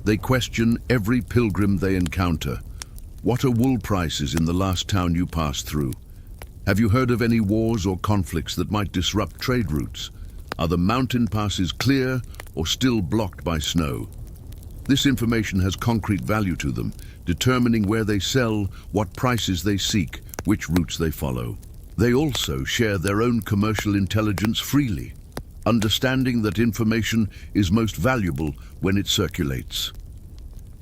They question every pilgrim they encounter. What are wool prices in the last town you passed through? Have you heard of any wars or conflicts that might disrupt trade routes? Are the mountain passes clear or still blocked by snow? This information has concrete value to them, determining where they sell, what prices they seek, which routes they follow. They also share their own commercial intelligence freely, understanding that information is most valuable when it circulates.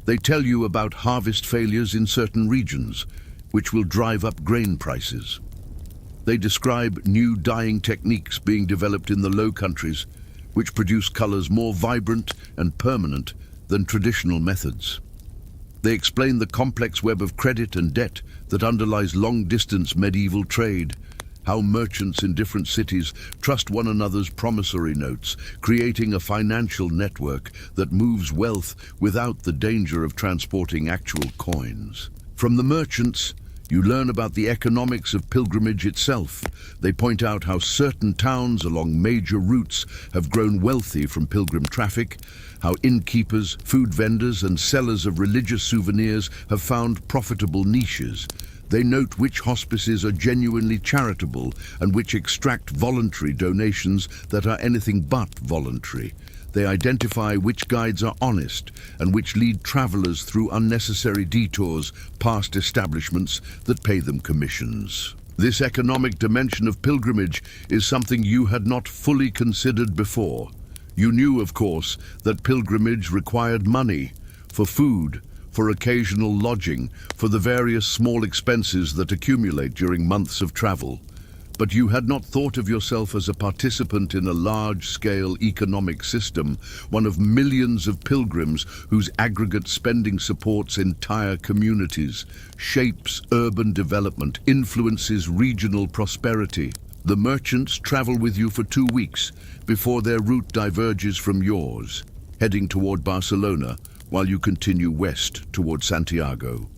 They tell you about harvest failures in certain regions, which will drive up grain prices. They describe new dyeing techniques being developed in the Low Countries, which produce colors more vibrant and permanent than traditional methods. They explain the complex web of credit and debt that underlies long-distance medieval trade, how merchants in different cities trust one another's promissory notes, creating a financial network that moves wealth without the danger of transporting actual coins. From the merchants, you learn about the economics of pilgrimage itself. They point out how certain towns along major routes have grown wealthy from pilgrim traffic, how innkeepers, food vendors, and sellers of religious souvenirs have found profitable niches. They note which hospices are genuinely charitable and which extract voluntary donations that are anything but voluntary. They identify which guides are honest and which lead travelers through unnecessary detours past establishments that pay them commissions. This economic dimension of pilgrimage is something you had not fully considered before. You knew, of course, that pilgrimage required money for food, for occasional lodging, for the various small expenses that accumulate during months of travel. But you had not thought of yourself as a participant in a large-scale economic system, one of millions of pilgrims whose aggregate spending supports entire communities, shapes urban development, influences regional prosperity. The merchants travel with you for 2 weeks before their route diverges from yours, heading toward Barcelona, while you continue west toward Santiago.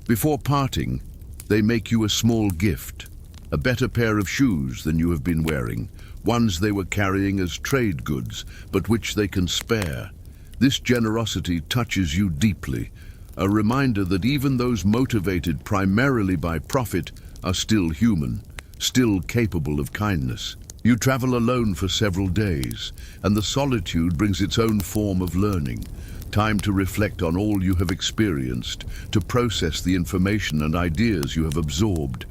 Before parting, they make you a small gift, a better pair of shoes than you have been wearing, ones they were carrying as trade goods, but which they can spare. This generosity touches you deeply, a reminder that even those motivated primarily by profit are still human, still capable of kindness. You travel alone for several days, and the solitude brings its own form of learning. Time to reflect on all you have experienced, to process the information and ideas you have absorbed.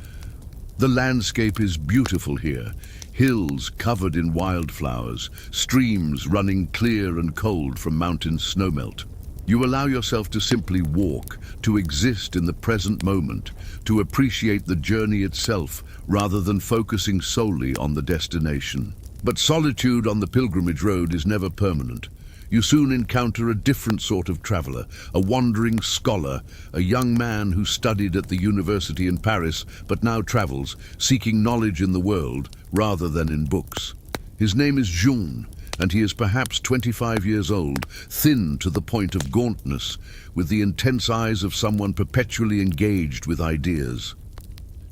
The landscape is beautiful here. Hills covered in wildflowers, streams running clear and cold from mountain snowmelt. You allow yourself to simply walk, to exist in the present moment, to appreciate the journey itself rather than focusing solely on the destination. But solitude on the pilgrimage road is never permanent. You soon encounter a different sort of traveler, a wandering scholar, a young man who studied at the university in Paris but now travels, seeking knowledge in the world rather than in books. His name is Jean, and he is perhaps 25 years old, thin to the point of gauntness, with the intense eyes of someone perpetually engaged with ideas.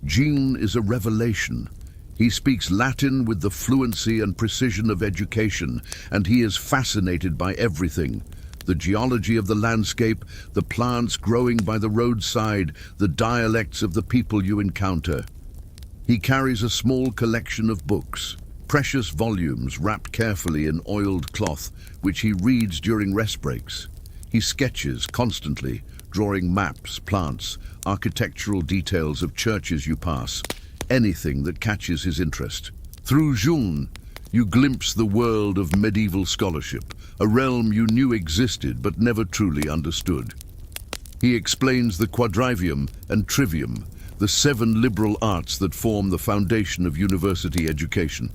Jean is a revelation. He speaks Latin with the fluency and precision of education, and he is fascinated by everything. The geology of the landscape, the plants growing by the roadside, the dialects of the people you encounter. He carries a small collection of books, precious volumes wrapped carefully in oiled cloth, which he reads during rest breaks. He sketches constantly, drawing maps, plants, architectural details of churches you pass, anything that catches his interest. Through Jean, you glimpse the world of medieval scholarship, a realm you knew existed but never truly understood. He explains the quadrivium and trivium, the 7 liberal arts that form the foundation of university education.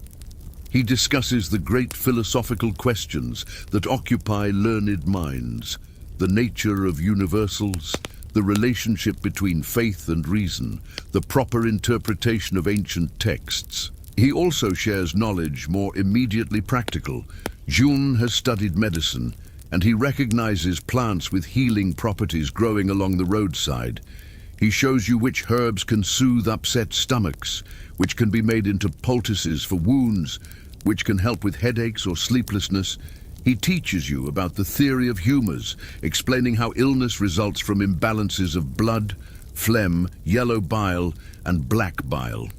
He discusses the great philosophical questions that occupy learned minds, the nature of universals, the relationship between faith and reason, the proper interpretation of ancient texts. He also shares knowledge more immediately practical. Jun has studied medicine, and he recognizes plants with healing properties growing along the roadside. He shows you which herbs can soothe upset stomachs, which can be made into poultices for wounds, which can help with headaches or sleeplessness. He teaches you about the theory of humors, explaining how illness results from imbalances of blood, phlegm, yellow bile, and black bile.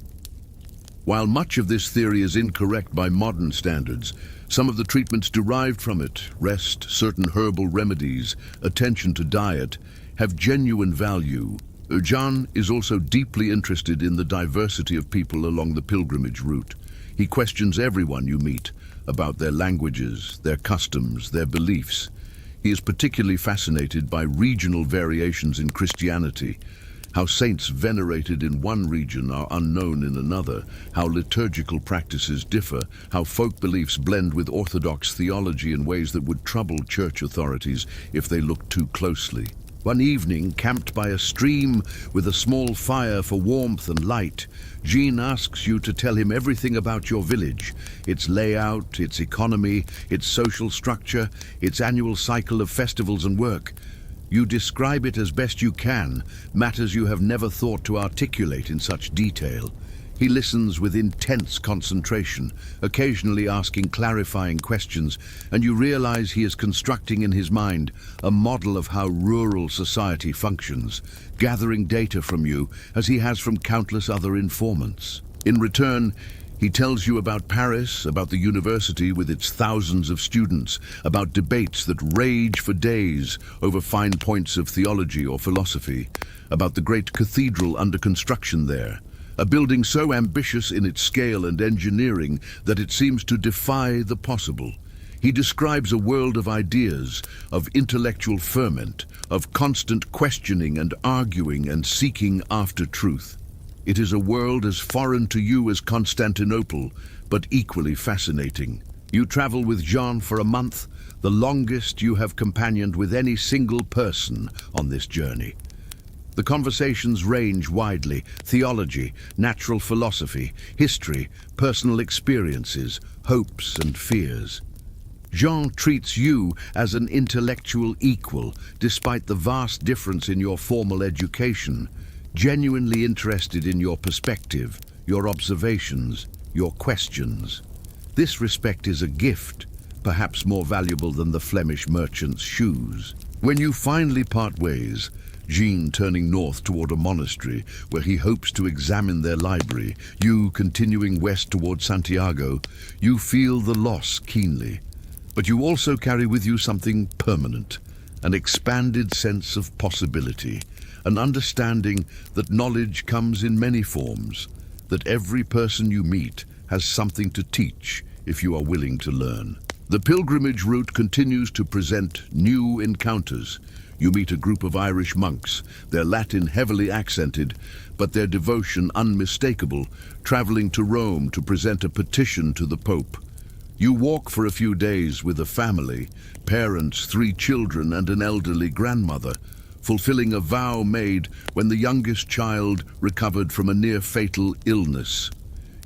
While much of this theory is incorrect by modern standards, some of the treatments derived from it, rest, certain herbal remedies, attention to diet, have genuine value. Jan is also deeply interested in the diversity of people along the pilgrimage route. He questions everyone you meet about their languages, their customs, their beliefs. He is particularly fascinated by regional variations in Christianity, how saints venerated in one region are unknown in another, how liturgical practices differ, how folk beliefs blend with orthodox theology in ways that would trouble church authorities if they looked too closely. One evening, camped by a stream with a small fire for warmth and light, Jean asks you to tell him everything about your village, its layout, its economy, its social structure, its annual cycle of festivals and work. You describe it as best you can, matters you have never thought to articulate in such detail. He listens with intense concentration, occasionally asking clarifying questions, and you realize he is constructing in his mind a model of how rural society functions, gathering data from you as he has from countless other informants. In return, he tells you about Paris, about the university with its thousands of students, about debates that rage for days over fine points of theology or philosophy, about the great cathedral under construction there, a building so ambitious in its scale and engineering that it seems to defy the possible. He describes a world of ideas, of intellectual ferment, of constant questioning and arguing and seeking after truth. It is a world as foreign to you as Constantinople, but equally fascinating. You travel with Jean for a month, the longest you have companioned with any single person on this journey. The conversations range widely: theology, natural philosophy, history, personal experiences, hopes and fears. Jean treats you as an intellectual equal, despite the vast difference in your formal education, genuinely interested in your perspective, your observations, your questions. This respect is a gift, perhaps more valuable than the Flemish merchant's shoes. When you finally part ways, Jean turning north toward a monastery where he hopes to examine their library, you continuing west toward Santiago, you feel the loss keenly. But you also carry with you something permanent, an expanded sense of possibility, an understanding that knowledge comes in many forms, that every person you meet has something to teach if you are willing to learn. The pilgrimage route continues to present new encounters. You meet a group of Irish monks, their Latin heavily accented, but their devotion unmistakable, traveling to Rome to present a petition to the Pope. You walk for a few days with a family, parents, 3 children and an elderly grandmother, fulfilling a vow made when the youngest child recovered from a near-fatal illness.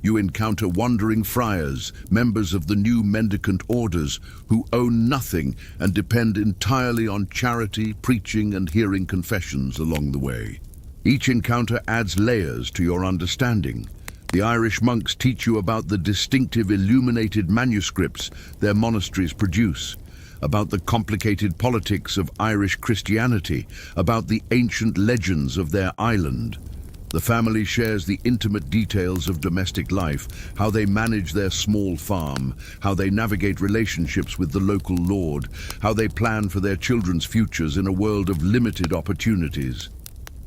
You encounter wandering friars, members of the new mendicant orders, who own nothing and depend entirely on charity, preaching and hearing confessions along the way. Each encounter adds layers to your understanding. The Irish monks teach you about the distinctive illuminated manuscripts their monasteries produce, about the complicated politics of Irish Christianity, about the ancient legends of their island. The family shares the intimate details of domestic life, how they manage their small farm, how they navigate relationships with the local lord, how they plan for their children's futures in a world of limited opportunities.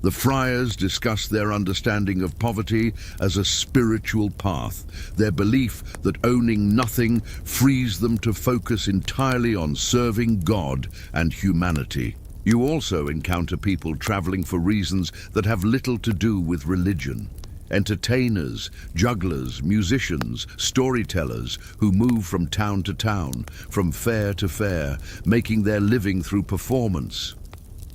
The friars discuss their understanding of poverty as a spiritual path, their belief that owning nothing frees them to focus entirely on serving God and humanity. You also encounter people traveling for reasons that have little to do with religion. Entertainers, jugglers, musicians, storytellers who move from town to town, from fair to fair, making their living through performance.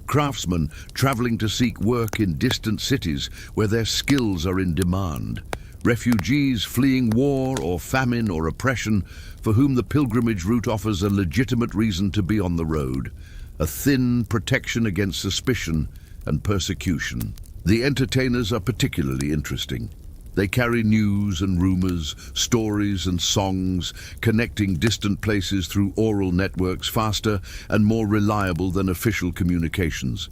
Craftsmen traveling to seek work in distant cities where their skills are in demand. Refugees fleeing war or famine or oppression for whom the pilgrimage route offers a legitimate reason to be on the road, a thin protection against suspicion and persecution. The entertainers are particularly interesting. They carry news and rumors, stories and songs, connecting distant places through oral networks faster and more reliable than official communications.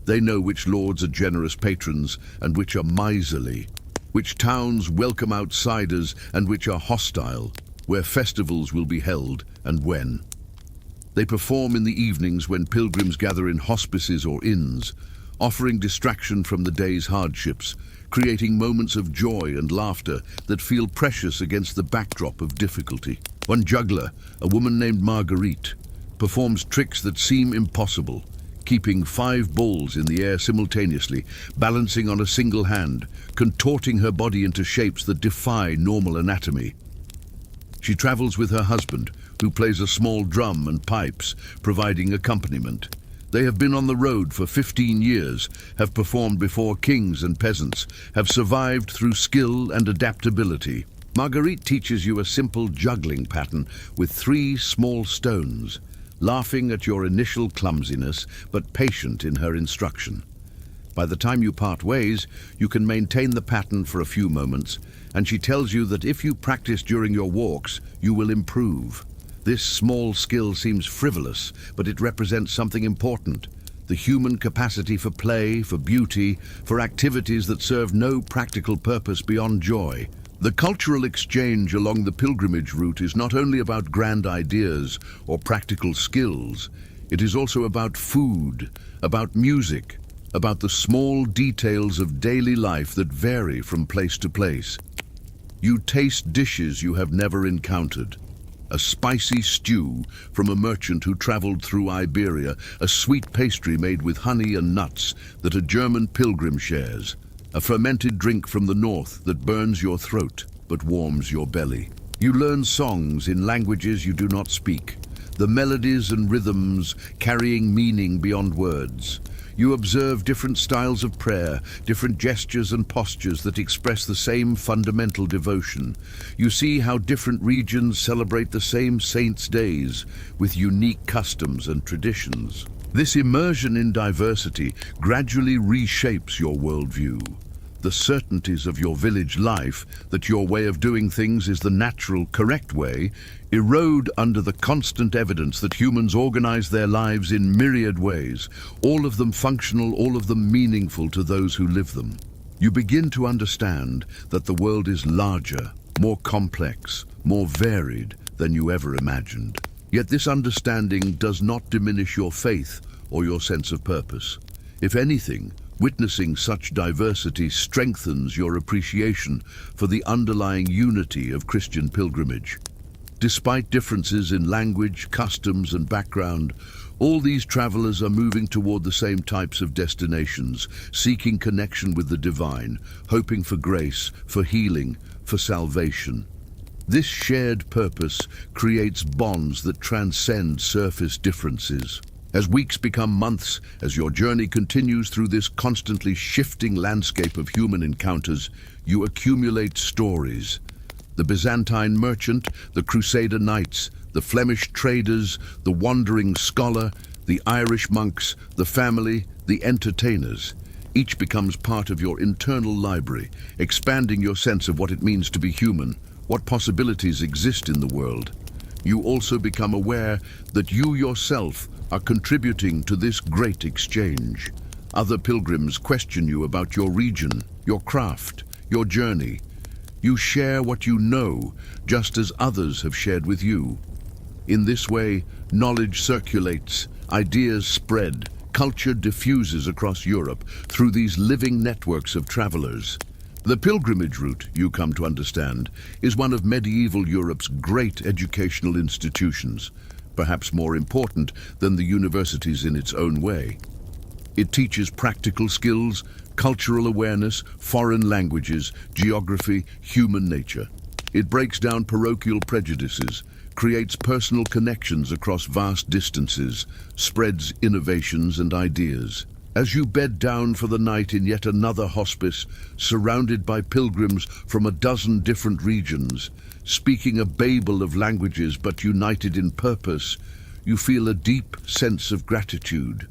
They know which lords are generous patrons and which are miserly, which towns welcome outsiders and which are hostile, where festivals will be held and when. They perform in the evenings when pilgrims gather in hospices or inns, offering distraction from the day's hardships, creating moments of joy and laughter that feel precious against the backdrop of difficulty. One juggler, a woman named Marguerite, performs tricks that seem impossible, keeping 5 balls in the air simultaneously, balancing on a single hand, contorting her body into shapes that defy normal anatomy. She travels with her husband, who plays a small drum and pipes, providing accompaniment. They have been on the road for 15 years, have performed before kings and peasants, have survived through skill and adaptability. Marguerite teaches you a simple juggling pattern with 3 small stones, laughing at your initial clumsiness, but patient in her instruction. By the time you part ways, you can maintain the pattern for a few moments, and she tells you that if you practice during your walks, you will improve. This small skill seems frivolous, but it represents something important: the human capacity for play, for beauty, for activities that serve no practical purpose beyond joy. The cultural exchange along the pilgrimage route is not only about grand ideas or practical skills, it is also about food, about music, about the small details of daily life that vary from place to place. You taste dishes you have never encountered. A spicy stew from a merchant who traveled through Iberia, a sweet pastry made with honey and nuts that a German pilgrim shares, a fermented drink from the north that burns your throat but warms your belly. You learn songs in languages you do not speak, the melodies and rhythms carrying meaning beyond words. You observe different styles of prayer, different gestures and postures that express the same fundamental devotion. You see how different regions celebrate the same saints' days with unique customs and traditions. This immersion in diversity gradually reshapes your worldview. The certainties of your village life, that your way of doing things is the natural, correct way, erode under the constant evidence that humans organize their lives in myriad ways, all of them functional, all of them meaningful to those who live them. You begin to understand that the world is larger, more complex, more varied than you ever imagined. Yet this understanding does not diminish your faith or your sense of purpose. If anything, witnessing such diversity strengthens your appreciation for the underlying unity of Christian pilgrimage. Despite differences in language, customs, and background, all these travelers are moving toward the same types of destinations, seeking connection with the divine, hoping for grace, for healing, for salvation. This shared purpose creates bonds that transcend surface differences. As weeks become months, as your journey continues through this constantly shifting landscape of human encounters, you accumulate stories. The Byzantine merchant, the Crusader knights, the Flemish traders, the wandering scholar, the Irish monks, the family, the entertainers. Each becomes part of your internal library, expanding your sense of what it means to be human, what possibilities exist in the world. You also become aware that you yourself are contributing to this great exchange. Other pilgrims question you about your region, your craft, your journey. You share what you know, just as others have shared with you. In this way, knowledge circulates, ideas spread, culture diffuses across Europe through these living networks of travelers. The pilgrimage route, you come to understand, is one of medieval Europe's great educational institutions, perhaps more important than the universities in its own way. It teaches practical skills, cultural awareness, foreign languages, geography, human nature. It breaks down parochial prejudices, creates personal connections across vast distances, spreads innovations and ideas. As you bed down for the night in yet another hospice, surrounded by pilgrims from a dozen different regions, speaking a babel of languages but united in purpose, you feel a deep sense of gratitude.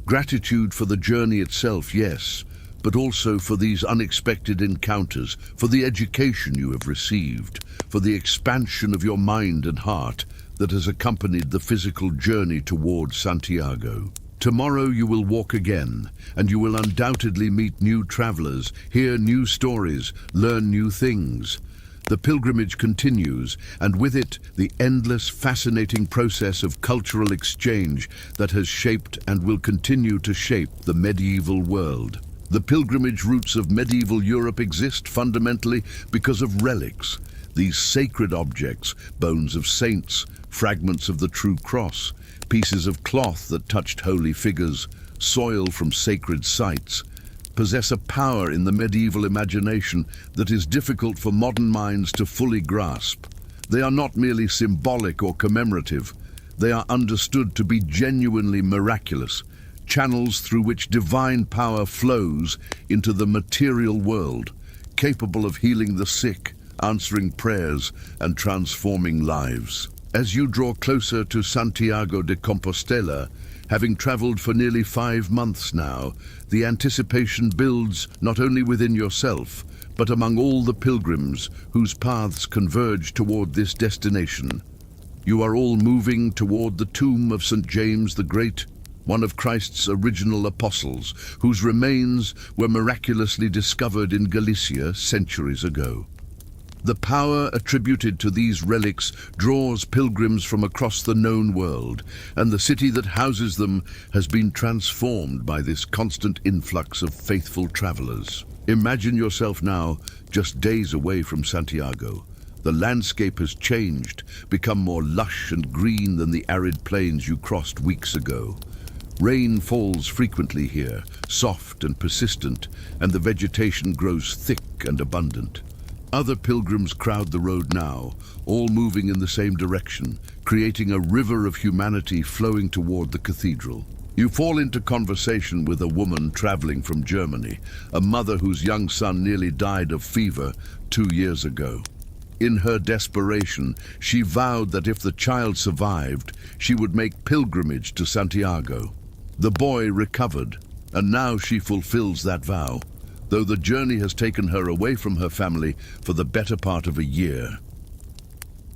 Gratitude for the journey itself, yes, but also for these unexpected encounters, for the education you have received, for the expansion of your mind and heart that has accompanied the physical journey towards Santiago. Tomorrow you will walk again, and you will undoubtedly meet new travelers, hear new stories, learn new things. The pilgrimage continues, and with it, the endless, fascinating process of cultural exchange that has shaped and will continue to shape the medieval world. The pilgrimage routes of medieval Europe exist fundamentally because of relics, these sacred objects, bones of saints, fragments of the true cross, pieces of cloth that touched holy figures, soil from sacred sites, possess a power in the medieval imagination that is difficult for modern minds to fully grasp. They are not merely symbolic or commemorative. They are understood to be genuinely miraculous, channels through which divine power flows into the material world, capable of healing the sick, answering prayers, and transforming lives. As you draw closer to Santiago de Compostela, having traveled for nearly 5 months now, the anticipation builds not only within yourself, but among all the pilgrims whose paths converge toward this destination. You are all moving toward the tomb of St. James the Great, one of Christ's original apostles, whose remains were miraculously discovered in Galicia centuries ago. The power attributed to these relics draws pilgrims from across the known world, and the city that houses them has been transformed by this constant influx of faithful travelers. Imagine yourself now just days away from Santiago. The landscape has changed, become more lush and green than the arid plains you crossed weeks ago. Rain falls frequently here, soft and persistent, and the vegetation grows thick and abundant. Other pilgrims crowd the road now, all moving in the same direction, creating a river of humanity flowing toward the cathedral. You fall into conversation with a woman traveling from Germany, a mother whose young son nearly died of fever 2 years ago. In her desperation, she vowed that if the child survived, she would make pilgrimage to Santiago. The boy recovered, and now she fulfills that vow, though the journey has taken her away from her family for the better part of a year.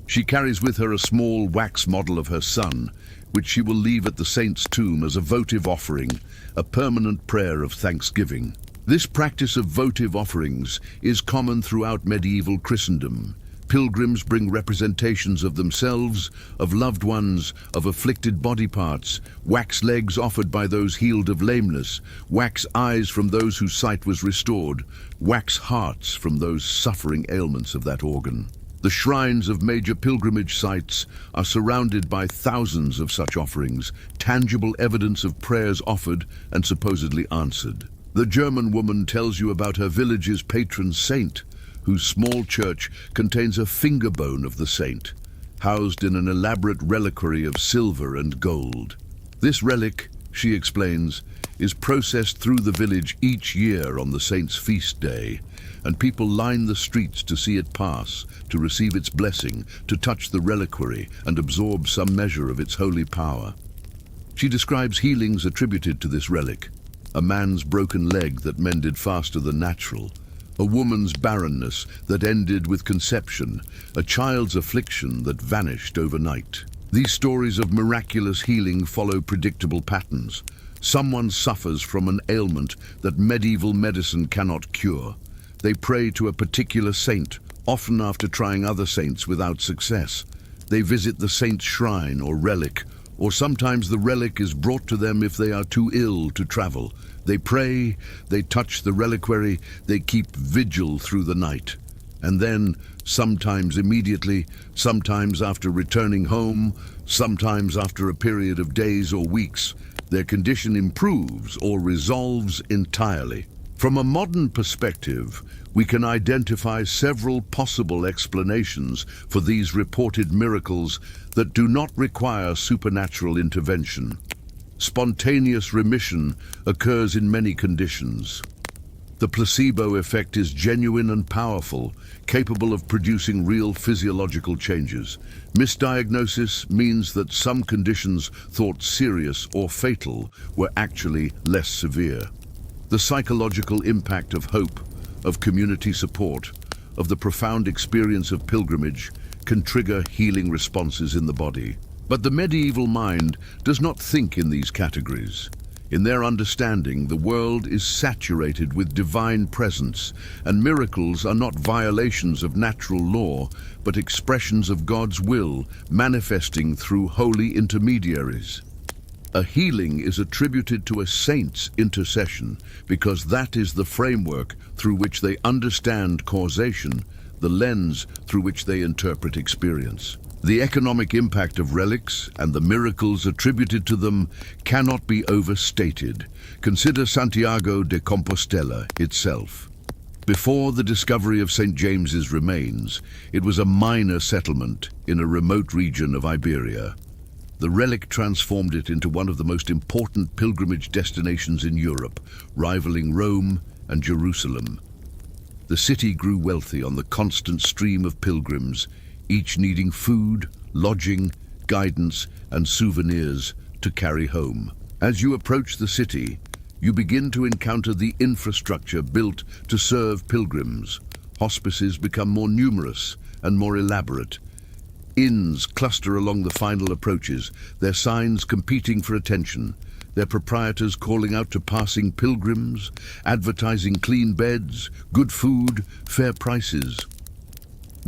She carries with her a small wax model of her son, which she will leave at the saint's tomb as a votive offering, a permanent prayer of thanksgiving. This practice of votive offerings is common throughout medieval Christendom. Pilgrims bring representations of themselves, of loved ones, of afflicted body parts, wax legs offered by those healed of lameness, wax eyes from those whose sight was restored, wax hearts from those suffering ailments of that organ. The shrines of major pilgrimage sites are surrounded by thousands of such offerings, tangible evidence of prayers offered and supposedly answered. The German woman tells you about her village's patron saint, whose small church contains a finger bone of the saint, housed in an elaborate reliquary of silver and gold. This relic, she explains, is processed through the village each year on the saint's feast day, and people line the streets to see it pass, to receive its blessing, to touch the reliquary and absorb some measure of its holy power. She describes healings attributed to this relic: a man's broken leg that mended faster than natural, a woman's barrenness that ended with conception, a child's affliction that vanished overnight. These stories of miraculous healing follow predictable patterns. Someone suffers from an ailment that medieval medicine cannot cure. They pray to a particular saint, often after trying other saints without success. They visit the saint's shrine or relic, or sometimes the relic is brought to them if they are too ill to travel. They pray, they touch the reliquary, they keep vigil through the night. And then, sometimes immediately, sometimes after returning home, sometimes after a period of days or weeks, their condition improves or resolves entirely. From a modern perspective, we can identify several possible explanations for these reported miracles that do not require supernatural intervention. Spontaneous remission occurs in many conditions. The placebo effect is genuine and powerful, capable of producing real physiological changes. Misdiagnosis means that some conditions thought serious or fatal were actually less severe. The psychological impact of hope, of community support, of the profound experience of pilgrimage can trigger healing responses in the body. But the medieval mind does not think in these categories. In their understanding, the world is saturated with divine presence, and miracles are not violations of natural law, but expressions of God's will manifesting through holy intermediaries. A healing is attributed to a saint's intercession because that is the framework through which they understand causation, the lens through which they interpret experience. The economic impact of relics and the miracles attributed to them cannot be overstated. Consider Santiago de Compostela itself. Before the discovery of St. James's remains, it was a minor settlement in a remote region of Iberia. The relic transformed it into one of the most important pilgrimage destinations in Europe, rivaling Rome and Jerusalem. The city grew wealthy on the constant stream of pilgrims, each needing food, lodging, guidance, and souvenirs to carry home. As you approach the city, you begin to encounter the infrastructure built to serve pilgrims. Hospices become more numerous and more elaborate. Inns cluster along the final approaches, their signs competing for attention, their proprietors calling out to passing pilgrims, advertising clean beds, good food, fair prices.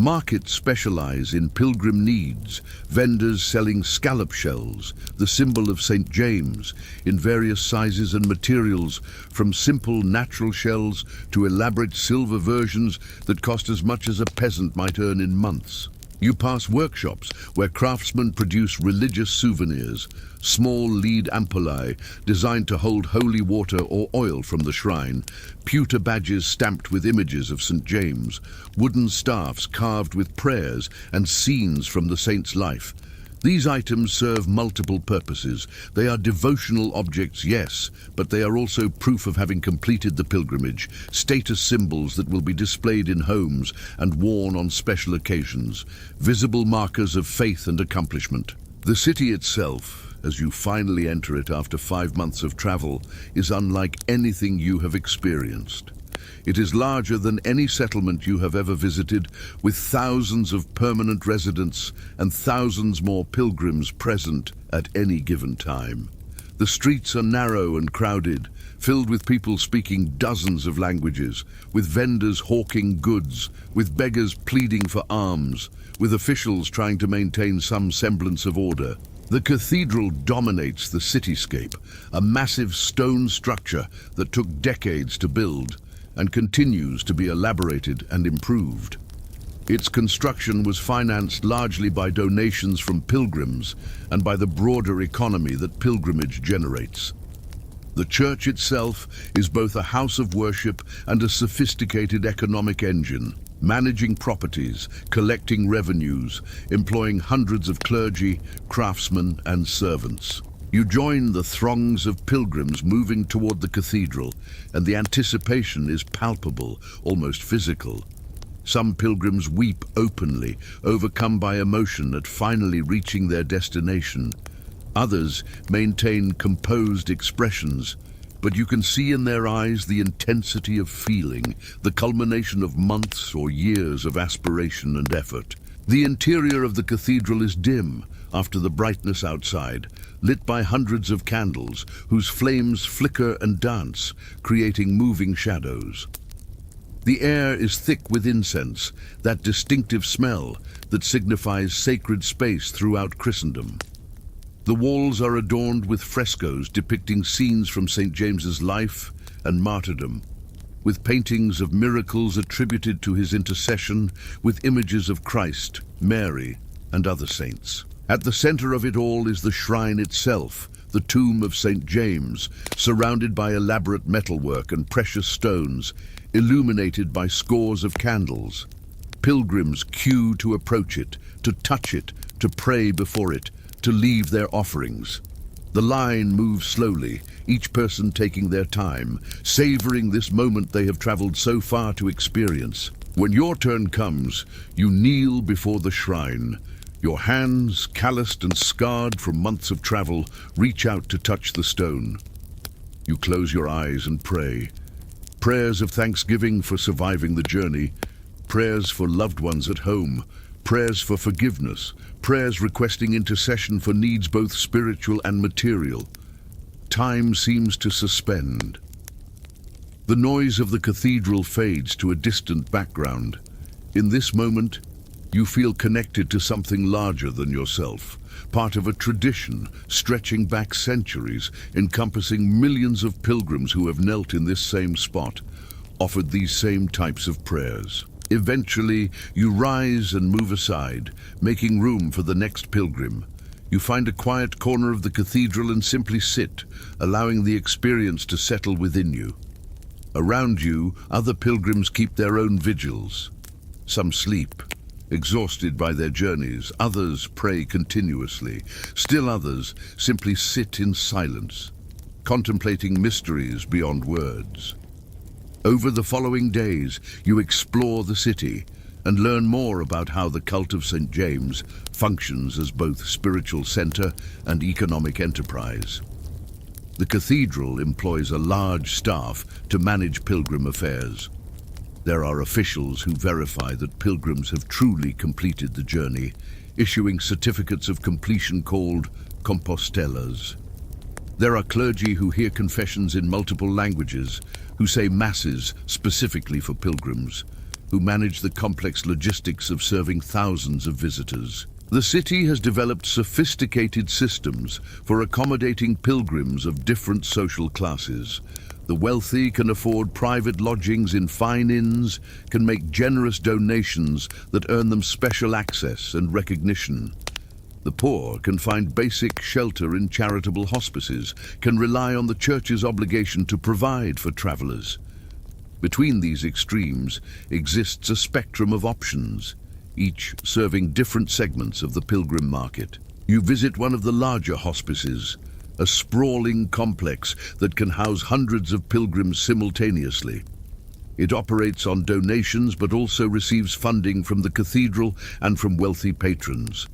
Markets specialize in pilgrim needs, vendors selling scallop shells, the symbol of St. James, in various sizes and materials, from simple natural shells to elaborate silver versions that cost as much as a peasant might earn in months. You pass workshops where craftsmen produce religious souvenirs, small lead ampullae designed to hold holy water or oil from the shrine, pewter badges stamped with images of St. James, wooden staffs carved with prayers and scenes from the saint's life. These items serve multiple purposes. They are devotional objects, yes, but they are also proof of having completed the pilgrimage, status symbols that will be displayed in homes and worn on special occasions, visible markers of faith and accomplishment. The city itself, as you finally enter it after 5 months of travel, is unlike anything you have experienced. It is larger than any settlement you have ever visited, with thousands of permanent residents and thousands more pilgrims present at any given time. The streets are narrow and crowded, filled with people speaking dozens of languages, with vendors hawking goods, with beggars pleading for alms, with officials trying to maintain some semblance of order. The cathedral dominates the cityscape, a massive stone structure that took decades to build and continues to be elaborated and improved. Its construction was financed largely by donations from pilgrims and by the broader economy that pilgrimage generates. The church itself is both a house of worship and a sophisticated economic engine, managing properties, collecting revenues, employing hundreds of clergy, craftsmen, and servants. You join the throngs of pilgrims moving toward the cathedral, and the anticipation is palpable, almost physical. Some pilgrims weep openly, overcome by emotion at finally reaching their destination. Others maintain composed expressions, but you can see in their eyes the intensity of feeling, the culmination of months or years of aspiration and effort. The interior of the cathedral is dim after the brightness outside, lit by hundreds of candles whose flames flicker and dance, creating moving shadows. The air is thick with incense, that distinctive smell that signifies sacred space throughout Christendom. The walls are adorned with frescoes depicting scenes from St. James's life and martyrdom, with paintings of miracles attributed to his intercession, with images of Christ, Mary, and other saints. At the center of it all is the shrine itself, the tomb of St. James, surrounded by elaborate metalwork and precious stones, illuminated by scores of candles. Pilgrims queue to approach it, to touch it, to pray before it, to leave their offerings. The line moves slowly, each person taking their time, savoring this moment they have traveled so far to experience. When your turn comes, you kneel before the shrine. Your hands, calloused and scarred from months of travel, reach out to touch the stone. You close your eyes and pray. Prayers of thanksgiving for surviving the journey, prayers for loved ones at home, prayers for forgiveness, prayers requesting intercession for needs both spiritual and material. Time seems to suspend. The noise of the cathedral fades to a distant background. In this moment, you feel connected to something larger than yourself, part of a tradition stretching back centuries, encompassing millions of pilgrims who have knelt in this same spot, offered these same types of prayers. Eventually, you rise and move aside, making room for the next pilgrim. You find a quiet corner of the cathedral and simply sit, allowing the experience to settle within you. Around you, other pilgrims keep their own vigils. Some sleep, exhausted by their journeys. Others pray continuously. Still others simply sit in silence, contemplating mysteries beyond words. Over the following days, you explore the city and learn more about how the cult of St. James functions as both spiritual center and economic enterprise. The cathedral employs a large staff to manage pilgrim affairs. There are officials who verify that pilgrims have truly completed the journey, issuing certificates of completion called compostelas. There are clergy who hear confessions in multiple languages, who say masses specifically for pilgrims, who manage the complex logistics of serving thousands of visitors. The city has developed sophisticated systems for accommodating pilgrims of different social classes. The wealthy can afford private lodgings in fine inns, can make generous donations that earn them special access and recognition. The poor can find basic shelter in charitable hospices, can rely on the church's obligation to provide for travelers. Between these extremes exists a spectrum of options, each serving different segments of the pilgrim market. You visit one of the larger hospices, a sprawling complex that can house hundreds of pilgrims simultaneously. It operates on donations but also receives funding from the cathedral and from wealthy patrons.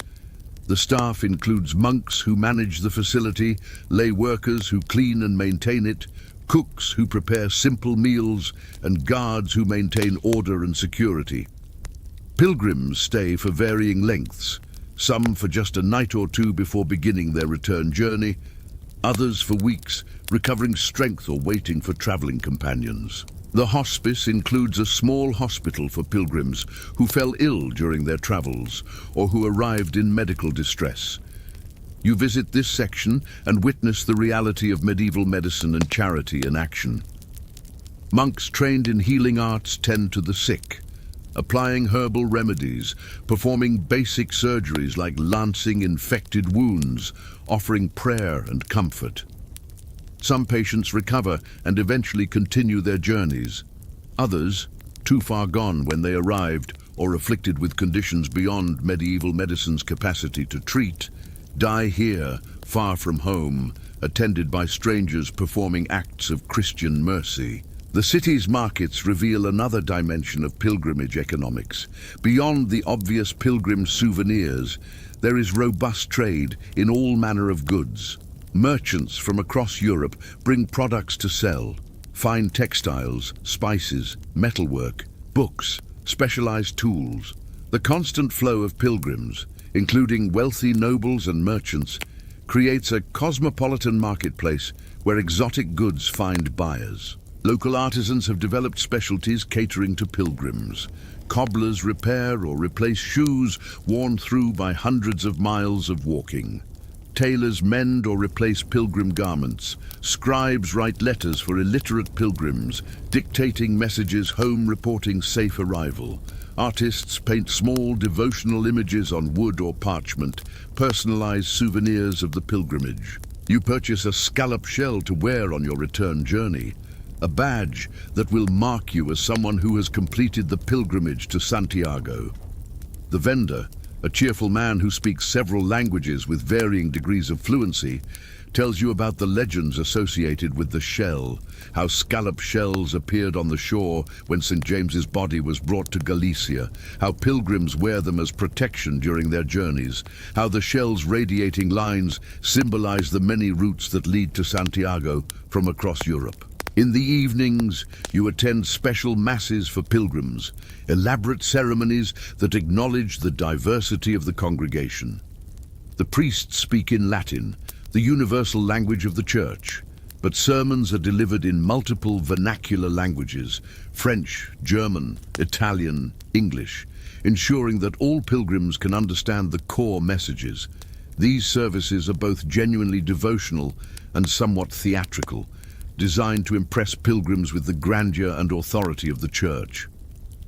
The staff includes monks who manage the facility, lay workers who clean and maintain it, cooks who prepare simple meals, and guards who maintain order and security. Pilgrims stay for varying lengths, some for just a night or two before beginning their return journey, others for weeks, recovering strength or waiting for traveling companions. The hospice includes a small hospital for pilgrims who fell ill during their travels or who arrived in medical distress. You visit this section and witness the reality of medieval medicine and charity in action. Monks trained in healing arts tend to the sick, applying herbal remedies, performing basic surgeries like lancing infected wounds, offering prayer and comfort. Some patients recover and eventually continue their journeys. Others, too far gone when they arrived or afflicted with conditions beyond medieval medicine's capacity to treat, die here, far from home, attended by strangers performing acts of Christian mercy. The city's markets reveal another dimension of pilgrimage economics. Beyond the obvious pilgrim souvenirs, there is robust trade in all manner of goods. Merchants from across Europe bring products to sell: fine textiles, spices, metalwork, books, specialized tools. The constant flow of pilgrims, including wealthy nobles and merchants, creates a cosmopolitan marketplace where exotic goods find buyers. Local artisans have developed specialties catering to pilgrims. Cobblers repair or replace shoes worn through by hundreds of miles of walking. Tailors mend or replace pilgrim garments. Scribes write letters for illiterate pilgrims, dictating messages home reporting safe arrival. Artists paint small devotional images on wood or parchment, personalized souvenirs of the pilgrimage. You purchase a scallop shell to wear on your return journey, a badge that will mark you as someone who has completed the pilgrimage to Santiago. The vendor, a cheerful man who speaks several languages with varying degrees of fluency, tells you about the legends associated with the shell, how scallop shells appeared on the shore when St. James's body was brought to Galicia, how pilgrims wear them as protection during their journeys, how the shell's radiating lines symbolize the many routes that lead to Santiago from across Europe. In the evenings, you attend special masses for pilgrims, elaborate ceremonies that acknowledge the diversity of the congregation. The priests speak in Latin, the universal language of the church, but sermons are delivered in multiple vernacular languages: French, German, Italian, English, ensuring that all pilgrims can understand the core messages. These services are both genuinely devotional and somewhat theatrical, designed to impress pilgrims with the grandeur and authority of the church.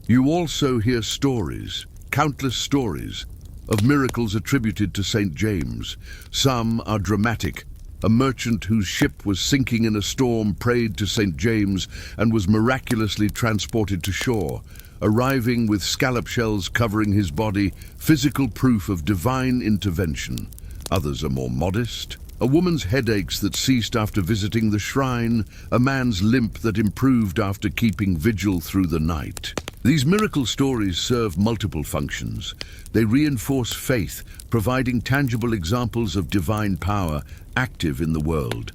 You also hear stories, countless stories, of miracles attributed to St. James. Some are dramatic. A merchant whose ship was sinking in a storm prayed to St. James and was miraculously transported to shore. arriving with scallop shells covering his body, physical proof of divine intervention. Others are more modest. A woman's headaches that ceased after visiting the shrine, a man's limp that improved after keeping vigil through the night. These miracle stories serve multiple functions. They reinforce faith, providing tangible examples of divine power active in the world.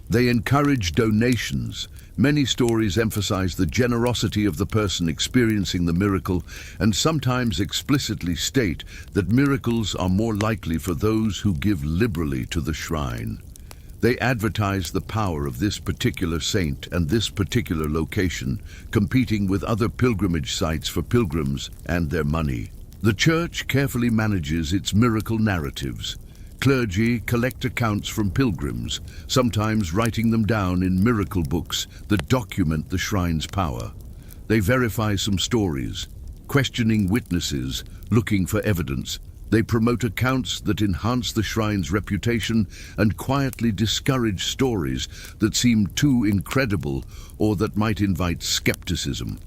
They encourage donations. Many stories emphasize the generosity of the person experiencing the miracle and sometimes explicitly state that miracles are more likely for those who give liberally to the shrine. They advertise the power of this particular saint and this particular location, competing with other pilgrimage sites for pilgrims and their money. The church carefully manages its miracle narratives. Clergy collect accounts from pilgrims, sometimes writing them down in miracle books that document the shrine's power. They verify some stories, questioning witnesses, looking for evidence. They promote accounts that enhance the shrine's reputation and quietly discourage stories that seem too incredible or that might invite skepticism.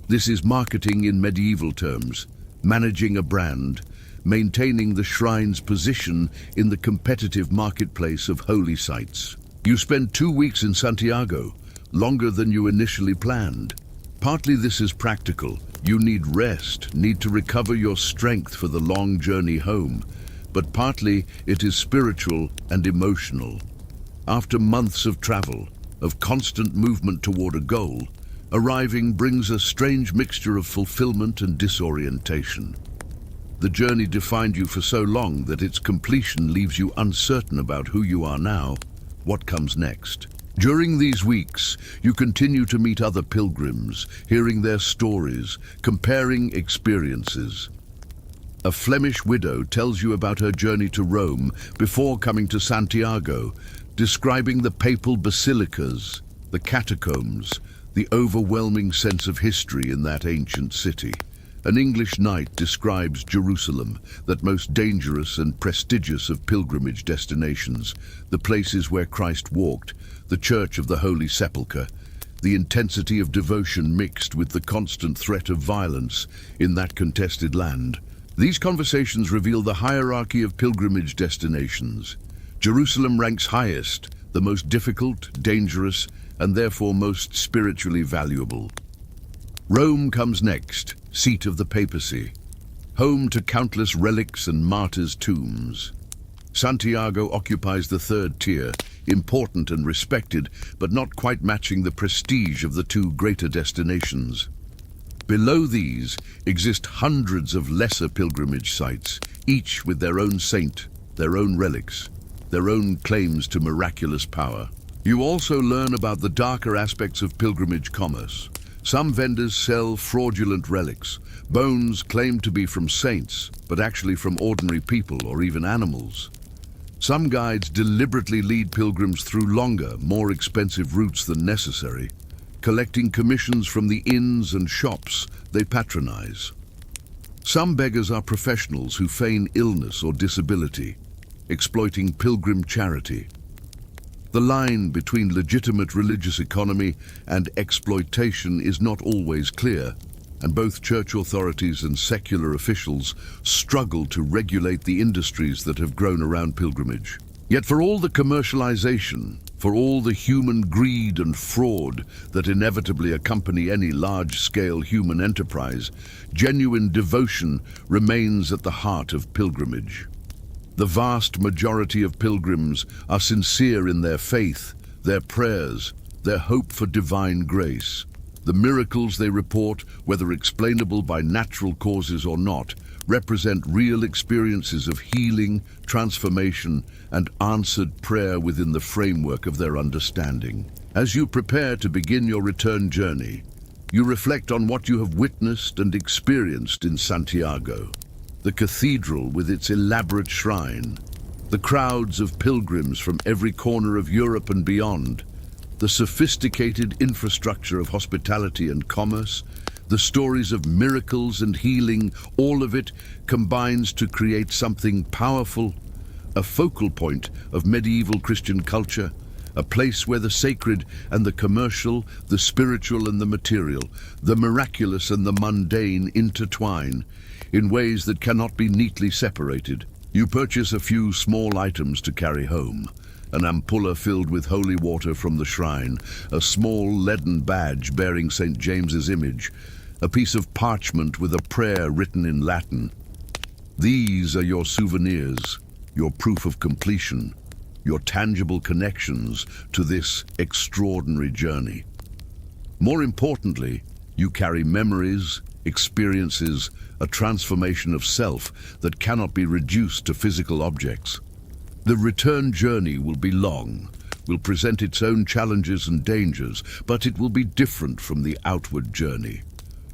This is marketing in medieval terms, managing a brand, maintaining the shrine's position in the competitive marketplace of holy sites. You spend 2 weeks in Santiago, longer than you initially planned. Partly this is practical. You need rest, need to recover your strength for the long journey home. But partly it is spiritual and emotional. After months of travel, of constant movement toward a goal, arriving brings a strange mixture of fulfillment and disorientation. The journey defined you for so long that its completion leaves you uncertain about who you are now, what comes next. During these weeks, you continue to meet other pilgrims, hearing their stories, comparing experiences. A Flemish widow tells you about her journey to Rome before coming to Santiago, describing the papal basilicas, the catacombs, the overwhelming sense of history in that ancient city. An English knight describes Jerusalem, that most dangerous and prestigious of pilgrimage destinations, the places where Christ walked, the Church of the Holy Sepulchre, the intensity of devotion mixed with the constant threat of violence in that contested land. These conversations reveal the hierarchy of pilgrimage destinations. Jerusalem ranks highest, the most difficult, dangerous, and therefore most spiritually valuable. Rome comes next, seat of the papacy, home to countless relics and martyrs' tombs. Santiago occupies the third tier, important and respected, but not quite matching the prestige of the two greater destinations. Below these exist hundreds of lesser pilgrimage sites, each with their own saint, their own relics, their own claims to miraculous power. You also learn about the darker aspects of pilgrimage commerce. Some vendors sell fraudulent relics, bones claimed to be from saints, but actually from ordinary people or even animals. Some guides deliberately lead pilgrims through longer, more expensive routes than necessary, collecting commissions from the inns and shops they patronize. Some beggars are professionals who feign illness or disability, exploiting pilgrim charity. The line between legitimate religious economy and exploitation is not always clear, and both church authorities and secular officials struggle to regulate the industries that have grown around pilgrimage. Yet for all the commercialization, for all the human greed and fraud that inevitably accompany any large-scale human enterprise, genuine devotion remains at the heart of pilgrimage. The vast majority of pilgrims are sincere in their faith, their prayers, their hope for divine grace. The miracles they report, whether explainable by natural causes or not, represent real experiences of healing, transformation, and answered prayer within the framework of their understanding. As you prepare to begin your return journey, you reflect on what you have witnessed and experienced in Santiago. The cathedral with its elaborate shrine, the crowds of pilgrims from every corner of Europe and beyond, the sophisticated infrastructure of hospitality and commerce, the stories of miracles and healing, all of it combines to create something powerful, a focal point of medieval Christian culture, a place where the sacred and the commercial, the spiritual and the material, the miraculous and the mundane intertwine in ways that cannot be neatly separated. You purchase a few small items to carry home. An ampulla filled with holy water from the shrine, a small leaden badge bearing St. James's image, a piece of parchment with a prayer written in Latin. These are your souvenirs, your proof of completion, your tangible connections to this extraordinary journey. More importantly, you carry memories, experiences, a transformation of self that cannot be reduced to physical objects. The return journey will be long, will present its own challenges and dangers, but it will be different from the outward journey.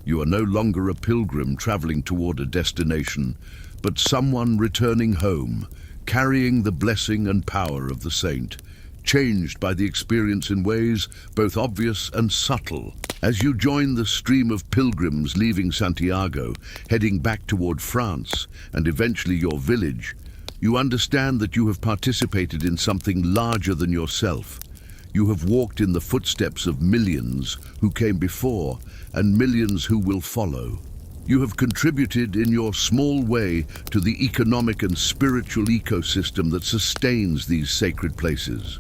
You are no longer a pilgrim traveling toward a destination, but someone returning home, carrying the blessing and power of the saint, changed by the experience in ways both obvious and subtle. As you join the stream of pilgrims leaving Santiago, heading back toward France and eventually your village, you understand that you have participated in something larger than yourself. You have walked in the footsteps of millions who came before and millions who will follow. You have contributed in your small way to the economic and spiritual ecosystem that sustains these sacred places.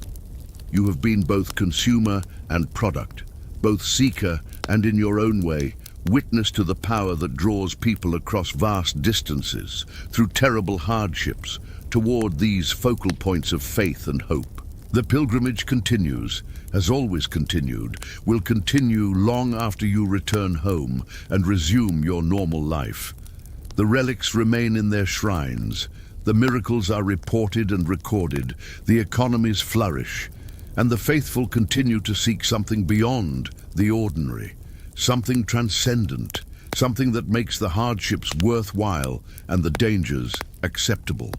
You have been both consumer and product, both seeker and, in your own way, witness to the power that draws people across vast distances, through terrible hardships, toward these focal points of faith and hope. The pilgrimage continues, has always continued, will continue long after you return home and resume your normal life. The relics remain in their shrines, the miracles are reported and recorded, the economies flourish, and the faithful continue to seek something beyond the ordinary, something transcendent, something that makes the hardships worthwhile and the dangers acceptable.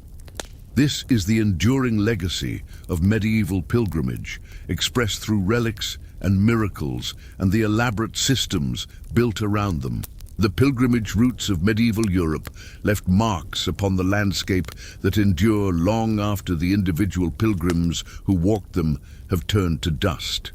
This is the enduring legacy of medieval pilgrimage, expressed through relics and miracles and the elaborate systems built around them. The pilgrimage routes of medieval Europe left marks upon the landscape that endure long after the individual pilgrims who walked them have turned to dust.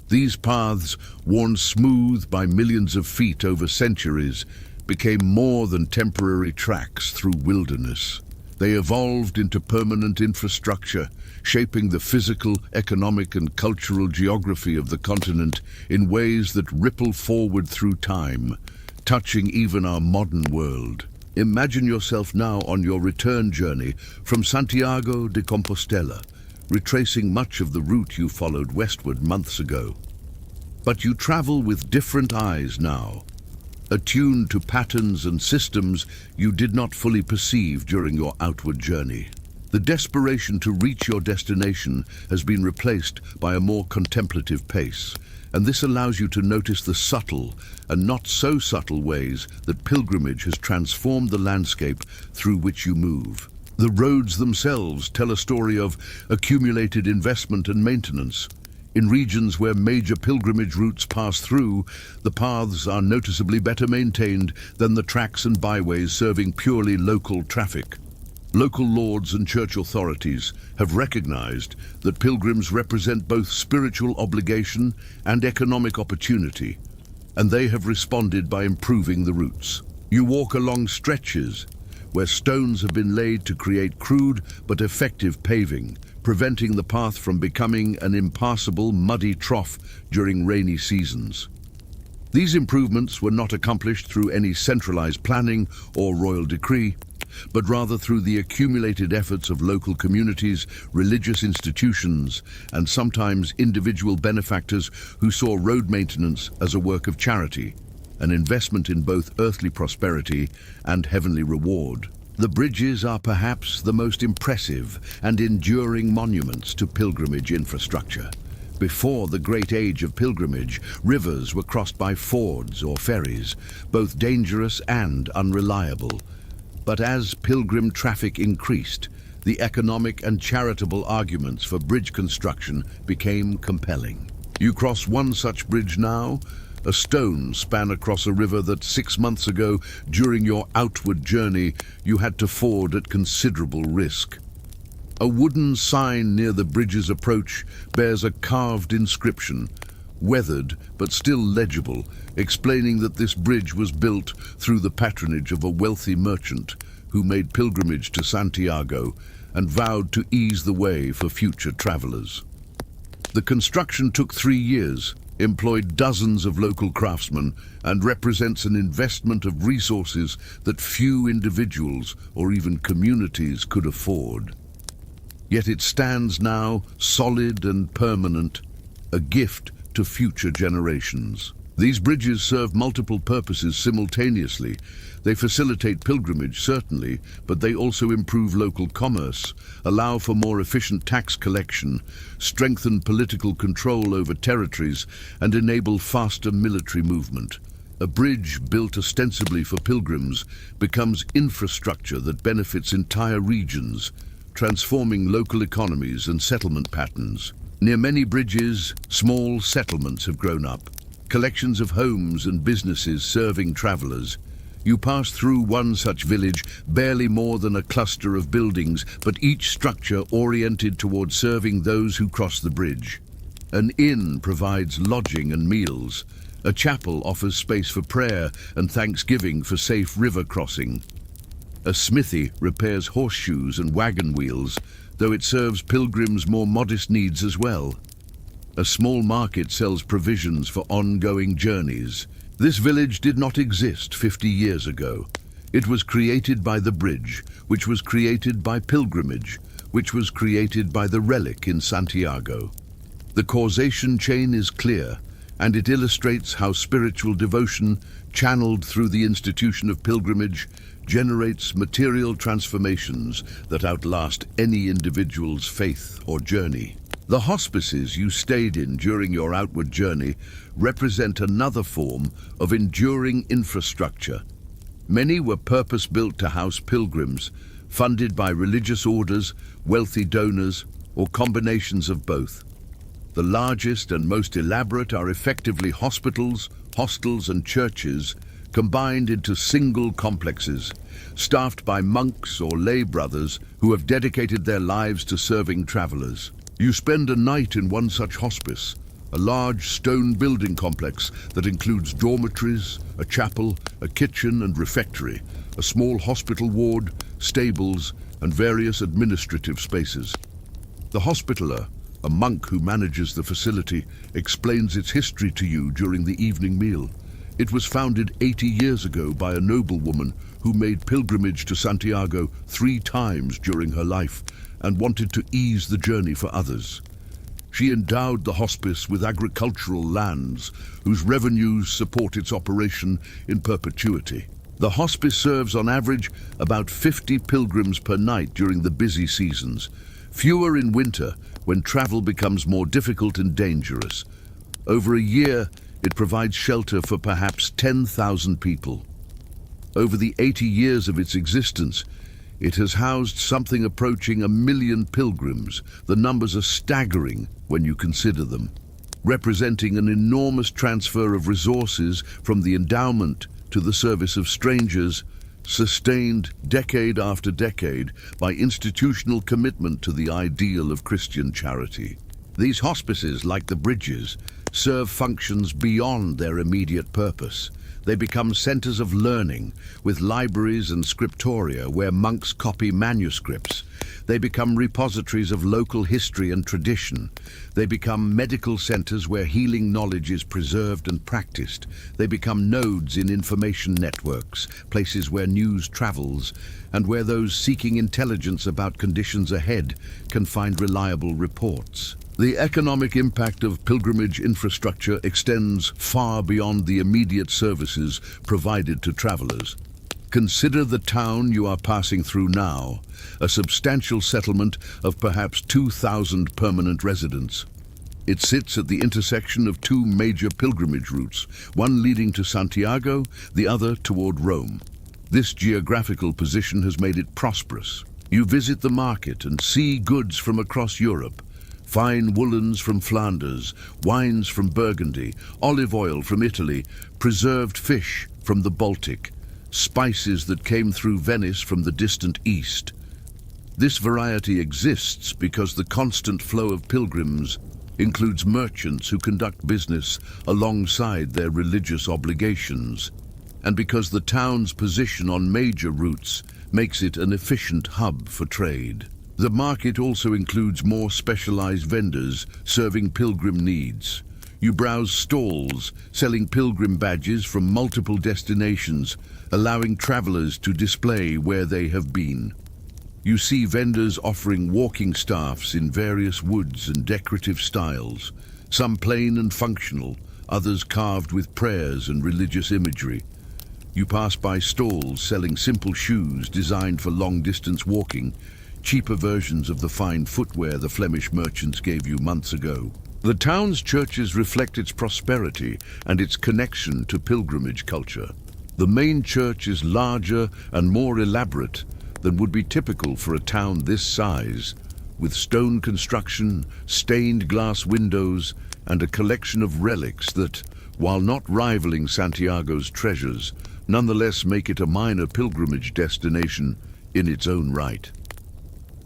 These paths, worn smooth by millions of feet over centuries, became more than temporary tracks through wilderness. They evolved into permanent infrastructure, shaping the physical, economic and cultural geography of the continent in ways that ripple forward through time, touching even our modern world. Imagine yourself now on your return journey from Santiago de Compostela, retracing much of the route you followed westward months ago. But you travel with different eyes now, attuned to patterns and systems you did not fully perceive during your outward journey. The desperation to reach your destination has been replaced by a more contemplative pace, and this allows you to notice the subtle and not so subtle ways that pilgrimage has transformed the landscape through which you move. The roads themselves tell a story of accumulated investment and maintenance. In regions where major pilgrimage routes pass through, the paths are noticeably better maintained than the tracks and byways serving purely local traffic. Local lords and church authorities have recognized that pilgrims represent both spiritual obligation and economic opportunity, and they have responded by improving the routes. You walk along stretches where stones have been laid to create crude but effective paving, preventing the path from becoming an impassable, muddy trough during rainy seasons. These improvements were not accomplished through any centralized planning or royal decree, but rather through the accumulated efforts of local communities, religious institutions, and sometimes individual benefactors who saw road maintenance as a work of charity, an investment in both earthly prosperity and heavenly reward. The bridges are perhaps the most impressive and enduring monuments to pilgrimage infrastructure. Before the great age of pilgrimage, rivers were crossed by fords or ferries, both dangerous and unreliable. But as pilgrim traffic increased, the economic and charitable arguments for bridge construction became compelling. You cross one such bridge now, a stone span across a river that 6 months ago, during your outward journey, you had to ford at considerable risk. A wooden sign near the bridge's approach bears a carved inscription, weathered but still legible, explaining that this bridge was built through the patronage of a wealthy merchant who made pilgrimage to Santiago and vowed to ease the way for future travelers. The construction took 3 years, employed dozens of local craftsmen, and represents an investment of resources that few individuals or even communities could afford. Yet it stands now solid and permanent, a gift to future generations. These bridges serve multiple purposes simultaneously. They facilitate pilgrimage, certainly, but they also improve local commerce, allow for more efficient tax collection, strengthen political control over territories, and enable faster military movement. A bridge built ostensibly for pilgrims becomes infrastructure that benefits entire regions, transforming local economies and settlement patterns. Near many bridges, small settlements have grown up, collections of homes and businesses serving travelers. You pass through one such village, barely more than a cluster of buildings, but each structure oriented toward serving those who cross the bridge. An inn provides lodging and meals. A chapel offers space for prayer and thanksgiving for safe river crossing. A smithy repairs horseshoes and wagon wheels, though it serves pilgrims' more modest needs as well. A small market sells provisions for ongoing journeys. This village did not exist 50 years ago. It was created by the bridge, which was created by pilgrimage, which was created by the relic in Santiago. The causation chain is clear, and it illustrates how spiritual devotion, channeled through the institution of pilgrimage, generates material transformations that outlast any individual's faith or journey. The hospices you stayed in during your outward journey represent another form of enduring infrastructure. Many were purpose-built to house pilgrims, funded by religious orders, wealthy donors, or combinations of both. The largest and most elaborate are effectively hospitals, hostels, and churches combined into single complexes, staffed by monks or lay brothers who have dedicated their lives to serving travelers. You spend a night in one such hospice, a large stone building complex that includes dormitories, a chapel, a kitchen and refectory, a small hospital ward, stables, and various administrative spaces. The hospitaller, a monk who manages the facility, explains its history to you during the evening meal. It was founded 80 years ago by a noblewoman who made pilgrimage to Santiago 3 times during her life and wanted to ease the journey for others. She endowed the hospice with agricultural lands whose revenues support its operation in perpetuity. The hospice serves on average about 50 pilgrims per night during the busy seasons, fewer in winter when travel becomes more difficult and dangerous. Over a year, it provides shelter for perhaps 10,000 people. Over the 80 years of its existence, it has housed something approaching 1 million pilgrims. The numbers are staggering when you consider them, representing an enormous transfer of resources from the endowment to the service of strangers, sustained decade after decade by institutional commitment to the ideal of Christian charity. These hospices, like the bridges, serve functions beyond their immediate purpose. They become centers of learning, with libraries and scriptoria where monks copy manuscripts. They become repositories of local history and tradition. They become medical centers where healing knowledge is preserved and practiced. They become nodes in information networks, places where news travels, and where those seeking intelligence about conditions ahead can find reliable reports. The economic impact of pilgrimage infrastructure extends far beyond the immediate services provided to travelers. Consider the town you are passing through now, a substantial settlement of perhaps 2,000 permanent residents. It sits at the intersection of 2 major pilgrimage routes, one leading to Santiago, the other toward Rome. This geographical position has made it prosperous. You visit the market and see goods from across Europe. Fine woolens from Flanders, wines from Burgundy, olive oil from Italy, preserved fish from the Baltic, spices that came through Venice from the distant east. This variety exists because the constant flow of pilgrims includes merchants who conduct business alongside their religious obligations, and because the town's position on major routes makes it an efficient hub for trade. The market also includes more specialized vendors serving pilgrim needs. You browse stalls selling pilgrim badges from multiple destinations, allowing travelers to display where they have been. You see vendors offering walking staffs in various woods and decorative styles, some plain and functional, others carved with prayers and religious imagery. You pass by stalls selling simple shoes designed for long-distance walking, cheaper versions of the fine footwear the Flemish merchants gave you months ago. The town's churches reflect its prosperity and its connection to pilgrimage culture. The main church is larger and more elaborate than would be typical for a town this size, with stone construction, stained glass windows, and a collection of relics that, while not rivaling Santiago's treasures, nonetheless make it a minor pilgrimage destination in its own right.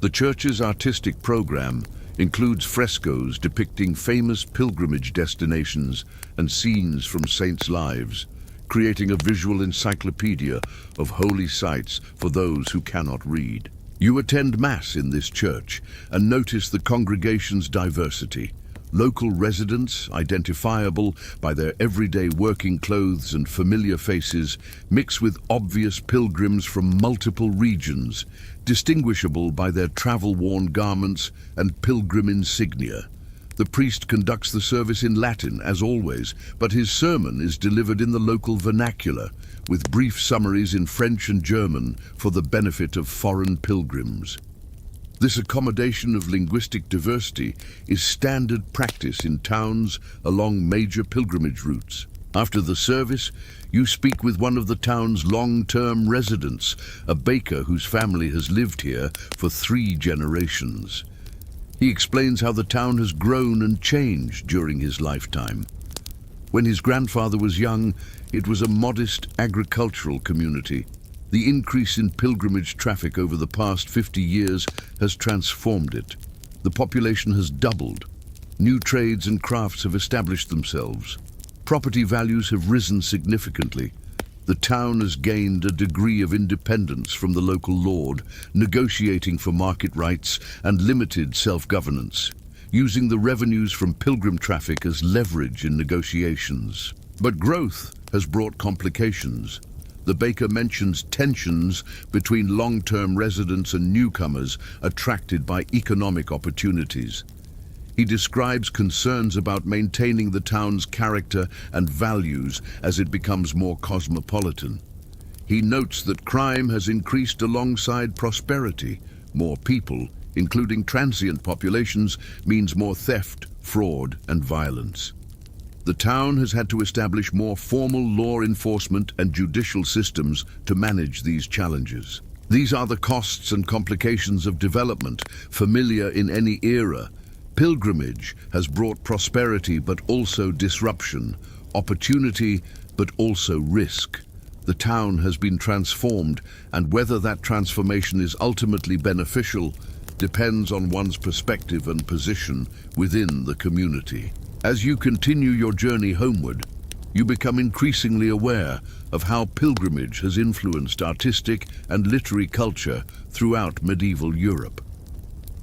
The church's artistic program includes frescoes depicting famous pilgrimage destinations and scenes from saints' lives, creating a visual encyclopedia of holy sites for those who cannot read. You attend Mass in this church and notice the congregation's diversity. Local residents, identifiable by their everyday working clothes and familiar faces, mix with obvious pilgrims from multiple regions, distinguishable by their travel-worn garments and pilgrim insignia. The priest conducts the service in Latin, as always, but his sermon is delivered in the local vernacular, with brief summaries in French and German for the benefit of foreign pilgrims. This accommodation of linguistic diversity is standard practice in towns along major pilgrimage routes. After the service, you speak with one of the town's long-term residents, a baker whose family has lived here for 3 generations. He explains how the town has grown and changed during his lifetime. When his grandfather was young, it was a modest agricultural community. The increase in pilgrimage traffic over the past 50 years has transformed it. The population has doubled. New trades and crafts have established themselves. Property values have risen significantly. The town has gained a degree of independence from the local lord, negotiating for market rights and limited self-governance, using the revenues from pilgrim traffic as leverage in negotiations. But growth has brought complications. The baker mentions tensions between long-term residents and newcomers attracted by economic opportunities. He describes concerns about maintaining the town's character and values as it becomes more cosmopolitan. He notes that crime has increased alongside prosperity. More people, including transient populations, means more theft, fraud, and violence. The town has had to establish more formal law enforcement and judicial systems to manage these challenges. These are the costs and complications of development, familiar in any era. Pilgrimage has brought prosperity but also disruption, opportunity but also risk. The town has been transformed, and whether that transformation is ultimately beneficial depends on one's perspective and position within the community. As you continue your journey homeward, you become increasingly aware of how pilgrimage has influenced artistic and literary culture throughout medieval Europe.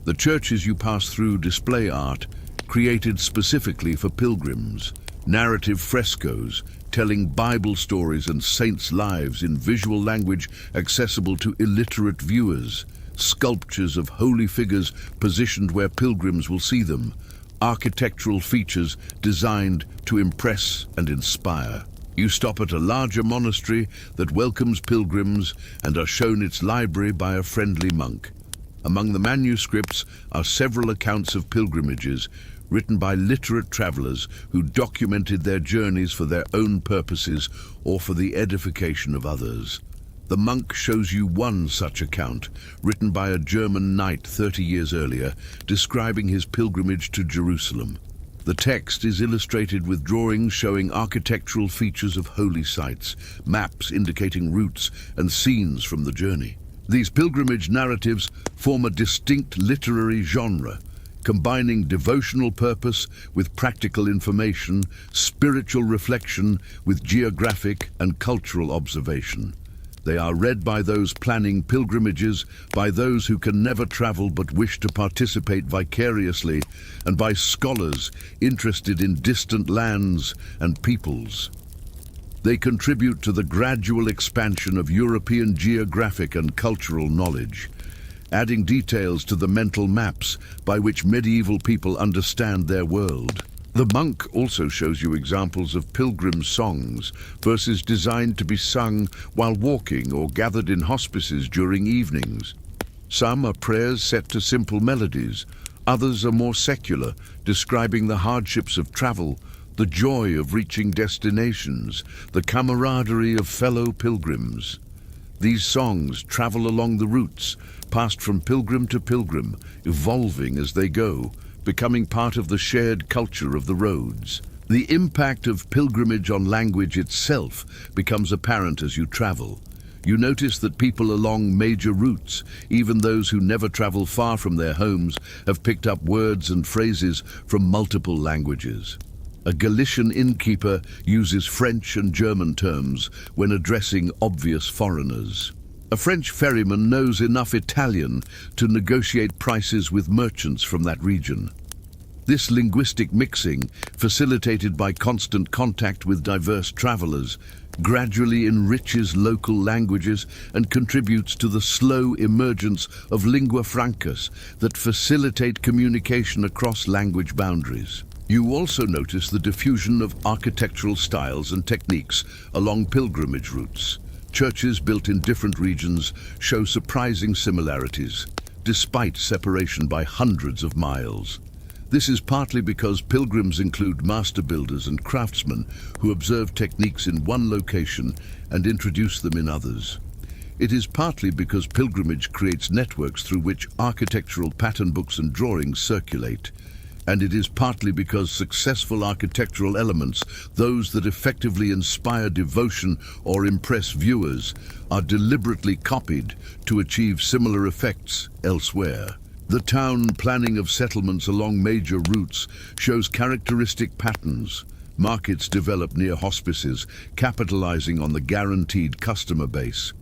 The churches you pass through display art created specifically for pilgrims, narrative frescoes telling Bible stories and saints' lives in visual language accessible to illiterate viewers, sculptures of holy figures positioned where pilgrims will see them, architectural features designed to impress and inspire. You stop at a larger monastery that welcomes pilgrims and are shown its library by a friendly monk. Among the manuscripts are several accounts of pilgrimages written by literate travelers who documented their journeys for their own purposes or for the edification of others. The monk shows you one such account, written by a German knight 30 years earlier, describing his pilgrimage to Jerusalem. The text is illustrated with drawings showing architectural features of holy sites, maps indicating routes, and scenes from the journey. These pilgrimage narratives form a distinct literary genre, combining devotional purpose with practical information, spiritual reflection with geographic and cultural observation. They are read by those planning pilgrimages, by those who can never travel but wish to participate vicariously, and by scholars interested in distant lands and peoples. They contribute to the gradual expansion of European geographic and cultural knowledge, adding details to the mental maps by which medieval people understand their world. The monk also shows you examples of pilgrim songs, verses designed to be sung while walking or gathered in hospices during evenings. Some are prayers set to simple melodies, others are more secular, describing the hardships of travel, the joy of reaching destinations, the camaraderie of fellow pilgrims. These songs travel along the routes, passed from pilgrim to pilgrim, evolving as they go, becoming part of the shared culture of the roads. The impact of pilgrimage on language itself becomes apparent as you travel. You notice that people along major routes, even those who never travel far from their homes, have picked up words and phrases from multiple languages. A Galician innkeeper uses French and German terms when addressing obvious foreigners. A French ferryman knows enough Italian to negotiate prices with merchants from that region. This linguistic mixing, facilitated by constant contact with diverse travelers, gradually enriches local languages and contributes to the slow emergence of lingua francas that facilitate communication across language boundaries. You also notice the diffusion of architectural styles and techniques along pilgrimage routes. Churches built in different regions show surprising similarities, despite separation by hundreds of miles. This is partly because pilgrims include master builders and craftsmen who observe techniques in one location and introduce them in others. It is partly because pilgrimage creates networks through which architectural pattern books and drawings circulate. And it is partly because successful architectural elements, those that effectively inspire devotion or impress viewers, are deliberately copied to achieve similar effects elsewhere. The town planning of settlements along major routes shows characteristic patterns. Markets develop near hospices, capitalizing on the guaranteed customer base.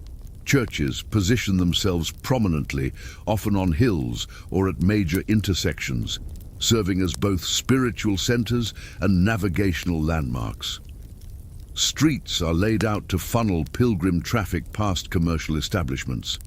Churches position themselves prominently, often on hills or at major intersections, serving as both spiritual centers and navigational landmarks. Streets are laid out to funnel pilgrim traffic past commercial establishments.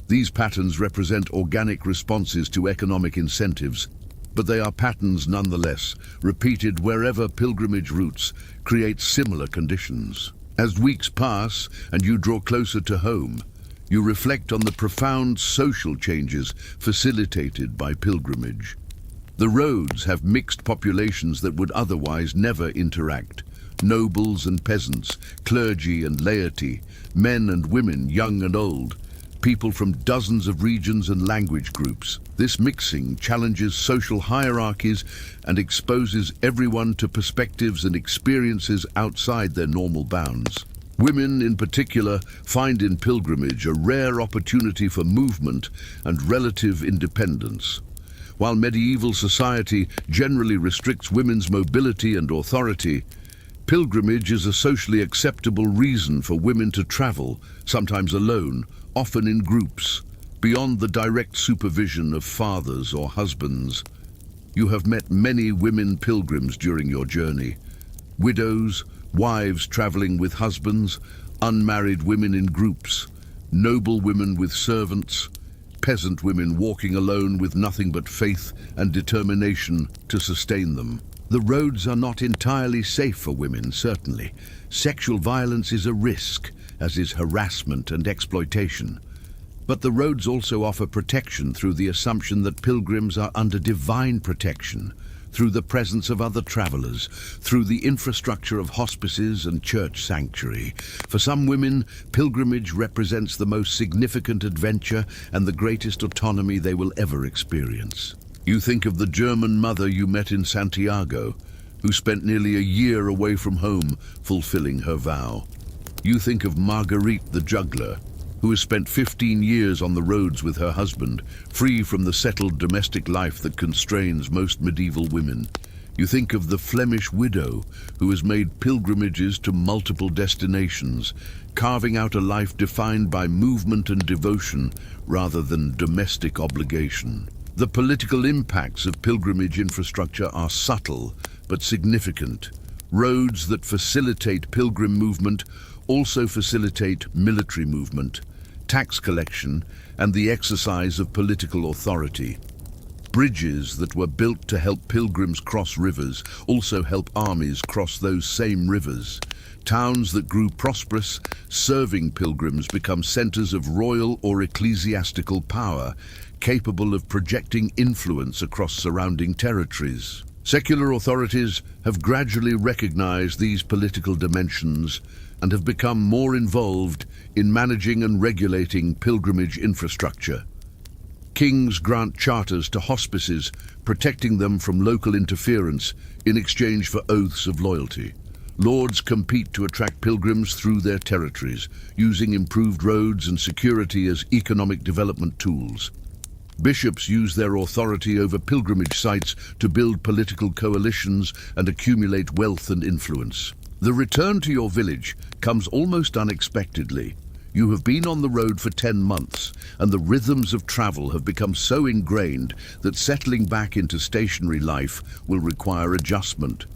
These patterns represent organic responses to economic incentives, but they are patterns nonetheless, repeated wherever pilgrimage routes create similar conditions. As weeks pass and you draw closer to home, you reflect on the profound social changes facilitated by pilgrimage. The roads have mixed populations that would otherwise never interact. Nobles and peasants, clergy and laity, men and women, young and old, people from dozens of regions and language groups. This mixing challenges social hierarchies and exposes everyone to perspectives and experiences outside their normal bounds. Women, in particular, find in pilgrimage a rare opportunity for movement and relative independence. While medieval society generally restricts women's mobility and authority, pilgrimage is a socially acceptable reason for women to travel, sometimes alone, often in groups, beyond the direct supervision of fathers or husbands. You have met many women pilgrims during your journey. Widows, wives traveling with husbands, unmarried women in groups, noble women with servants, peasant women walking alone with nothing but faith and determination to sustain them. The roads are not entirely safe for women, certainly. Sexual violence is a risk, as is harassment and exploitation. But the roads also offer protection through the assumption that pilgrims are under divine protection, through the presence of other travelers, through the infrastructure of hospices and church sanctuary. For some women, pilgrimage represents the most significant adventure and the greatest autonomy they will ever experience. You think of the German mother you met in Santiago, who spent nearly a year away from home fulfilling her vow. You think of Marguerite the juggler, who has spent 15 years on the roads with her husband, free from the settled domestic life that constrains most medieval women. You think of the Flemish widow who has made pilgrimages to multiple destinations, carving out a life defined by movement and devotion rather than domestic obligation. The political impacts of pilgrimage infrastructure are subtle but significant. Roads that facilitate pilgrim movement also facilitate military movement, tax collection, and the exercise of political authority. Bridges that were built to help pilgrims cross rivers also help armies cross those same rivers. Towns that grew prosperous, serving pilgrims, become centers of royal or ecclesiastical power, capable of projecting influence across surrounding territories. Secular authorities have gradually recognized these political dimensions and have become more involved in managing and regulating pilgrimage infrastructure. Kings grant charters to hospices, protecting them from local interference in exchange for oaths of loyalty. Lords compete to attract pilgrims through their territories, using improved roads and security as economic development tools. Bishops use their authority over pilgrimage sites to build political coalitions and accumulate wealth and influence. The return to your village comes almost unexpectedly. You have been on the road for 10 months, and the rhythms of travel have become so ingrained that settling back into stationary life will require adjustment.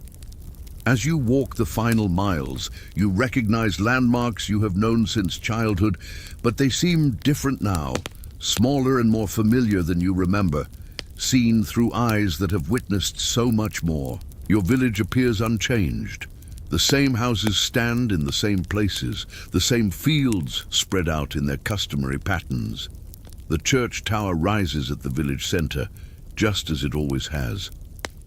As you walk the final miles, you recognize landmarks you have known since childhood, but they seem different now, smaller and more familiar than you remember, seen through eyes that have witnessed so much more. Your village appears unchanged. The same houses stand in the same places, the same fields spread out in their customary patterns. The church tower rises at the village center, just as it always has.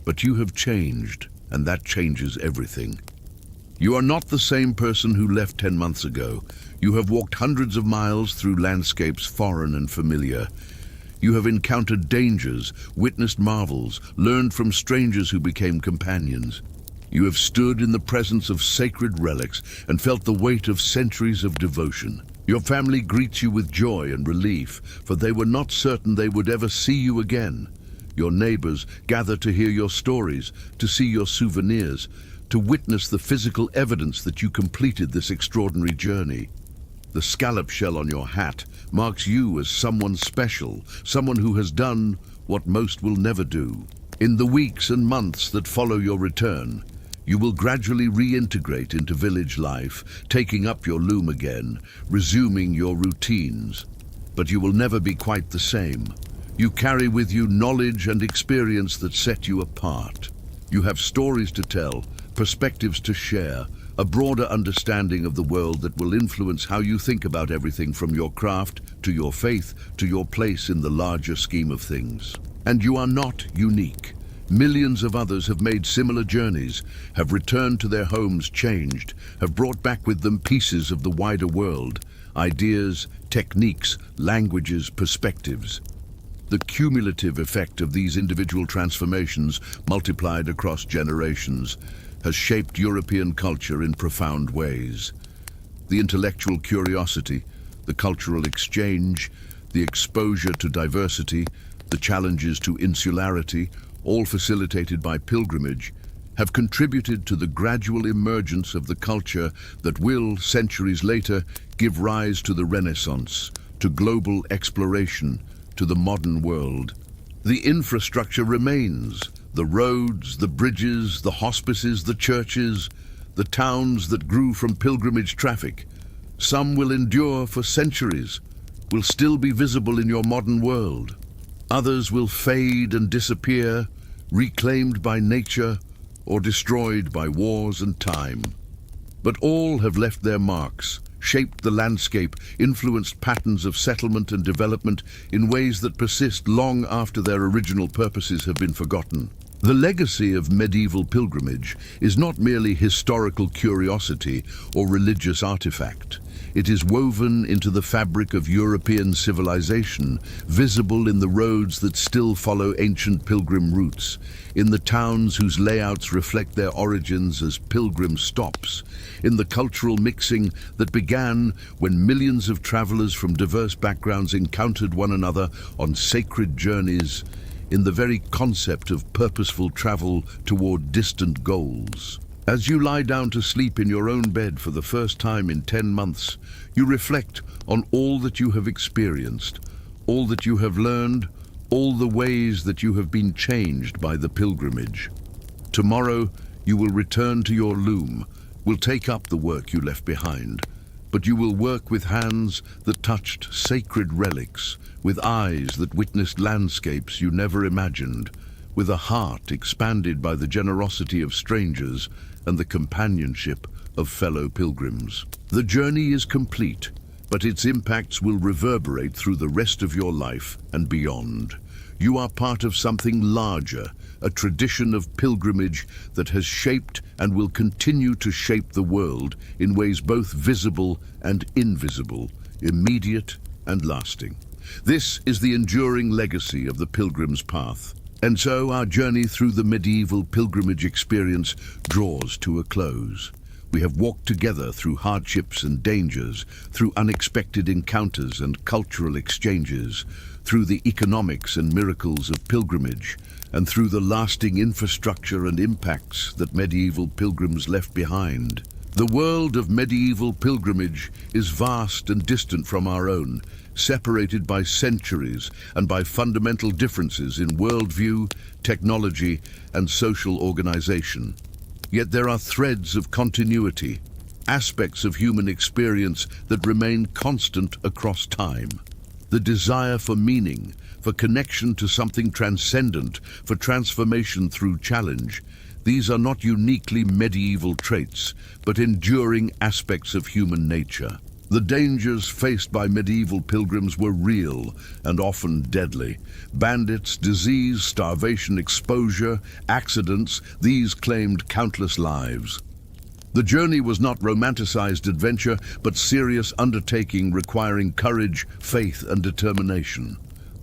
But you have changed, and that changes everything. You are not the same person who left 10 months ago. You have walked hundreds of miles through landscapes foreign and familiar. You have encountered dangers, witnessed marvels, learned from strangers who became companions. You have stood in the presence of sacred relics and felt the weight of centuries of devotion. Your family greets you with joy and relief, for they were not certain they would ever see you again. Your neighbors gather to hear your stories, to see your souvenirs, to witness the physical evidence that you completed this extraordinary journey. The scallop shell on your hat marks you as someone special, someone who has done what most will never do. In the weeks and months that follow your return, you will gradually reintegrate into village life, taking up your loom again, resuming your routines. But you will never be quite the same. You carry with you knowledge and experience that set you apart. You have stories to tell, perspectives to share, a broader understanding of the world that will influence how you think about everything from your craft to your faith to your place in the larger scheme of things. And you are not unique. Millions of others have made similar journeys, have returned to their homes changed, have brought back with them pieces of the wider world, ideas, techniques, languages, perspectives. The cumulative effect of these individual transformations, multiplied across generations, has shaped European culture in profound ways. The intellectual curiosity, the cultural exchange, the exposure to diversity, the challenges to insularity, all facilitated by pilgrimage, have contributed to the gradual emergence of the culture that will, centuries later, give rise to the Renaissance, to global exploration, to the modern world. The infrastructure remains: the roads, the bridges, the hospices, the churches, the towns that grew from pilgrimage traffic. Some will endure for centuries, will still be visible in your modern world. Others will fade and disappear, reclaimed by nature or destroyed by wars and time. But all have left their marks, shaped the landscape, influenced patterns of settlement and development in ways that persist long after their original purposes have been forgotten. The legacy of medieval pilgrimage is not merely historical curiosity or religious artifact. It is woven into the fabric of European civilization, visible in the roads that still follow ancient pilgrim routes, in the towns whose layouts reflect their origins as pilgrim stops, in the cultural mixing that began when millions of travelers from diverse backgrounds encountered one another on sacred journeys, in the very concept of purposeful travel toward distant goals. As you lie down to sleep in your own bed for the first time in 10 months, you reflect on all that you have experienced, all that you have learned, all the ways that you have been changed by the pilgrimage. Tomorrow, you will return to your loom, will take up the work you left behind, but you will work with hands that touched sacred relics, with eyes that witnessed landscapes you never imagined, with a heart expanded by the generosity of strangers and the companionship of fellow pilgrims. The journey is complete, but its impacts will reverberate through the rest of your life and beyond. You are part of something larger, a tradition of pilgrimage that has shaped and will continue to shape the world in ways both visible and invisible, immediate and lasting. This is the enduring legacy of the Pilgrim's Path. And so our journey through the medieval pilgrimage experience draws to a close. We have walked together through hardships and dangers, through unexpected encounters and cultural exchanges, through the economics and miracles of pilgrimage, and through the lasting infrastructure and impacts that medieval pilgrims left behind. The world of medieval pilgrimage is vast and distant from our own, separated by centuries and by fundamental differences in worldview, technology, and social organization. Yet there are threads of continuity, aspects of human experience that remain constant across time. The desire for meaning, for connection to something transcendent, for transformation through challenge. These are not uniquely medieval traits, but enduring aspects of human nature. The dangers faced by medieval pilgrims were real and often deadly. Bandits, disease, starvation, exposure, accidents, these claimed countless lives. The journey was not romanticized adventure, but serious undertaking requiring courage, faith, and determination.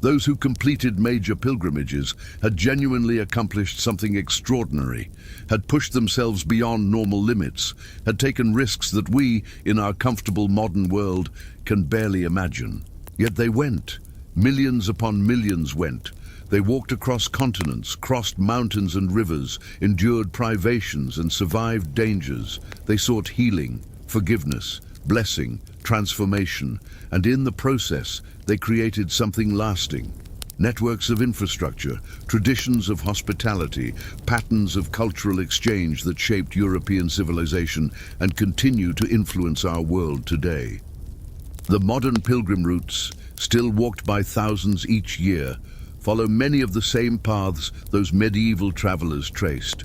Those who completed major pilgrimages had genuinely accomplished something extraordinary, had pushed themselves beyond normal limits, had taken risks that we, in our comfortable modern world, can barely imagine. Yet they went. Millions upon millions went. They walked across continents, crossed mountains and rivers, endured privations and survived dangers. They sought healing, forgiveness, blessing, transformation, and in the process, they created something lasting. Networks of infrastructure, traditions of hospitality, patterns of cultural exchange that shaped European civilization and continue to influence our world today. The modern pilgrim routes, still walked by thousands each year, follow many of the same paths those medieval travelers traced.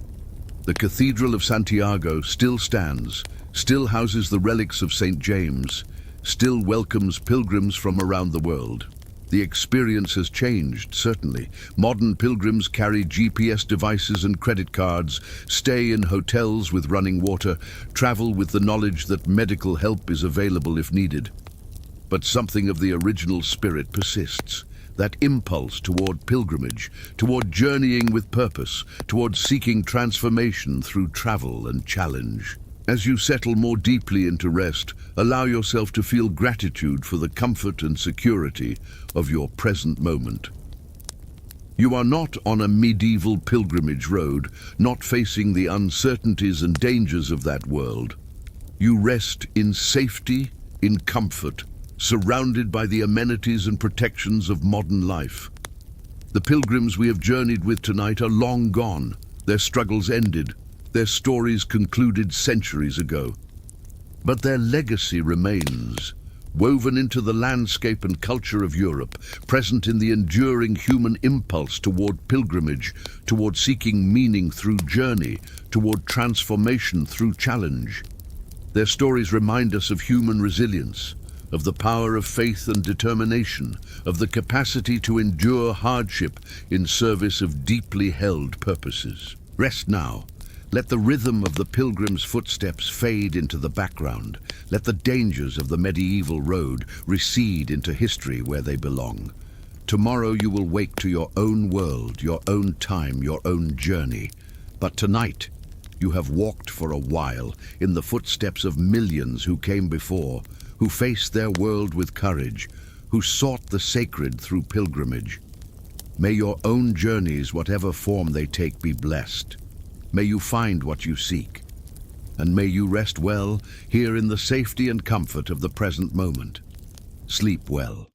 The Cathedral of Santiago still stands, still houses the relics of St. James, still welcomes pilgrims from around the world. The experience has changed, certainly. Modern pilgrims carry GPS devices and credit cards, stay in hotels with running water, travel with the knowledge that medical help is available if needed. But something of the original spirit persists. That impulse toward pilgrimage, toward journeying with purpose, toward seeking transformation through travel and challenge. As you settle more deeply into rest, allow yourself to feel gratitude for the comfort and security of your present moment. You are not on a medieval pilgrimage road, not facing the uncertainties and dangers of that world. You rest in safety, in comfort, surrounded by the amenities and protections of modern life. The pilgrims we have journeyed with tonight are long gone, their struggles ended, their stories concluded centuries ago. But their legacy remains, woven into the landscape and culture of Europe, present in the enduring human impulse toward pilgrimage, toward seeking meaning through journey, toward transformation through challenge. Their stories remind us of human resilience, of the power of faith and determination, of the capacity to endure hardship in service of deeply held purposes. Rest now. Let the rhythm of the pilgrim's footsteps fade into the background. Let the dangers of the medieval road recede into history where they belong. Tomorrow you will wake to your own world, your own time, your own journey. But tonight, you have walked for a while in the footsteps of millions who came before, who faced their world with courage, who sought the sacred through pilgrimage. May your own journeys, whatever form they take, be blessed. May you find what you seek. And may you rest well here in the safety and comfort of the present moment. Sleep well.